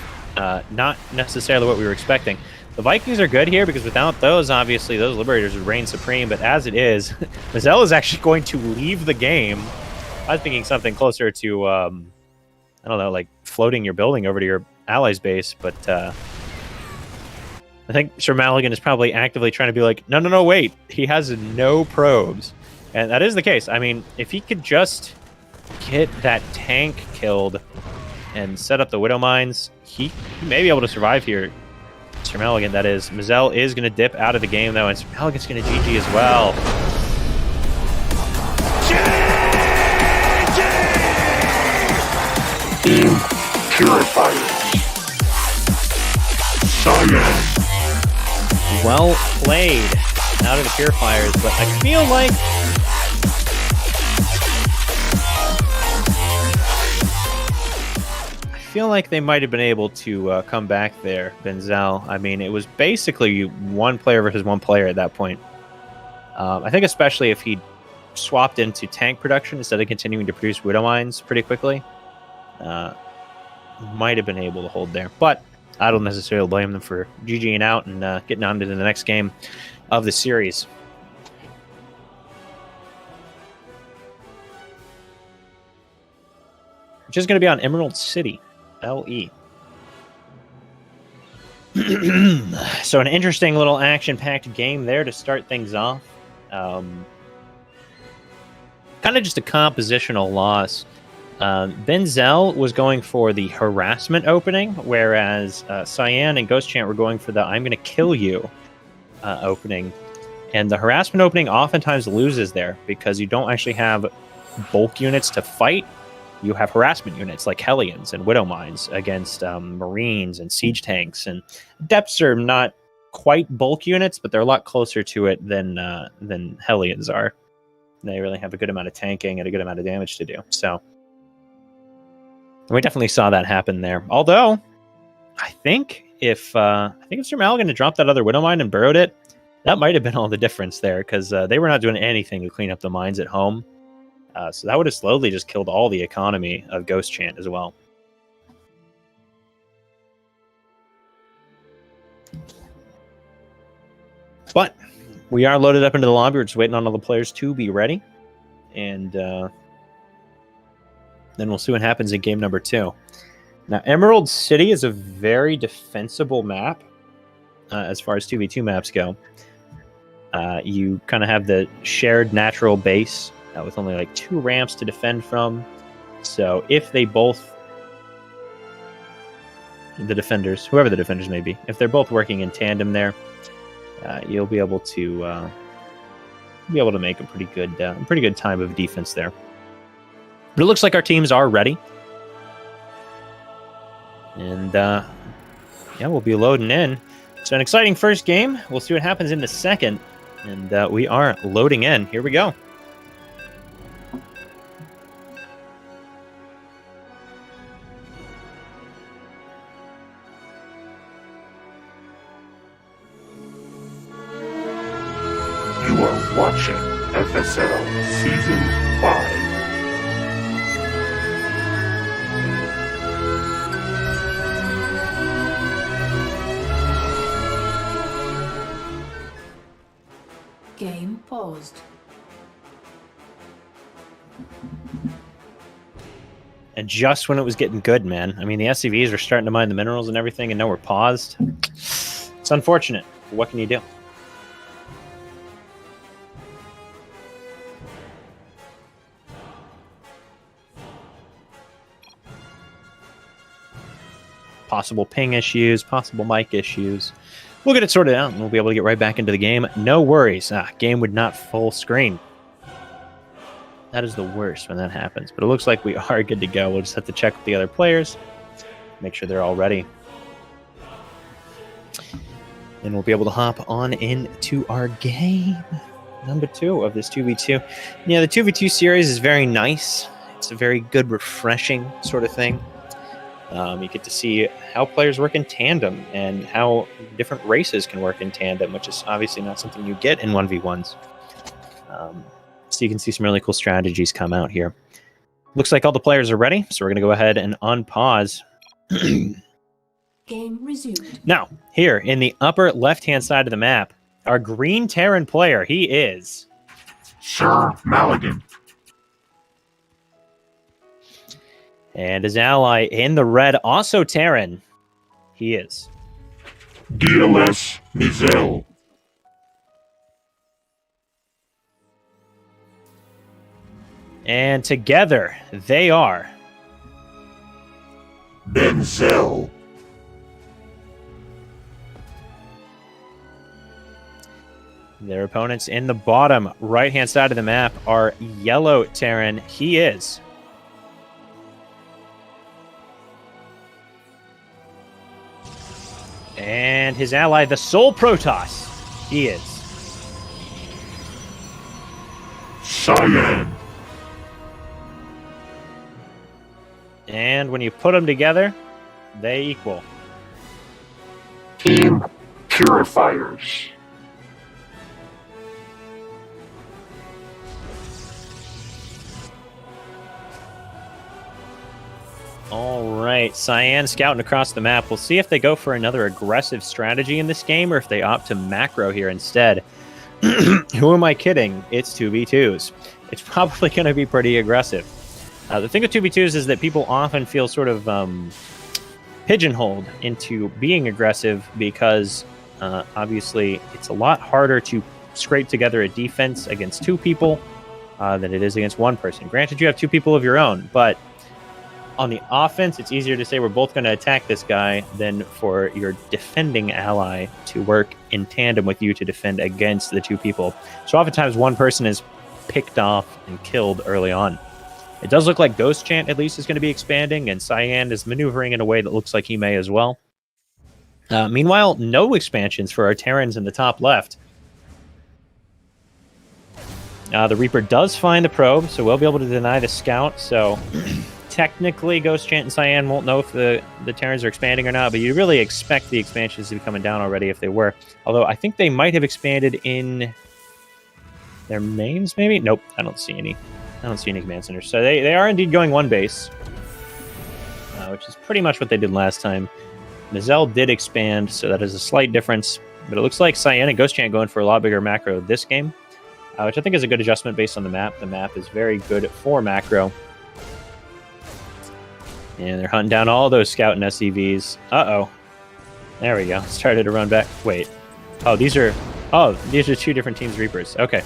Not necessarily what we were expecting. The Vikings are good here because without those, obviously, those Liberators would reign supreme. But as it is, Mazel is actually going to leave the game. I was thinking something closer to, I don't know, like floating your building over to your ally's base. But I think Sir Maligan is probably actively trying to be like, no, wait. He has no probes. And that is the case. I mean, if he could just... get that tank killed and set up the Widow Mines, he may be able to survive here. Sir Maligan, that is. Mazel is going to dip out of the game, though, and Sir Maligan's going to GG as well. Team Purifiers. Cyan. Well played out of the Purifiers, but I feel like... they might have been able to come back there, Benzel. I mean, it was basically one player versus one player at that point. I think especially if he swapped into tank production instead of continuing to produce Widow Mines pretty quickly, might have been able to hold there. But I don't necessarily blame them for GGing out and getting on to the next game of the series. Which is going to be on Emerald City. LE. So an interesting little action-packed game there to start things off. Kind of just a compositional loss Benzel was going for the harassment opening, whereas Cyan and Ghost Chant were going for the I'm going to kill you opening. And the harassment opening oftentimes loses there because you don't actually have bulk units to fight. You have harassment units like Hellions and Widow Mines against Marines and Siege Tanks. And Depths are not quite bulk units, but they're a lot closer to it than Hellions are. They really have a good amount of tanking and a good amount of damage to do. So we definitely saw that happen there. Although, I think if Sir Maligan had dropped that other Widow Mine and burrowed it, that might have been all the difference there, because they were not doing anything to clean up the mines at home. So that would have slowly just killed all the economy of Ghost Chant as well. But we are loaded up into the lobby. We're just waiting on all the players to be ready. And then we'll see what happens in game number 2. Now, Emerald City is a very defensible map as far as 2v2 maps go. You kind of have the shared natural base with only like 2 ramps to defend from. So if they both, the defenders, whoever the defenders may be, if they're both working in tandem there, you'll be able to make a pretty good time of defense there. But it looks like our teams are ready, and yeah, we'll be loading in. So an exciting first game. We'll see what happens in the second, and we are loading in. Here we go. You are watching FSL Season 5. Game paused. And just when it was getting good, man. I mean, the SCVs were starting to mine the minerals and everything, and now we're paused. It's unfortunate. But what can you do? Possible ping issues, possible mic issues. We'll get it sorted out, and we'll be able to get right back into the game. No worries. Game would not full screen. That is the worst when that happens. But it looks like we are good to go. We'll just have to check with the other players, make sure they're all ready. And we'll be able to hop on into our game number 2 of this 2v2. Yeah, the 2v2 series is very nice. It's a very good, refreshing sort of thing. You get to see how players work in tandem and how different races can work in tandem, which is obviously not something you get in 1v1s. So you can see some really cool strategies come out here. Looks like all the players are ready, so we're going to go ahead and unpause. Game resumed. Now, here in the upper left-hand side of the map, our green Terran player, he is Sir Maligan. And his ally in the red, also Terran, he is DLS Mizel. And together, they are Benzel. Their opponents in the bottom right-hand side of the map are yellow Terran, he is and his ally, the Soul Protoss, he is Cyan. And when you put them together, they equal Team Purifiers. All right, Cyan scouting across the map. We'll see if they go for another aggressive strategy in this game or if they opt to macro here instead. Who am I kidding? It's 2v2s. It's probably going to be pretty aggressive. The thing with 2v2s is that people often feel sort of pigeonholed into being aggressive because obviously it's a lot harder to scrape together a defense against 2 people than it is against 1 person. Granted, you have 2 people of your own, but on the offense, it's easier to say we're both going to attack this guy than for your defending ally to work in tandem with you to defend against the two people. So oftentimes one person is picked off and killed early on. It does look like Ghost Chant at least is going to be expanding, and Cyan is maneuvering in a way that looks like he may as well. Meanwhile, no expansions for our Terrans in the top left. The Reaper does find the probe, so we'll be able to deny the scout. So technically, Ghost Chant and Cyan won't know if the Terrans are expanding or not, but you really expect the expansions to be coming down already if they were. Although I think they might have expanded in their mains, maybe? Nope, I don't see any. I don't see any command centers. So they are indeed going one base, which is pretty much what they did last time. Mazel did expand, so that is a slight difference. But it looks like Cyan and Ghost Chant going for a lot bigger macro this game, which I think is a good adjustment based on the map. The map is very good for macro. And they're hunting down all those scout and SCVs. Uh-oh. There we go. Started to run back. Wait. Oh, these are two different teams' Reapers. Okay.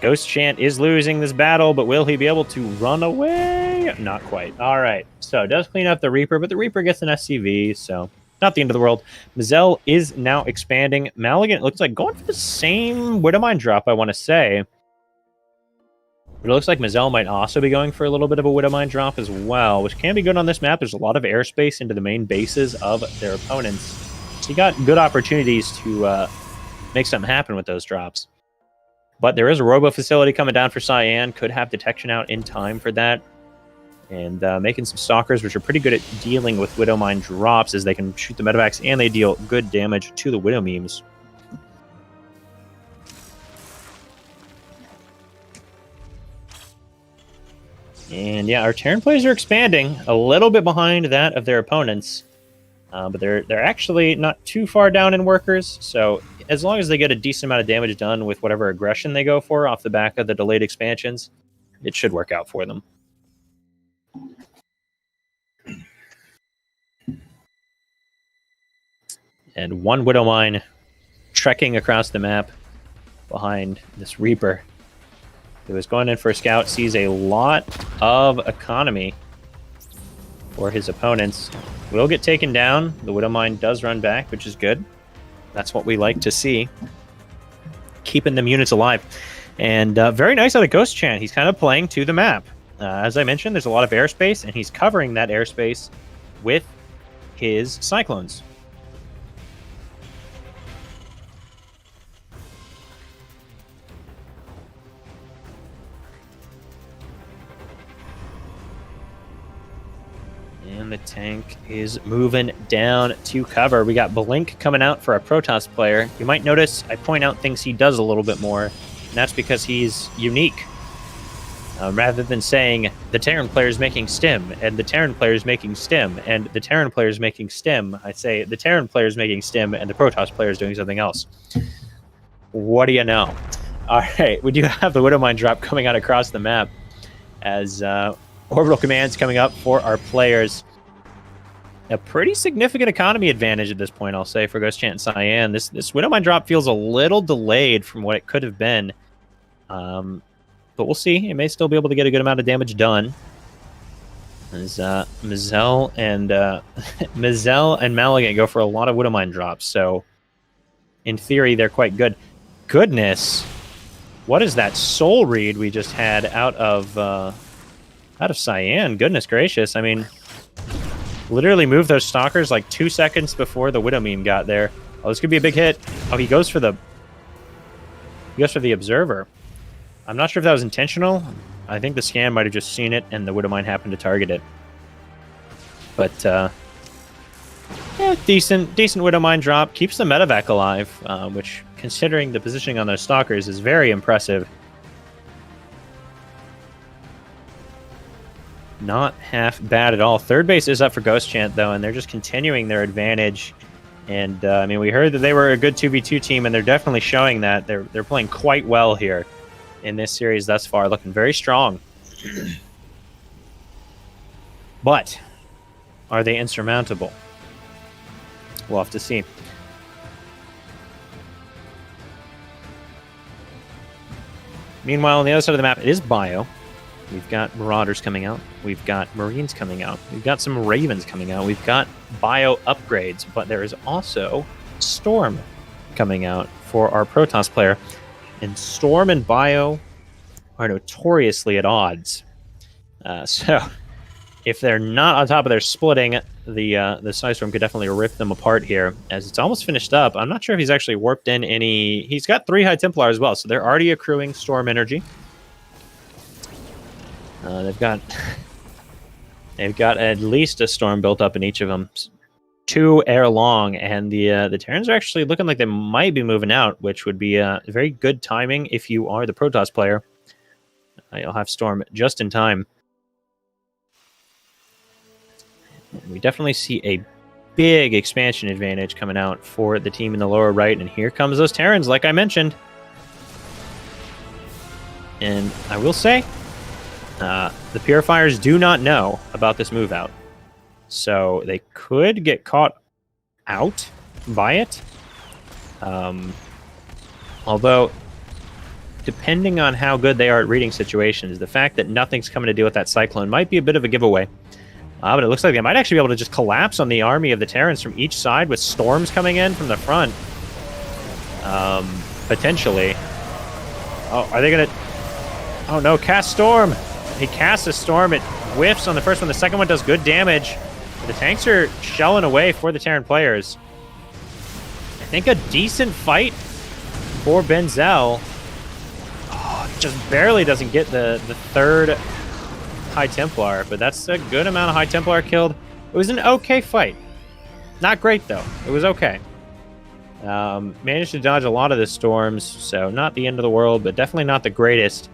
Ghost Chant is losing this battle, but will he be able to run away? Not quite. All right. So it does clean up the Reaper, but the Reaper gets an SCV, so not the end of the world. Mazel is now expanding. Maligan looks like going for the same Widowmine drop, I want to say. But it looks like Mazel might also be going for a little bit of a Widowmine drop as well, which can be good on this map. There's a lot of airspace into the main bases of their opponents. So you got good opportunities to make something happen with those drops. But there is a robo facility coming down for Cyan. Could have detection out in time for that. And making some stalkers, which are pretty good at dealing with Widowmine drops, as they can shoot the medevacs and they deal good damage to the Widow memes. And yeah, our Terran players are expanding a little bit behind that of their opponents. But they're actually not too far down in workers, so as long as they get a decent amount of damage done with whatever aggression they go for off the back of the delayed expansions, it should work out for them. And one Widowmine trekking across the map behind this Reaper, who is going in for a scout, sees a lot of economy for his opponents. Will get taken down. The Widowmine does run back, which is good. That's what we like to see. Keeping them units alive. And very nice out of Ghost Chant. He's kind of playing to the map. As I mentioned, there's a lot of airspace, and he's covering that airspace with his Cyclones. And the tank is moving down to cover. We got Blink coming out for a Protoss player. You might notice I point out things he does a little bit more, and that's because he's unique. Rather than saying, the Terran player is making stim, and the Terran player is making stim, and the Terran player is making stim, I say, the Terran player is making stim, and the Protoss player is doing something else. What do you know? All right, we do have the Widowmine drop coming out across the map as orbital commands coming up for our players. A pretty significant economy advantage at this point, I'll say, for Ghost Chant and Cyan. This Widowmine drop feels a little delayed from what it could have been. But we'll see. It may still be able to get a good amount of damage done. As Mazel and Maligan go for a lot of Widowmine drops, so in theory they're quite good. Goodness, what is that soul read we just had out of Cyan? Goodness gracious! I mean, literally moved those stalkers like 2 seconds before the Widow meme got there. Oh, this could be a big hit. Oh, he goes for the observer. I'm not sure if that was intentional. I think the scan might have just seen it, and the Widowmine happened to target it. But yeah, decent Widowmine drop. Keeps the medevac alive, which, considering the positioning on those stalkers, is very impressive. Not half bad at all. Third base is up for Ghost Chant, though, and they're just continuing their advantage. And, I mean, we heard that they were a good 2v2 team, and they're definitely showing that. They're playing quite well here in this series thus far, looking very strong. But are they insurmountable? We'll have to see. Meanwhile, on the other side of the map, it is Bio. We've got Marauders coming out. We've got Marines coming out. We've got some Ravens coming out. We've got bio upgrades, but there is also Storm coming out for our Protoss player. And Storm and bio are notoriously at odds. So if they're not on top of their splitting, the Psystorm could definitely rip them apart here, as it's almost finished up. I'm not sure if he's actually warped in any... He's got 3 High Templar as well, so they're already accruing Storm energy. They've got at least a Storm built up in each of them. 2 ere long, and the Terrans are actually looking like they might be moving out, which would be very good timing if you are the Protoss player. You'll have Storm just in time. We definitely see a big expansion advantage coming out for the team in the lower right, and here comes those Terrans, like I mentioned. And I will say, the Purifiers do not know about this move out. So they could get caught out by it. Although, depending on how good they are at reading situations, the fact that nothing's coming to deal with that Cyclone might be a bit of a giveaway. But it looks like they might actually be able to just collapse on the army of the Terrans from each side with Storms coming in from the front. Potentially. Oh, are they going to... Oh no, cast Storm! He casts a Storm, it whiffs on the first one, the second one does good damage. The tanks are shelling away for the Terran players. I think a decent fight for Benzel. Oh, just barely doesn't get the 3rd High Templar, but that's a good amount of High Templar killed. It was an okay fight. Not great, though. It was okay. Managed to dodge a lot of the Storms, so not the end of the world, but definitely not the greatest.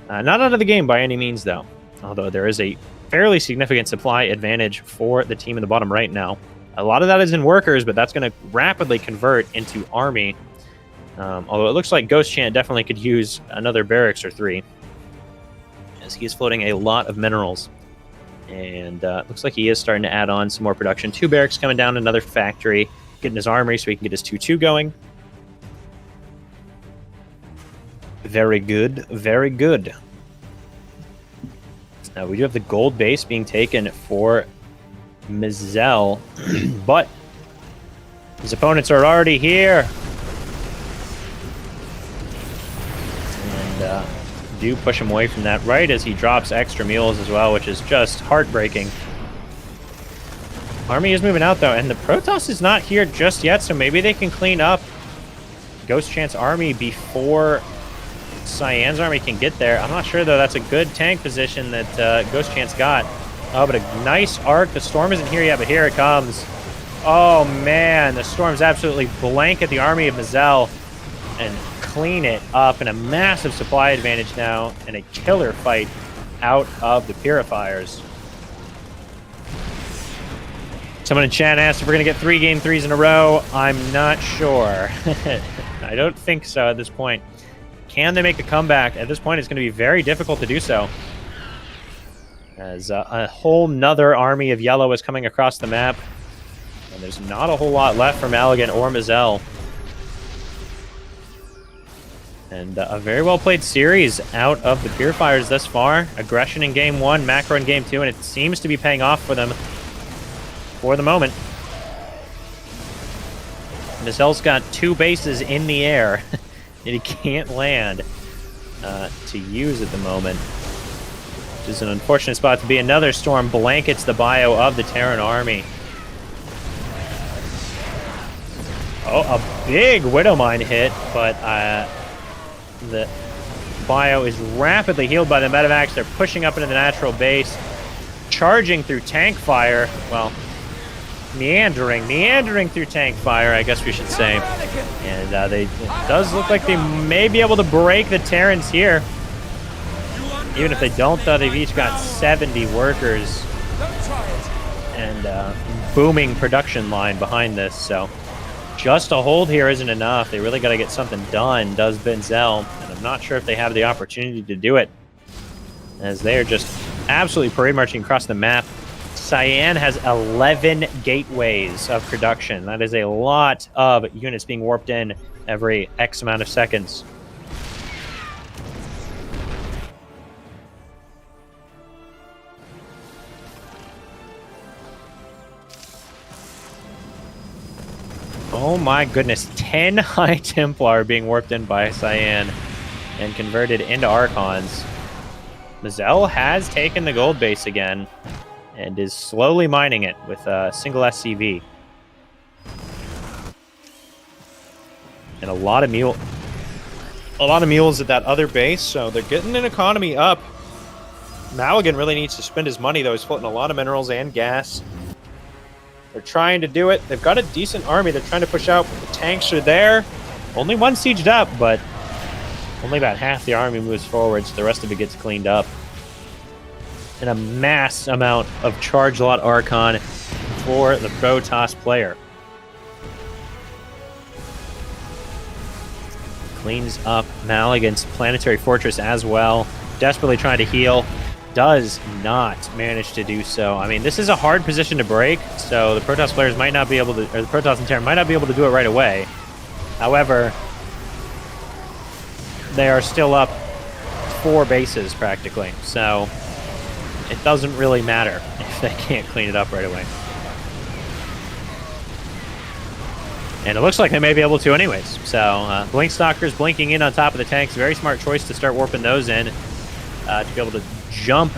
Not out of the game by any means, though. Although there is a fairly significant supply advantage for the team in the bottom right now. A lot of that is in workers, but that's going to rapidly convert into army. Although it looks like Ghost Chant definitely could use another barracks or 3, as he is floating a lot of minerals. And looks like he is starting to add on some more production. 2 barracks coming down, another factory, getting his armory so he can get his 2-2 going. Very good, very good. Now we do have the gold base being taken for Mizel, but his opponents are already here. And do push him away from that right as he drops extra mules as well, which is just heartbreaking. Army is moving out though, and the Protoss is not here just yet, so maybe they can clean up Ghost Chant's army before Cyan's army can get there. I'm not sure though. That's a good tank position that Ghost Chant's got. Oh, but a nice arc. The Storm isn't here yet, but here it comes. Oh man, the Storm's absolutely blanket the army of Mizel and clean it up, and a massive supply advantage now, and a killer fight out of the Purifiers. Someone in chat asked if we're going to get 3 game 3s in a row. I'm not sure. I don't think so at this point. Can they make a comeback? At this point, it's going to be very difficult to do so, as a whole nother army of yellow is coming across the map, and there's not a whole lot left from Elegant or Mizel. And a very well played series out of the Purifiers thus far. Aggression in game 1, macro in game 2, and it seems to be paying off for them for the moment. Mizel's got 2 bases in the air that he can't land to use at the moment, which is an unfortunate spot to be. Another Storm blankets the bio of the Terran army. Oh, a big Widowmine hit, but the bio is rapidly healed by the medevacs. They're pushing up into the natural base, charging through tank fire. Well, meandering through tank fire, I guess we should say. And it does look like they may be able to break the Terrans here. Even if they don't, though, they've each got 70 workers and booming production line behind this. So just a hold here isn't enough. They really got to get something done, does Benzel. And I'm not sure if they have the opportunity to do it, as they are just absolutely parade marching across the map. Cyan has 11 gateways of production. That is a lot of units being warped in every X amount of seconds. Oh my goodness, 10 High Templar being warped in by Cyan and converted into Archons. Mazel has taken the gold base again and is slowly mining it with a single SCV. And a lot of mules at that other base, so they're getting an economy up. Maligan really needs to spend his money, though. He's floating a lot of minerals and gas. They're trying to do it. They've got a decent army they're trying to push out, but the tanks are there. Only one sieged up, but only about half the army moves forward, so the rest of it gets cleaned up. And a mass amount of charge lot Archon for the Protoss player. Cleans up Maligan's planetary fortress as well. Desperately trying to heal. Does not manage to do so. I mean, this is a hard position to break, so the Protoss players might not be able to, or the Protoss and Terran might not be able to do it right away. However, they are still up 4 bases practically, so it doesn't really matter if they can't clean it up right away. And it looks like they may be able to anyways. So, Blink Stalkers blinking in on top of the tanks. Very smart choice to start warping those in to be able to jump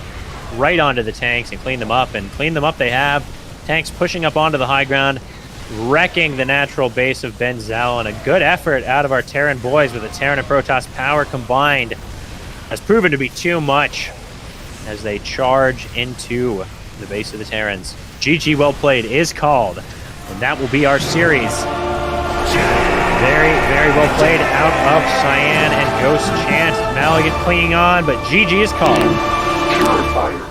right onto the tanks and clean them up. And clean them up they have. Tanks pushing up onto the high ground, wrecking the natural base of Benzel. And a good effort out of our Terran boys with the Terran and Protoss power combined has proven to be too much as they charge into the base of the Terrans. GG well played is called, and that will be our series. Very, very well played out of Cyan and Ghost Chant. Maligan clinging on, but GG is called. Purifiers.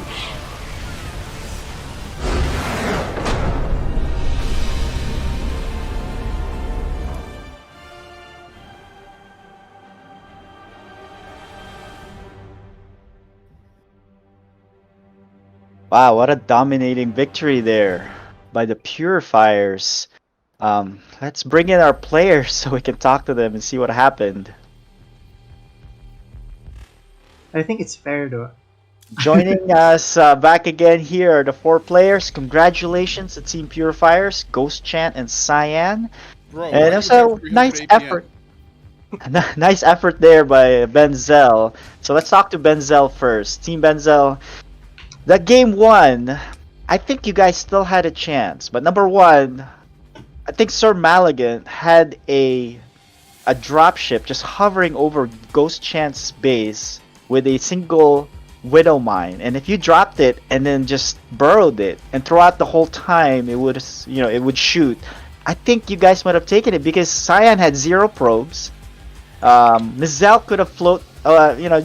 Wow, what a dominating victory there by the Purifiers. Let's bring in our players so we can talk to them and see what happened. I think it's fair though. Joining us back again here are the 4 players. Congratulations to Team Purifiers, Ghost Chant and Cyan. Bro, And also, nice effort. Nice effort there by Benzel. So let's talk to Benzel first. Team Benzel, that game 1, I think you guys still had a chance. But number 1, I think Sir Maligan had a dropship just hovering over Ghost Chant's base with a single Widow Mine, and if you dropped it and then just burrowed it, and throughout the whole time it would, it would shoot, I think you guys might have taken it because Cyan had 0 probes. Mazel could have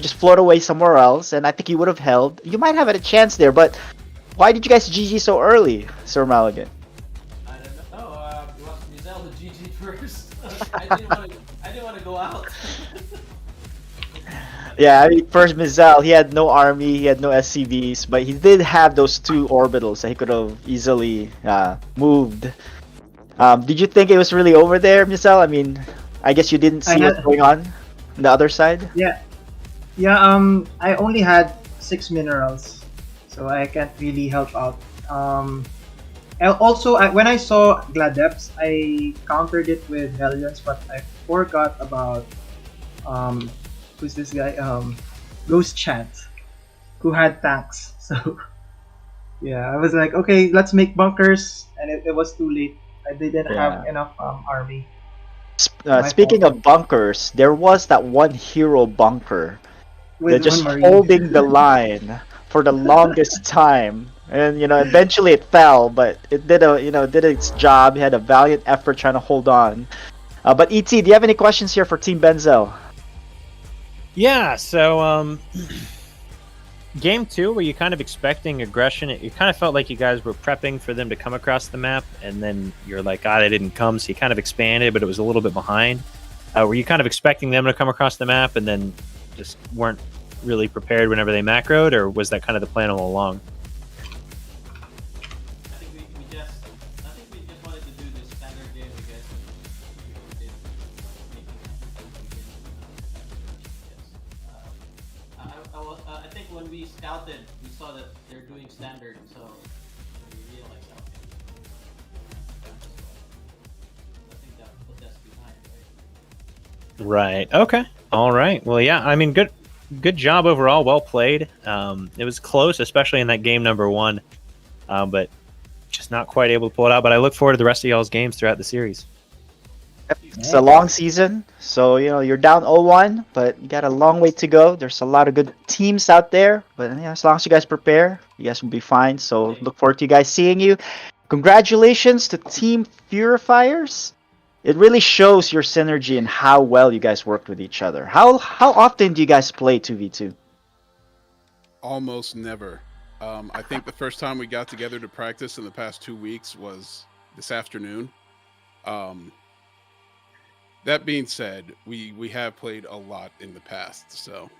just float away somewhere else, and I think he would have held. You might have had a chance there, but why did you guys GG so early, Sir Maligan? I don't know. It was Mazel the GG first. I didn't want to go out. Yeah, I mean, first Mazel, he had no army, he had no SCVs, but he did have those 2 orbitals that he could have easily moved. Did you think it was really over there, Mazel? I mean, I guess you didn't see what's going on the other side? Yeah. I only had 6 minerals, so I can't really help out. Also, when I saw Gladeps, I countered it with Hellions, but I forgot about who's this guy? Ghost Chant, who had tanks. So yeah, I was like, okay, let's make bunkers, and it was too late. I didn't have enough army. Speaking of bunkers, there was that one hero bunker that just holding the line for the longest time, and eventually it fell, but it did did its job. It had a valiant effort trying to hold on. But ET, do you have any questions here for Team Benzel? Yeah, so game 2, were you kind of expecting aggression? It kind of felt like you guys were prepping for them to come across the map, and then you're like, they didn't come, so you kind of expanded, but it was a little bit behind. Were you kind of expecting them to come across the map and then just weren't really prepared whenever they macroed, or was that kind of the plan all along? I think we just wanted to do this standard game because we did I think when we scouted, we saw that they're doing standard, so we realized that. I think that Right. Okay. All right. Well, yeah. I mean, good job overall. Well played. It was close, especially in that game number 1, but just not quite able to pull it out. But I look forward to the rest of y'all's games throughout the series. It's a long season, so you're down 0-1, but you got a long way to go. There's a lot of good teams out there, but as long as you guys prepare, you guys will be fine. So look forward to you guys seeing you. Congratulations to Team Purifiers. It really shows your synergy and how well you guys worked with each other. How often do you guys play 2v2? Almost never. I think the first time we got together to practice in the past 2 weeks was this afternoon. That being said, we have played a lot in the past, so.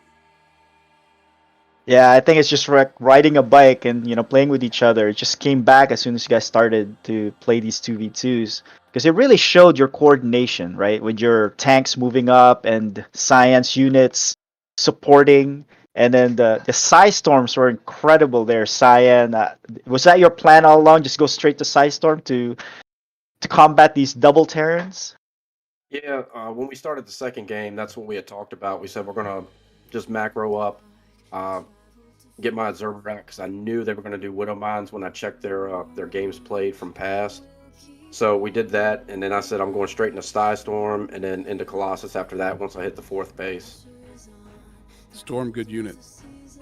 Yeah, I think it's just riding a bike and playing with each other. It just came back as soon as you guys started to play these 2v2s because it really showed your coordination, right? With your tanks moving up and science units supporting, and then the Psy Storms were incredible there. Cyan, was that your plan all along? Just go straight to Psy Storm to combat these double Terrans? Yeah, when we started the second game, that's what we had talked about. We said we're gonna just macro up, get my observer out because I knew they were gonna do Widow Mines when I checked their games played from past. So we did that, and then I said I'm going straight into Psy Storm and then into Colossus after that once I hit the 4th base. Storm, good unit.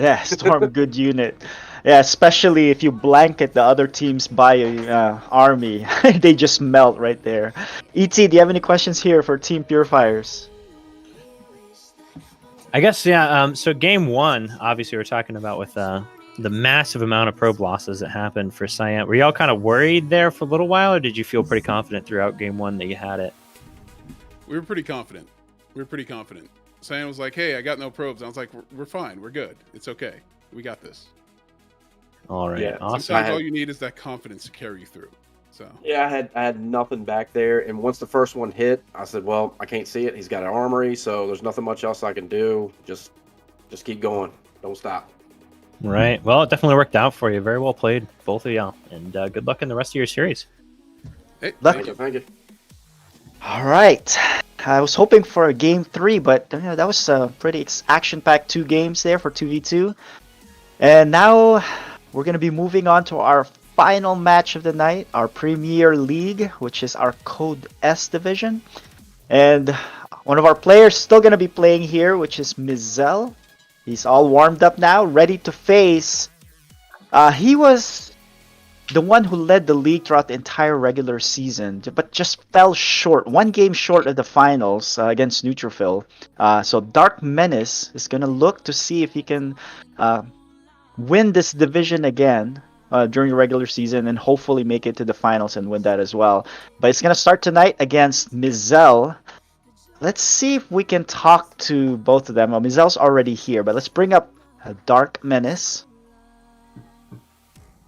Yeah, Storm, good unit. Yeah, especially if you blanket the other team's bio army. They just melt right there. ET, do you have any questions here for Team Purifiers? I guess, yeah. So game 1, obviously we're talking about with the massive amount of probe losses that happened for Cyan. Were y'all kind of worried there for a little while, or did you feel pretty confident throughout game 1 that you had it? We were pretty confident. Cyan was like, hey, I got no probes. I was like, we're fine. We're good. It's okay. We got this. All right. Yeah, awesome. Sometimes all you need is that confidence to carry you through. So yeah, I had nothing back there, and once the first one hit, I said, well, I can't see it. He's got an armory, so there's nothing much else I can do. Just keep going. Don't stop. Right. Well, it definitely worked out for you. Very well played, both of y'all, and good luck in the rest of your series. Hey, Thank you. All right. I was hoping for a game 3, but that was a pretty action-packed 2 games there for 2v2. And now we're going to be moving on to our final match of the night, our Premier League, which is our Code S division. And one of our players still going to be playing here, which is Mizel. He's all warmed up now, ready to face. He was the one who led the league throughout the entire regular season, but just fell short, 1 game short of the finals against Neutrophil. So Dark Menace is going to look to see if he can win this division again during the regular season and hopefully make it to the finals and win that as well. But it's going to start tonight against Mizel. Let's see if we can talk to both of them. Well, Mizel's already here, but let's bring up Dark Menace.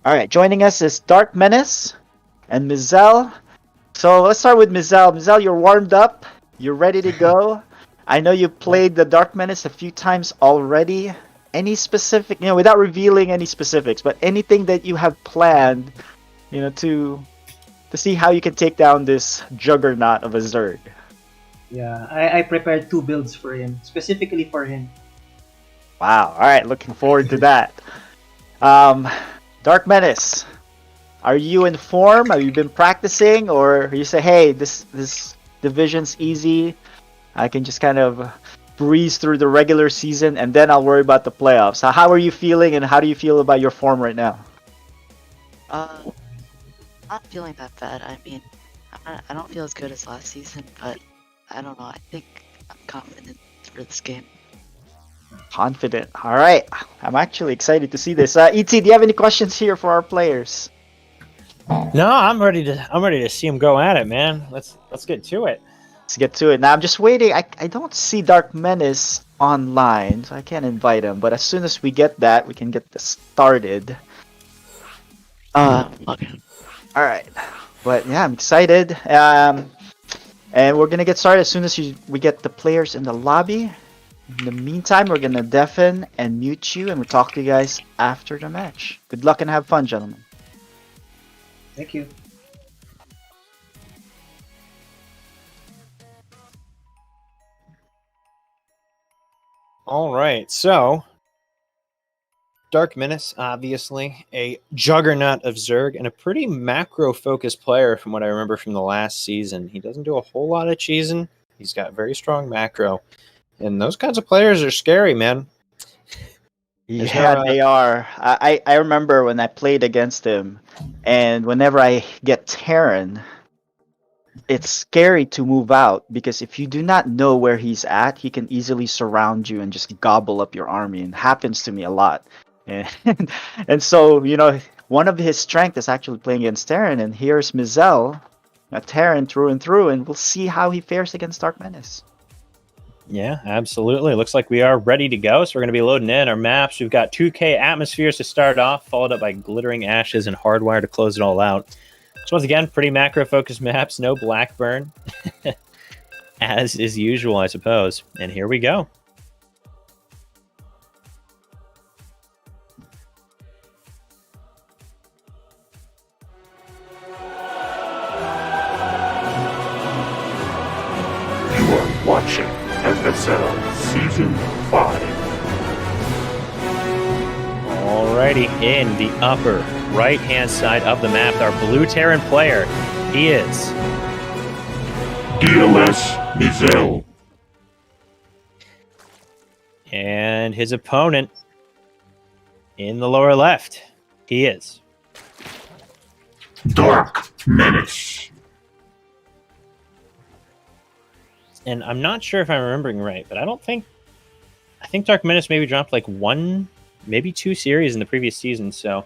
All right, joining us is Dark Menace and Mizel. So let's start with Mizel. Mizel, you're warmed up. You're ready to go. I know you played the Dark Menace a few times already. Any specific, without revealing any specifics, but anything that you have planned, to see how you can take down this juggernaut of a Zerg? Yeah, I prepared 2 builds for him, specifically for him. Wow. All right, looking forward to that. Dark Menace, are you in form? Have you been practicing, or you say, hey, this division's easy, I can just kind of breeze through the regular season and then I'll worry about the playoffs? So how are you feeling, and how do you feel about your form right now? Not feeling that bad. I mean, I don't feel as good as last season, but I don't know. I think I'm confident for this game. Confident. All right. I'm actually excited to see this. ET, do you have any questions here for our players? No, I'm ready to see him go at it, man. Let's get to it. Let's get to it. Now I'm just waiting. I don't see Dark Menace online, so I can't invite him. But as soon as we get that, we can get this started. Okay. All right. But yeah, I'm excited. And we're gonna get started as soon as we get the players in the lobby. In the meantime, we're gonna deafen and mute you, and we'll talk to you guys after the match. Good luck and have fun, gentlemen. Thank you. All right, so Dark Menace, obviously a juggernaut of Zerg and a pretty macro-focused player from what I remember from the last season. He doesn't do a whole lot of cheesing. He's got very strong macro. And those kinds of players are scary, man. Yeah, they are. I remember when I played against him, and whenever I get Terran, it's scary to move out because if you do not know where he's at, he can easily surround you and just gobble up your army. And happens to me a lot. And, and so, you know, one of his strengths is actually playing against Terran, and here's Mizel, a Terran through and through, and we'll see how he fares against Dark Menace. Yeah, absolutely. Looks like we are ready to go. So we're going to be loading in our maps. We've got 2K Atmospheres to start off, followed up by Glittering Ashes and Hardwire to close it all out. So once again, pretty macro-focused maps, no Blackburn, as is usual, I suppose. And here we go. You are watching FSL Season 5. Alrighty, in the upper right-hand side of the map, our blue Terran player, he is DLS Mizel. And his opponent in the lower left, he is Dark Menace. And I'm not sure if I'm remembering right, but I think Dark Menace maybe dropped like 1, maybe 2 series in the previous season, so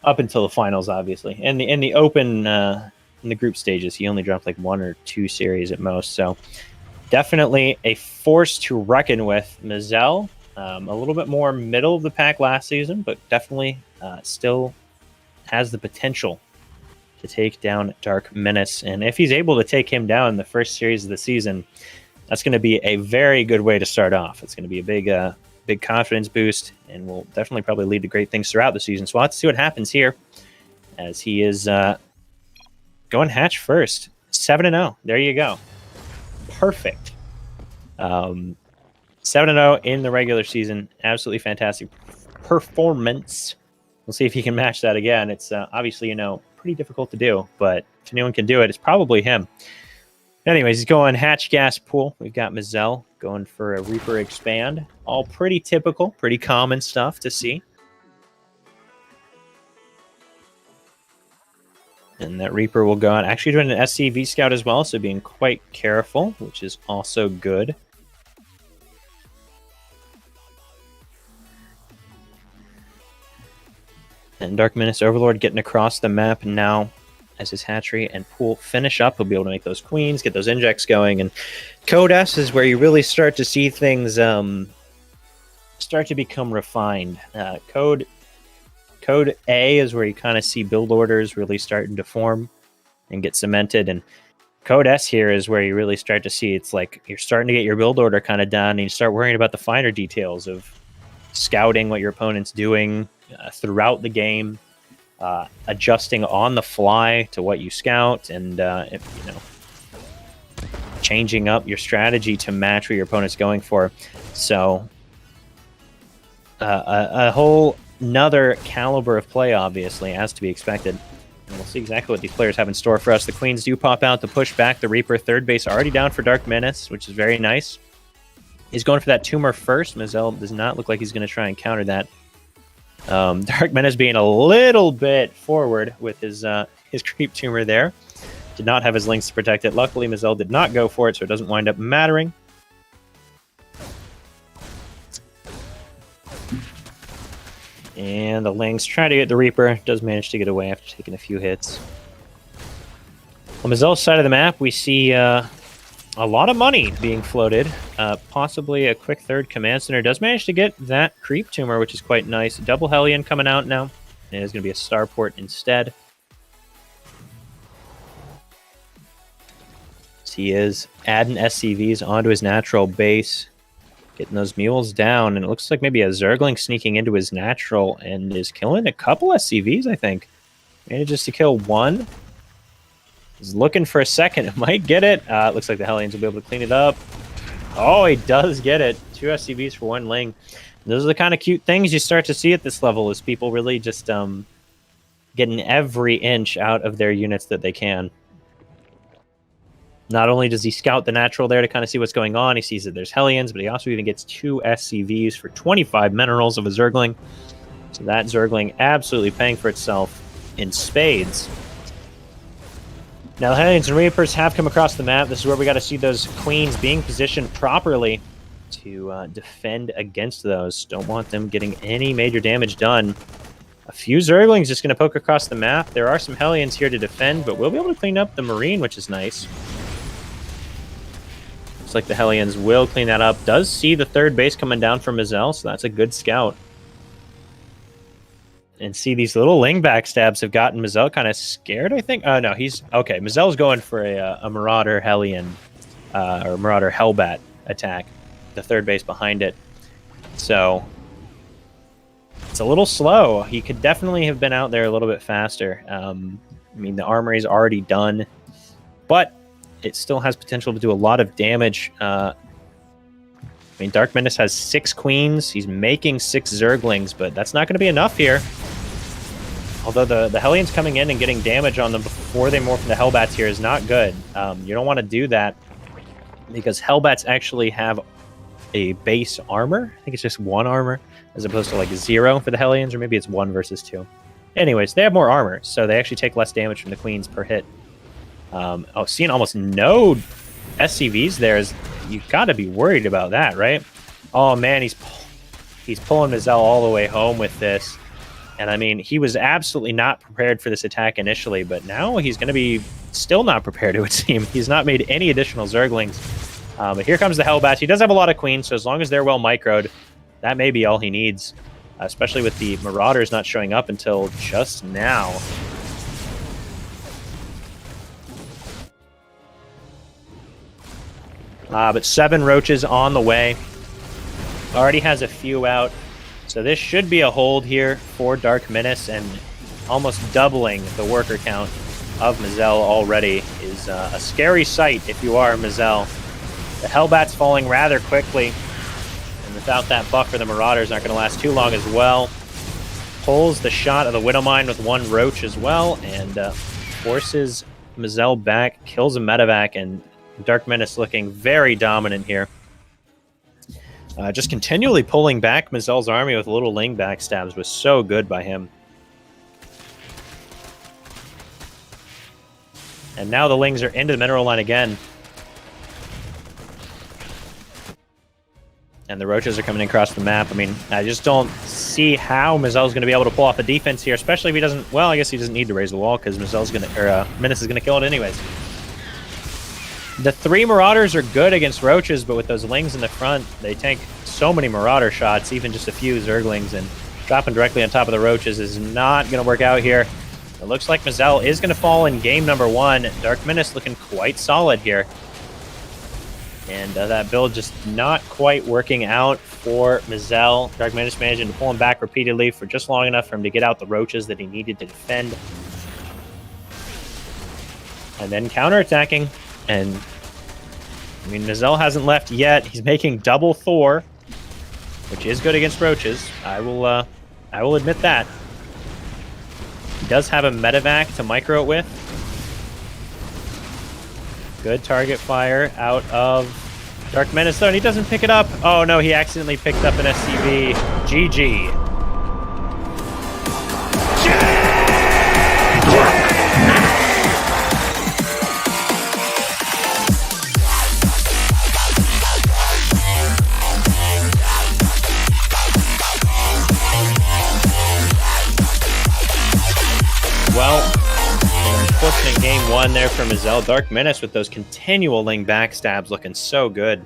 up until the finals, obviously. And in the open, in the group stages, he only dropped like 1 or 2 series at most, so definitely a force to reckon with. Mizel, a little bit more middle of the pack last season, but definitely still has the potential to take down Dark Menace. And if he's able to take him down in the first series of the season, that's going to be a very good way to start off. It's going to be a big confidence boost, and will definitely probably lead to great things throughout the season. So we'll have to see what happens here, as he is going hatch first. 7-0. There you go. Perfect. 7-0 in the regular season. Absolutely fantastic performance. We'll see if he can match that again. It's obviously, pretty difficult to do, but if anyone can do it, it's probably him. Anyways, he's going hatch gas pool. We've got Mizel going for a Reaper expand. All pretty typical, pretty common stuff to see. And that Reaper will go on. Actually doing an SCV scout as well, so being quite careful, which is also good. And Dark Menace Overlord getting across the map now as his hatchery and pool finish up. He'll be able to make those queens, get those injects going. And Code S is where you really start to see things start to become refined. Code A is where you kind of see build orders really starting to form and get cemented. And Code S here is where you really start to see it's like you're starting to get your build order kind of done, and you start worrying about the finer details of scouting what your opponent's doing throughout the game, adjusting on the fly to what you scout, and changing up your strategy to match what your opponent's going for. So a whole another caliber of play, obviously, as to be expected. And we'll see exactly what these players have in store for us. The Queens do pop out to push back. The Reaper third base already down for Dark Menace, which is very nice. He's going for that tumor first. Mizel does not look like he's going to try and counter that. Dark Menace being a little bit forward with his creep tumor there. Did not have his links to protect it. Luckily, Mizel did not go for it, so it doesn't wind up mattering. And the Lynx trying to get the Reaper. Does manage to get away after taking a few hits. On Mizel's side of the map, we see a lot of money being floated. Possibly a quick third command center. Does manage to get that creep tumor, which is quite nice. Double Hellion coming out now. And it's going to be a starport instead. So he is adding SCVs onto his natural base. Getting those mules down. And it looks like maybe a Zergling sneaking into his natural and is killing a couple SCVs, I think. Manages to kill one. He's looking for a second. It might get it. It looks like the Hellions will be able to clean it up. Oh, he does get it. 2 SCVs for 1 Ling. Those are the kind of cute things you start to see at this level, is people really just getting every inch out of their units that they can. Not only does he scout the natural there to kind of see what's going on, he sees that there's Hellions, but he also even gets 2 SCVs for 25 minerals of a Zergling. So that Zergling absolutely paying for itself in spades. Now, the Hellions and Reapers have come across the map. This is where we got to see those Queens being positioned properly to defend against those. Don't want them getting any major damage done. A few Zerglings just going to poke across the map. There are some Hellions here to defend, but we'll be able to clean up the Marine, which is nice. Looks like the Hellions will clean that up. Does see the 3rd base coming down from Mazel, so that's a good scout. And see, these little Ling backstabs have gotten Mazel kind of scared, I think. Oh, no, he's... Okay, Mazel's going for a Marauder Hellion, or Marauder Hellbat attack. The 3rd base behind it. So, it's a little slow. He could definitely have been out there a little bit faster. I mean, the armory's already done. But it still has potential to do a lot of damage. I mean, Dark Menace has 6 Queens. He's making 6 Zerglings, but that's not going to be enough here. Although the Hellions coming in and getting damage on them before they morph into Hellbats here is not good. You don't want to do that because Hellbats actually have a base armor. I think it's just 1 armor as opposed to like 0 for the Hellions, or maybe it's 1 versus 2. Anyways, they have more armor, so they actually take less damage from the Queens per hit. Oh, seeing almost no SCVs there is... You've got to be worried about that, right? Oh, man, he's pulling Mazel all the way home with this. And, I mean, he was absolutely not prepared for this attack initially, but now he's going to be still not prepared, it would seem. He's not made any additional Zerglings. But here comes the Hellbats. He does have a lot of Queens, so as long as they're well microed, that may be all he needs. Especially with the Marauders not showing up until just now. But 7 Roaches on the way. Already has a few out. So this should be a hold here for Dark Menace, and almost doubling the worker count of Mazel already is a scary sight if you are Mazel. The Hellbat's falling rather quickly, and without that buffer, the Marauders aren't going to last too long as well. Pulls the shot of the Widowmine with 1 Roach as well, and forces Mazel back, kills a Medevac, and Dark Menace looking very dominant here. Just continually pulling back Mazel's army with little Ling backstabs was so good by him. And now the Lings are into the mineral line again. And the Roaches are coming across the map. I mean, I just don't see how Mazel's going to be able to pull off a defense here, especially if he doesn't... Well, I guess he doesn't need to raise the wall because Mazel's going to... Or Menace is going to kill it anyways. The 3 Marauders are good against Roaches, but with those Lings in the front, they tank so many Marauder shots, even just a few Zerglings, and dropping directly on top of the Roaches is not going to work out here. It looks like Mazel is going to fall in game number 1. Dark Menace looking quite solid here. And that build just not quite working out for Mazel. Dark Menace managing to pull him back repeatedly for just long enough for him to get out the Roaches that he needed to defend. And then counterattacking. And, I mean, Mazel hasn't left yet. He's making double Thor, which is good against Roaches. I will admit that. He does have a Medevac to micro it with. Good target fire out of Dark Menace, though, and he doesn't pick it up. Oh, no, he accidentally picked up an SCV. GG. Well, an unfortunate game 1 there for Mazel. Dark Menace with those continual Ling backstabs looking so good.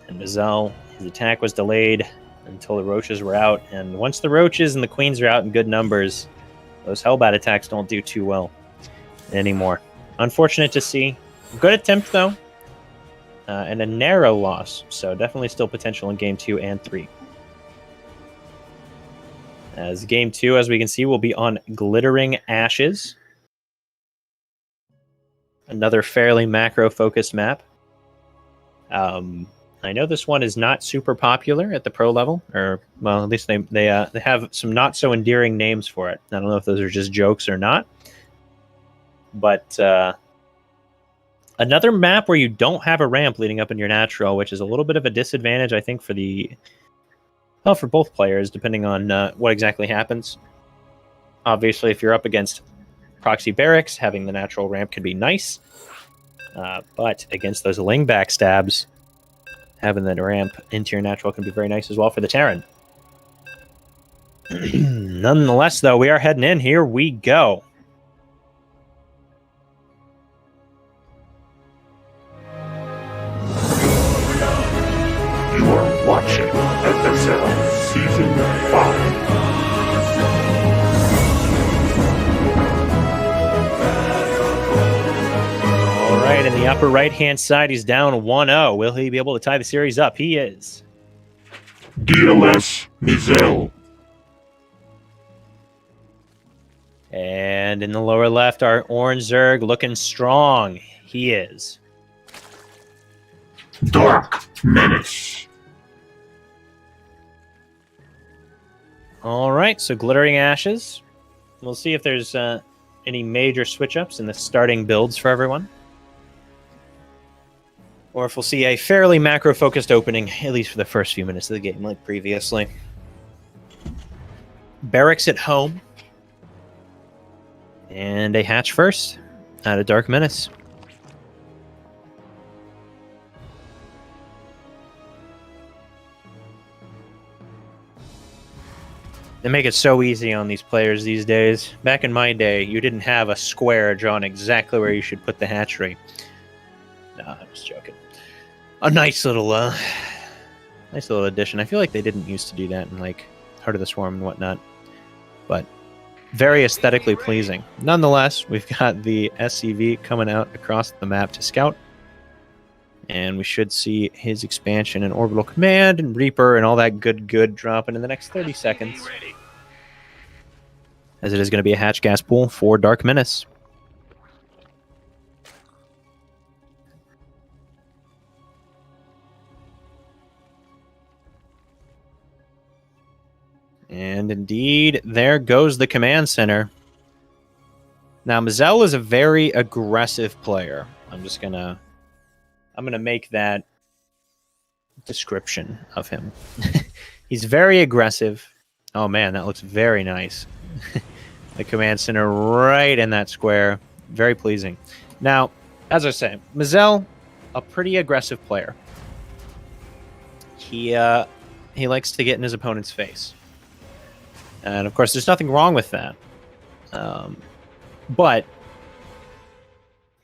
And Mazel, his attack was delayed until the Roaches were out. And once the Roaches and the Queens are out in good numbers, those Hellbat attacks don't do too well anymore. Unfortunate to see. Good attempt, though. And a narrow loss. So definitely still potential in game 2 and 3. As game 2, as we can see, will be on Glittering Ashes. Another fairly macro-focused map. I know this one is not super popular at the pro level, or well, at least they have some not so endearing names for it. I don't know if those are just jokes or not. But another map where you don't have a ramp leading up in your natural, which is a little bit of a disadvantage, I think, for both players, depending on what exactly happens. Obviously, if you're up against proxy barracks, having the natural ramp can be nice. But against those Ling backstabs, having that ramp into your natural can be very nice as well for the Terran. Nonetheless, though, we are heading in. Here we go. You are watching FSL Season 5. All right, in the upper right-hand side, he's down 1-0. Will he be able to tie the series up? He is. DLS Mizel. And in the lower left, our Orange Zerg looking strong. He is. Dark Menace. All right, so Glittering Ashes. We'll see if there's any major switch-ups in the starting builds for everyone. Or if we'll see a fairly macro-focused opening, at least for the first few minutes of the game, like previously. Barracks at home. And a hatch first out of Dark Menace. They make it so easy on these players these days. Back in my day, you didn't have a square drawn exactly where you should put the hatchery. No, I was joking. A nice little addition. I feel like they didn't used to do that in like Heart of the Swarm and whatnot, but very aesthetically pleasing. Nonetheless, we've got the SCV coming out across the map to scout, and we should see his expansion and Orbital Command and Reaper and all that good dropping in the next 30 seconds. As it is going to be a hatch gas pool for Dark Menace. And indeed, there goes the command center. Now, Mizel is a very aggressive player. I'm gonna make that description of him. He's very aggressive. Oh man, that looks very nice. The command center right in that square. Very pleasing. Now, as I say, Mizel, a pretty aggressive player. He likes to get in his opponent's face. And of course, there's nothing wrong with that. But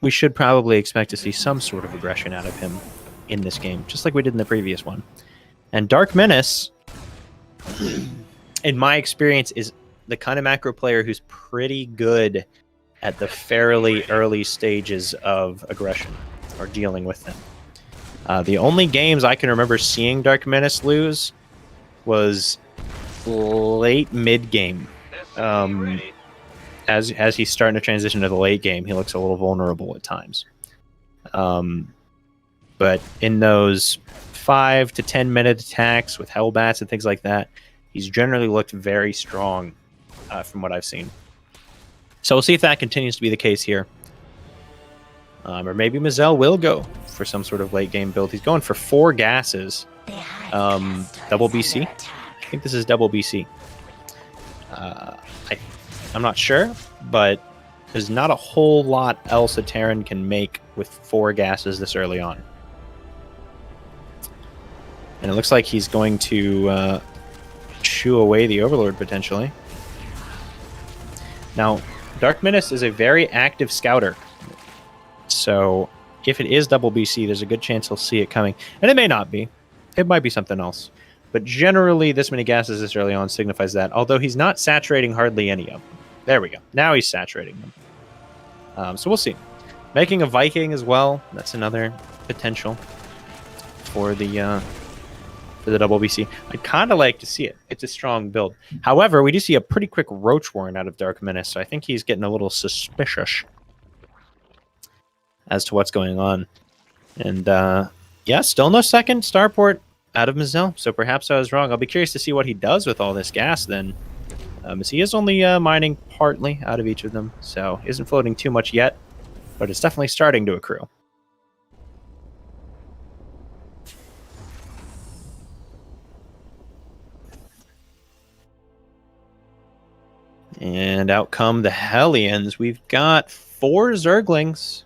we should probably expect to see some sort of aggression out of him in this game, just like we did in the previous one. And Dark Menace, in my experience, is the kind of macro player who's pretty good at the fairly early stages of aggression or dealing with them. The only games I can remember seeing Dark Menace lose was late mid game. As he's starting to transition to the late game, he looks a little vulnerable at times. But in those 5 to 10 minute attacks with Hellbats and things like that, he's generally looked very strong from what I've seen. So we'll see if that continues to be the case here. Or maybe Mizel will go for some sort of late game build. He's going for 4 gases. Double BC? I think this is double BC. I'm not sure, but there's not a whole lot else a Terran can make with 4 gases this early on. And it looks like he's going to chew away the Overlord, potentially. Now, Dark Menace is a very active scouter. So, if it is double BC, there's a good chance he'll see it coming. And it may not be. It might be something else. But generally, this many gases this early on signifies that, although he's not saturating hardly any of them. There we go. Now he's saturating them. So we'll see. Making a Viking as well. That's another potential for the double BC. I'd kind of like to see it. It's a strong build. However, we do see a pretty quick Roach Warren out of Dark Menace, so I think he's getting a little suspicious as to what's going on. And Yeah, still no second starport out of Mazel, so perhaps I was wrong. I'll be curious to see what he does with all this gas then. As he is only mining partly out of each of them, so isn't floating too much yet, but it's definitely starting to accrue. And out come the Hellions. We've got 4 Zerglings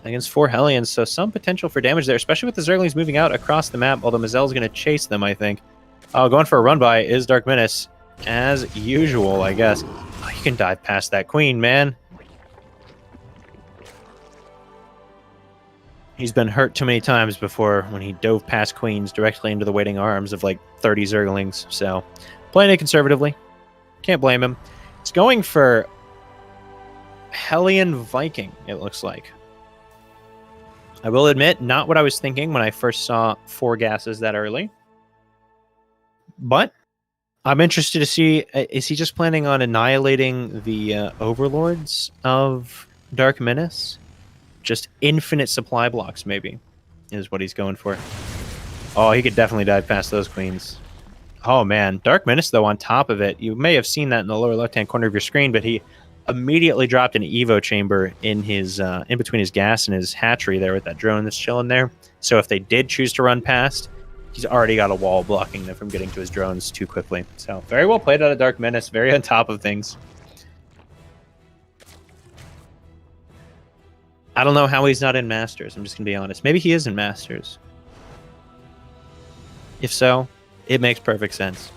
against 4 Hellions, so some potential for damage there, especially with the Zerglings moving out across the map, although Mazel's going to chase them, I think. Going for a run-by is Dark Menace, as usual, I guess. Oh, you can dive past that queen, man. He's been hurt too many times before when he dove past queens directly into the waiting arms of like 30 Zerglings, so playing it conservatively. Can't blame him. It's going for Hellion Viking, it looks like. I will admit, not what I was thinking when I first saw 4 gases that early. But I'm interested to see, is he just planning on annihilating the overlords of Dark Menace? Just infinite supply blocks, maybe, is what he's going for. Oh, he could definitely dive past those queens. Oh, man. Dark Menace, though, on top of it. You may have seen that in the lower left-hand corner of your screen, but he immediately dropped an Evo chamber in his in between his gas and his hatchery there with that drone that's chilling there. So if they did choose to run past, he's already got a wall blocking them from getting to his drones too quickly. So very well played out of Dark Menace. Very on top of things. I don't know how he's not in Masters. I'm just going to be honest. Maybe he is in Masters. If so, it makes perfect sense.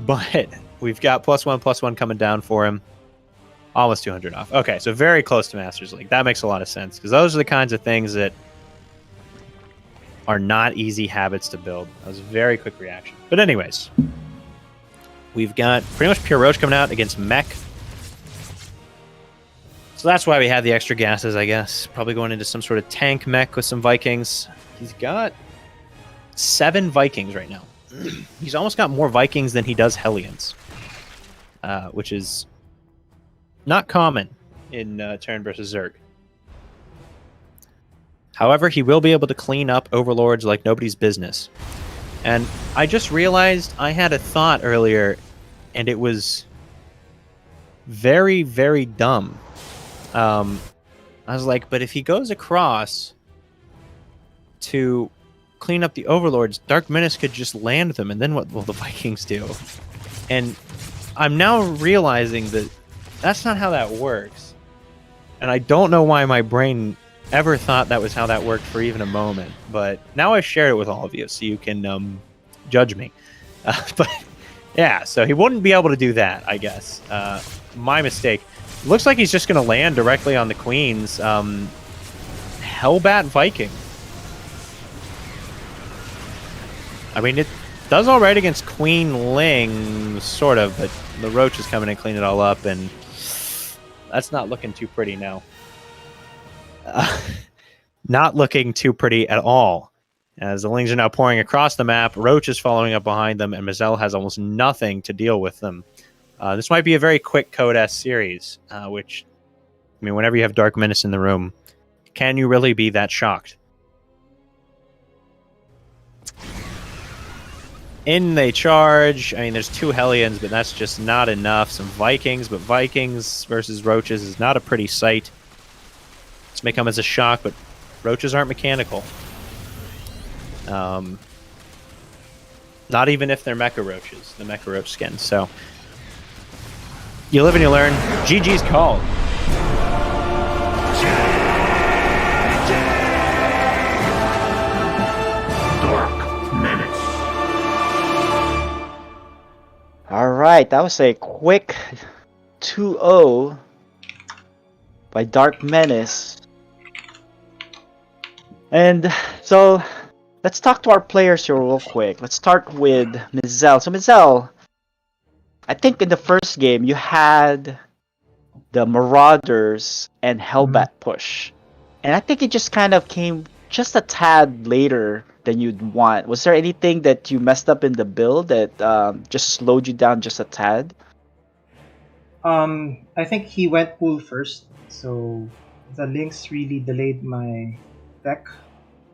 But we've got +1/+1 coming down for him. Almost 200 off. Okay, so very close to Masters League. That makes a lot of sense, because those are the kinds of things that are not easy habits to build. That was a very quick reaction. But anyways, we've got pretty much pure Roach coming out against Mech. So that's why we have the extra gases, I guess. Probably going into some sort of tank mech with some Vikings. He's got 7 Vikings right now. He's almost got more Vikings than he does Hellions, which is not common in Terran versus Zerg. However, he will be able to clean up overlords like nobody's business. And I just realized I had a thought earlier, and it was very, very dumb. I was like, but if he goes across to clean up the overlords, Dark Menace could just land them, and then what will the Vikings do? And I'm now realizing that that's not how that works. And I don't know why my brain ever thought that was how that worked for even a moment. But now I've shared it with all of you, so you can judge me. But yeah, so he wouldn't be able to do that, I guess. My mistake. Looks like he's just going to land directly on the Queen's Hellbat Viking. I mean, it does all right against Queen Ling, sort of, but the Roach is coming and clean it all up, and that's not looking too pretty now. Not looking too pretty at all. As the Lings are now pouring across the map, Roach is following up behind them, and Mazel has almost nothing to deal with them. This might be a very quick Code S series, which, I mean, whenever you have Dark Menace in the room, can you really be that shocked? In they charge. I mean, there's 2 Hellions, but that's just not enough. Some Vikings, but Vikings versus Roaches is not a pretty sight. This may come as a shock, but Roaches aren't mechanical. Not even if they're Mecha Roaches, the Mecha Roach skin. So you live and you learn. GG's called. Dark Menace. All right, that was a quick 2-0 by Dark Menace. And so let's talk to our players here real quick. Let's start with Mazel. So Mazel, I think in the first game you had the Marauders and Hellbat push. And I think it just kind of came just a tad later than you'd want. Was there anything that you messed up in the build that just slowed you down just a tad? I think he went pool first, so the links really delayed my deck.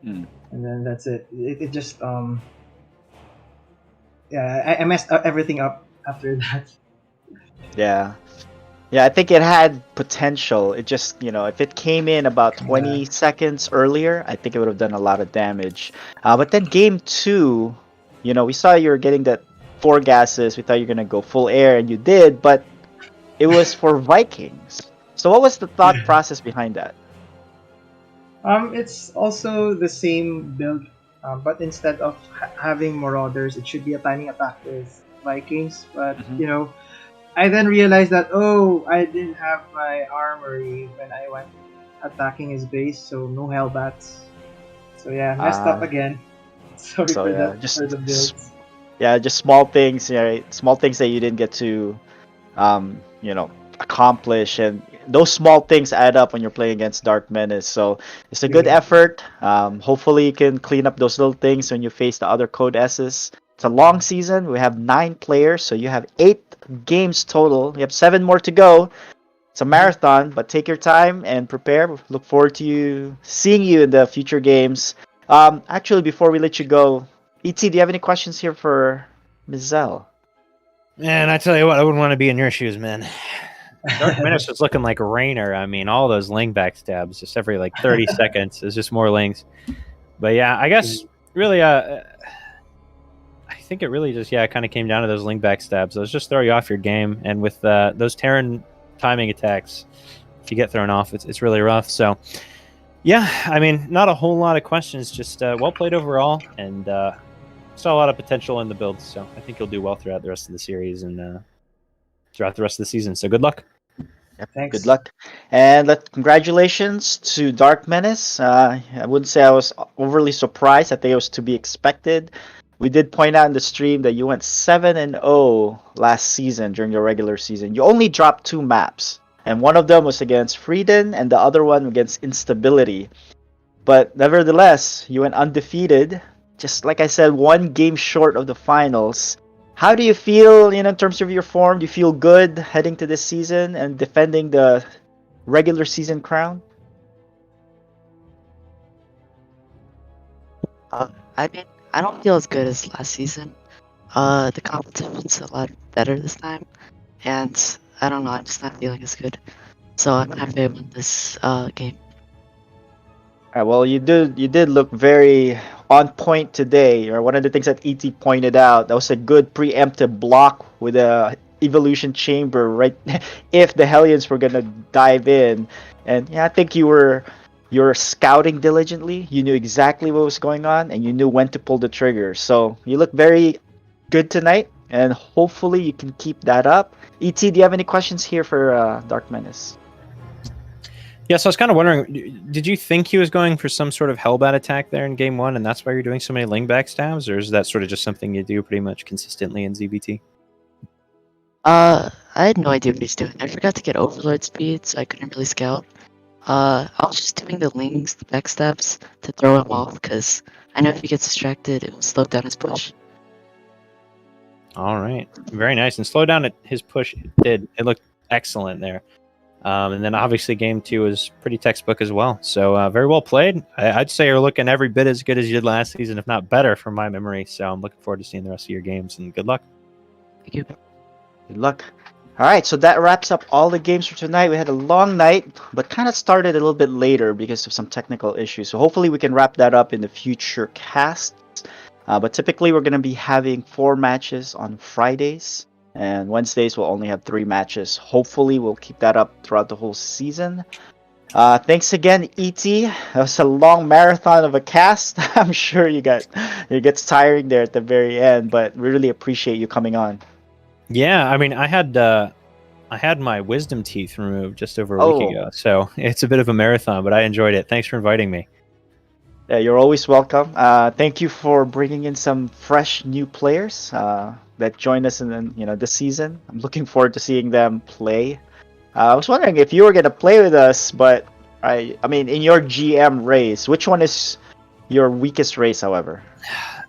Mm. and then that's it. It just yeah, I messed up everything up after that. Yeah. Yeah, I think it had potential. It just, if it came in about 20 seconds earlier, I think it would have done a lot of damage. But then game two, we saw you were getting that 4 gases. We thought you were going to go full air, and you did, but it was for Vikings. So what was the thought process behind that? It's also the same build, but instead of having Marauders, it should be a timing attack with Vikings. But I then realized that I didn't have my armory when I went attacking his base, so no Hellbats. So yeah, messed up again. Sorry So for yeah, that for the builds. just small things, right? Small things that you didn't get to, accomplish, and those small things add up when you're playing against Dark Menace. So it's a good effort. Hopefully, you can clean up those little things when you face the other Code S's. It's a long season. We have 9 players, so you have 8 games total. You have 7 more to go. It's a marathon, but take your time and prepare. Look forward to seeing you in the future games. Actually, before we let you go, ET, do you have any questions here for Ms. Zell? Man, I tell you what, I wouldn't want to be in your shoes, man. Dark Menace was looking like Rainer. I mean, all those Ling backstabs, just every 30 seconds. It's just more Lings. But yeah, I guess really, I think it really just kind of came down to those Ling backstabs. Those just throw you off your game, and with those Terran timing attacks, if you get thrown off, it's really rough. So yeah, I mean, not a whole lot of questions. Just well played overall, and saw a lot of potential in the build. So I think you'll do well throughout the rest of the series and throughout the rest of the season. So good luck. Yep, Thanks. good luck. And congratulations to Dark Menace. I wouldn't say I was overly surprised. I think it was to be expected. We did point out in the stream that you went 7-0 last season during your regular season. You only dropped 2 maps, and one of them was against Freedom, and the other one against Instability. But nevertheless, you went undefeated. Just like I said, 1 game short of the finals. How do you feel, in terms of your form? Do you feel good heading to this season and defending the regular season crown? I mean, I don't feel as good as last season. The competition's a lot better this time, and I don't know, I'm just not feeling as good. So I'm happy I won this game. All right, well, you did look very on point today. Or one of the things that ET pointed out, that was a good preemptive block with a evolution chamber, right? If the Hellions were gonna dive in, and I think you were scouting diligently. You knew exactly what was going on, and you knew when to pull the trigger. So you look very good tonight, and hopefully you can keep that up. ET, do you have any questions here for Dark Menace? Yeah, so I was kind of wondering, did you think he was going for some sort of Hellbat attack there in game 1, and that's why you're doing so many Ling backstabs, or is that sort of just something you do pretty much consistently in ZBT? I had no idea what he was doing. I forgot to get Overlord speed, so I couldn't really scout. I was just doing the Lings, the backstabs, to throw him off, because I know if he gets distracted, it will slow down his push. All right, very nice. And slow down his push. It looked excellent there. And then obviously game 2 was pretty textbook as well. So very well played. I'd say you're looking every bit as good as you did last season, if not better, from my memory. So I'm looking forward to seeing the rest of your games, and good luck. Thank you. Good luck. All right, so that wraps up all the games for tonight. We had a long night, but kind of started a little bit later because of some technical issues. So hopefully we can wrap that up in the future casts. But typically we're going to be having 4 matches on Fridays, and Wednesdays we'll only have 3 matches. Hopefully we'll keep that up throughout the whole season. Thanks again, ET. That was a long marathon of a cast. I'm sure it gets tiring there at the very end, but we really appreciate you coming on. Yeah, I mean, I had my wisdom teeth removed just over a week ago, so it's a bit of a marathon, but I enjoyed it. Thanks for inviting me. Yeah, you're always welcome. Thank you for bringing in some fresh new players that joined us in this season. I'm looking forward to seeing them play. I was wondering if you were gonna play with us, but I mean, in your GM race, which one is your weakest race? However,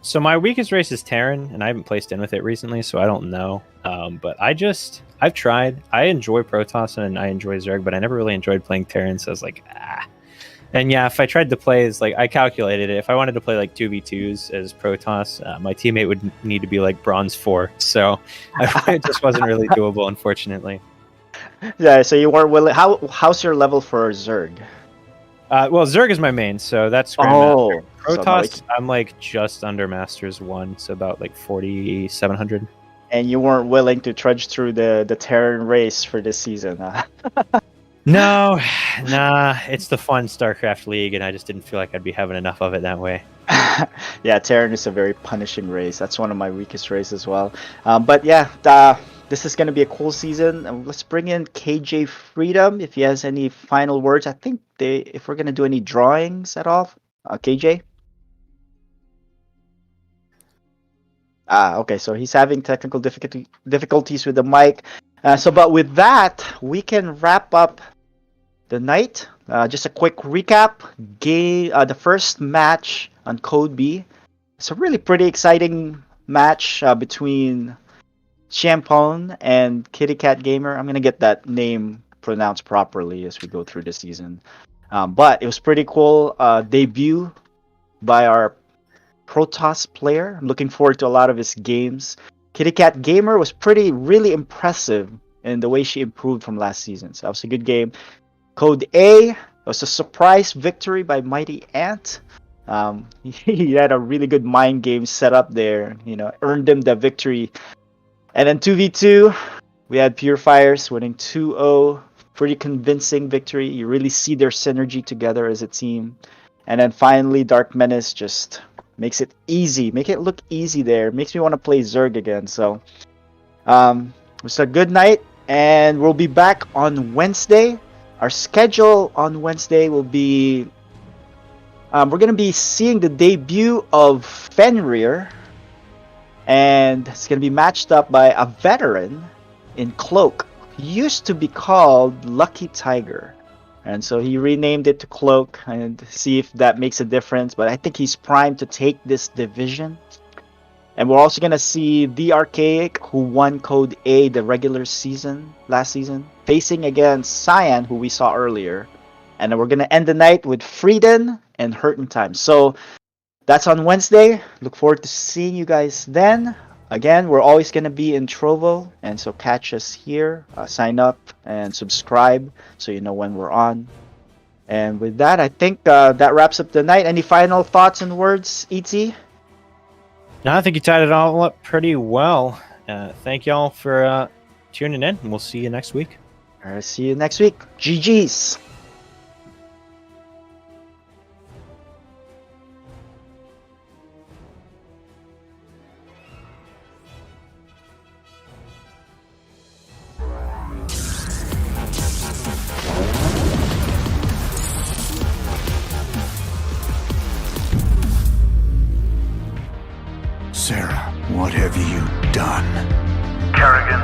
so my weakest race is Terran, and I haven't placed in with it recently, so I don't know. But I've tried. I enjoy Protoss and I enjoy Zerg, but I never really enjoyed playing Terran. So I was like, And yeah, if I tried to play as I calculated it, if I wanted to play 2v2s as Protoss, my teammate would need to be bronze 4. So it just wasn't really doable, unfortunately. Yeah, so you weren't willing. How's your level for Zerg? Well, Zerg is my main, so that's Grandmaster. Oh, Protoss, I'm just under Masters 1, so about 4,700. And you weren't willing to trudge through the Terran race for this season, huh? No, nah, it's the fun StarCraft League, and I just didn't feel like I'd be having enough of it that way. Yeah, Terran is a very punishing race. That's one of my weakest races as well. But yeah, this is going to be a cool season. Let's bring in KJ Freedom if he has any final words. I think if we're going to do any drawings at all. KJ? Okay, so he's having technical difficulties with the mic. But with that, we can wrap up the night. Just a quick recap. The first match on Code B. It's a really pretty exciting match between Champone and Kitty Cat Gamer. I'm going to get that name pronounced properly as we go through the season. But it was pretty cool debut by our Protoss player. I'm looking forward to a lot of his games. Kitty Cat Gamer was really impressive in the way she improved from last season. So that was a good game. Code A was a surprise victory by Mighty Ant. He had a really good mind game set up there, earned him the victory. And then 2v2, we had Purifiers winning 2-0. Pretty convincing victory. You really see their synergy together as a team. And then finally, Dark Menace just makes it easy. Make it look easy there. Makes me want to play Zerg again. So, it was a good night. And we'll be back on Wednesday. Our schedule on Wednesday will be... we're going to be seeing the debut of Fenrir. And it's going to be matched up by a veteran in Cloak. He used to be called Lucky Tiger. And so he renamed it to Cloak and see if that makes a difference. But I think he's primed to take this division. And we're also going to see The Archaic, who won Code A the regular season, last season, facing against Cyan, who we saw earlier. And then we're going to end the night with Frieden and Hurtin' Time. So that's on Wednesday. Look forward to seeing you guys then. Again, we're always going to be in Trovo. And so catch us here. Sign up and subscribe so you know when we're on. And with that, I think that wraps up the night. Any final thoughts and words, E.T.? No, I think you tied it all up pretty well. Thank y'all for tuning in, and we'll see you next week. All right, see you next week. GG's. Sarah, what have you done? Kerrigan,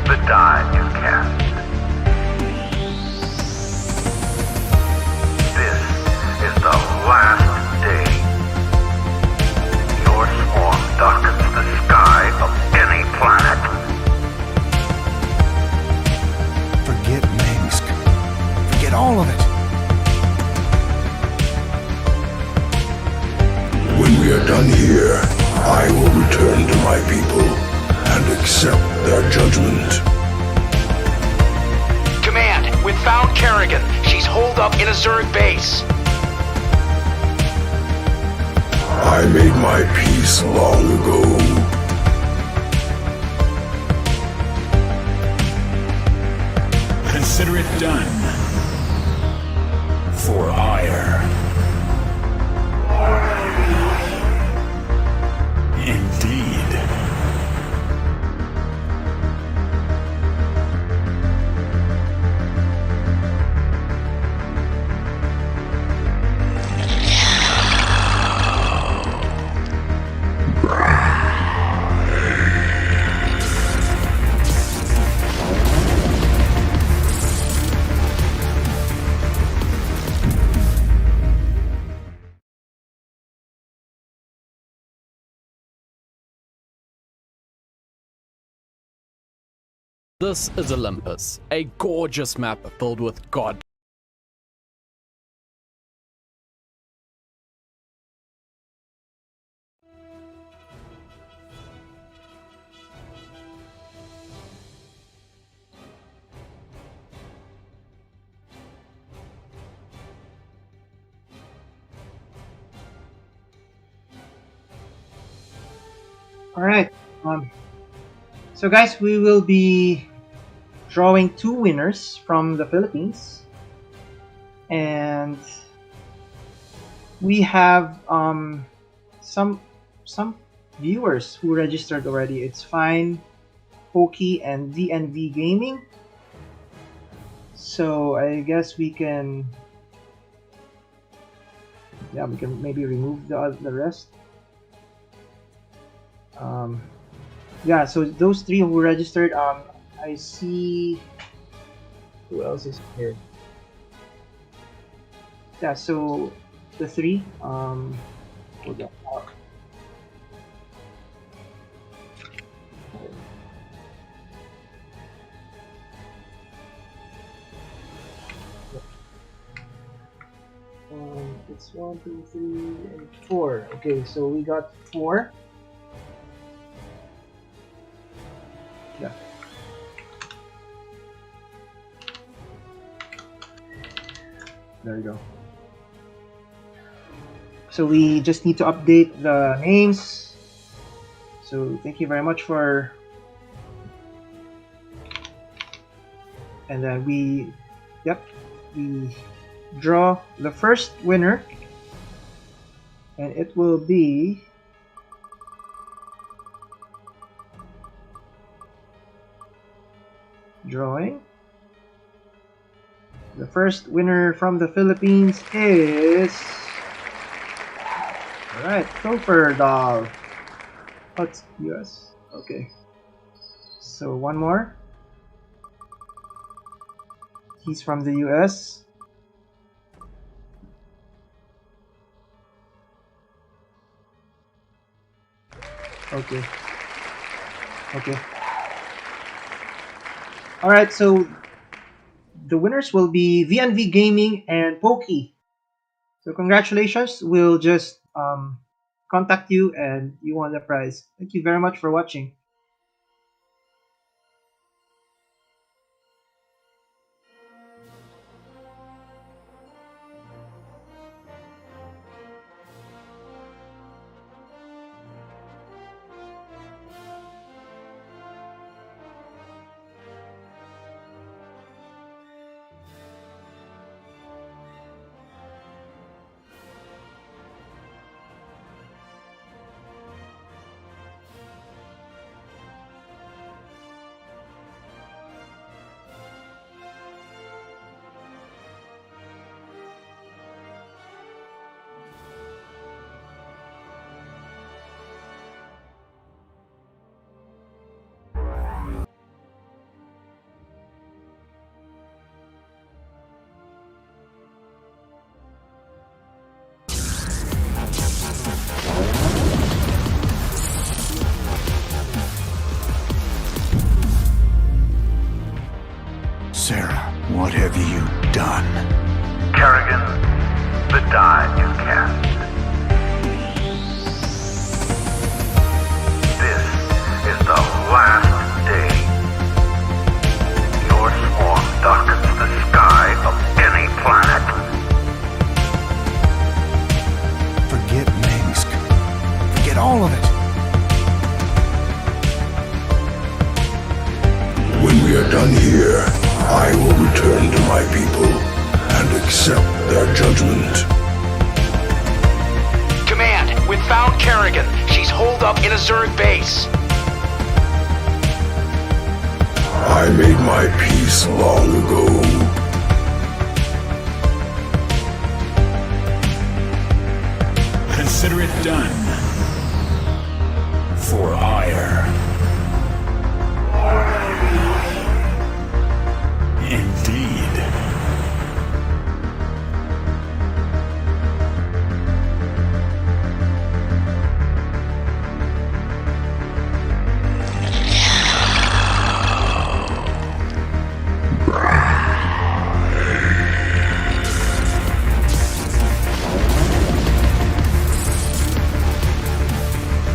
the die you cast. This is the last day. Your swarm darkens the sky of any planet. Forget Minsk. Forget all of it. When we are done here, I will return to my people and accept their judgment. Command, we've found Kerrigan. She's holed up in a Zerg base. I made my peace long ago. Consider it done. For ire. Indeed. This is Olympus, a gorgeous map filled with god All right. So guys, we will be drawing 2 winners from the Philippines, and we have some viewers who registered already. It's Fine, Pokey, and DNV Gaming. So I guess we can maybe remove the rest. Yeah, so those 3 who registered, I see who else is here. Yeah, so the 3, hold on. It's 1, 2, 3, and 4. Okay, so we got 4. Yeah. There we go. So we just need to update the names. So thank you very much for. And then we draw the first winner, and it will be drawing. The first winner from the Philippines is Topher Doll. Oh, it's US. Okay. So one more. He's from the US. Okay. Alright, so the winners will be VNV Gaming and Pokey. So congratulations. We'll just contact you and you won the prize. Thank you very much for watching. Sarah, what have you done? Kerrigan, the die is cast. This is the last day. Your swarm darkens the sky of any planet. Forget Minsk. Forget all of it. When we are done here, I will return to my people and accept their judgment. Command, we've found Kerrigan. She's holed up in a Zerg base. I made my peace long ago. Consider it done. For ire.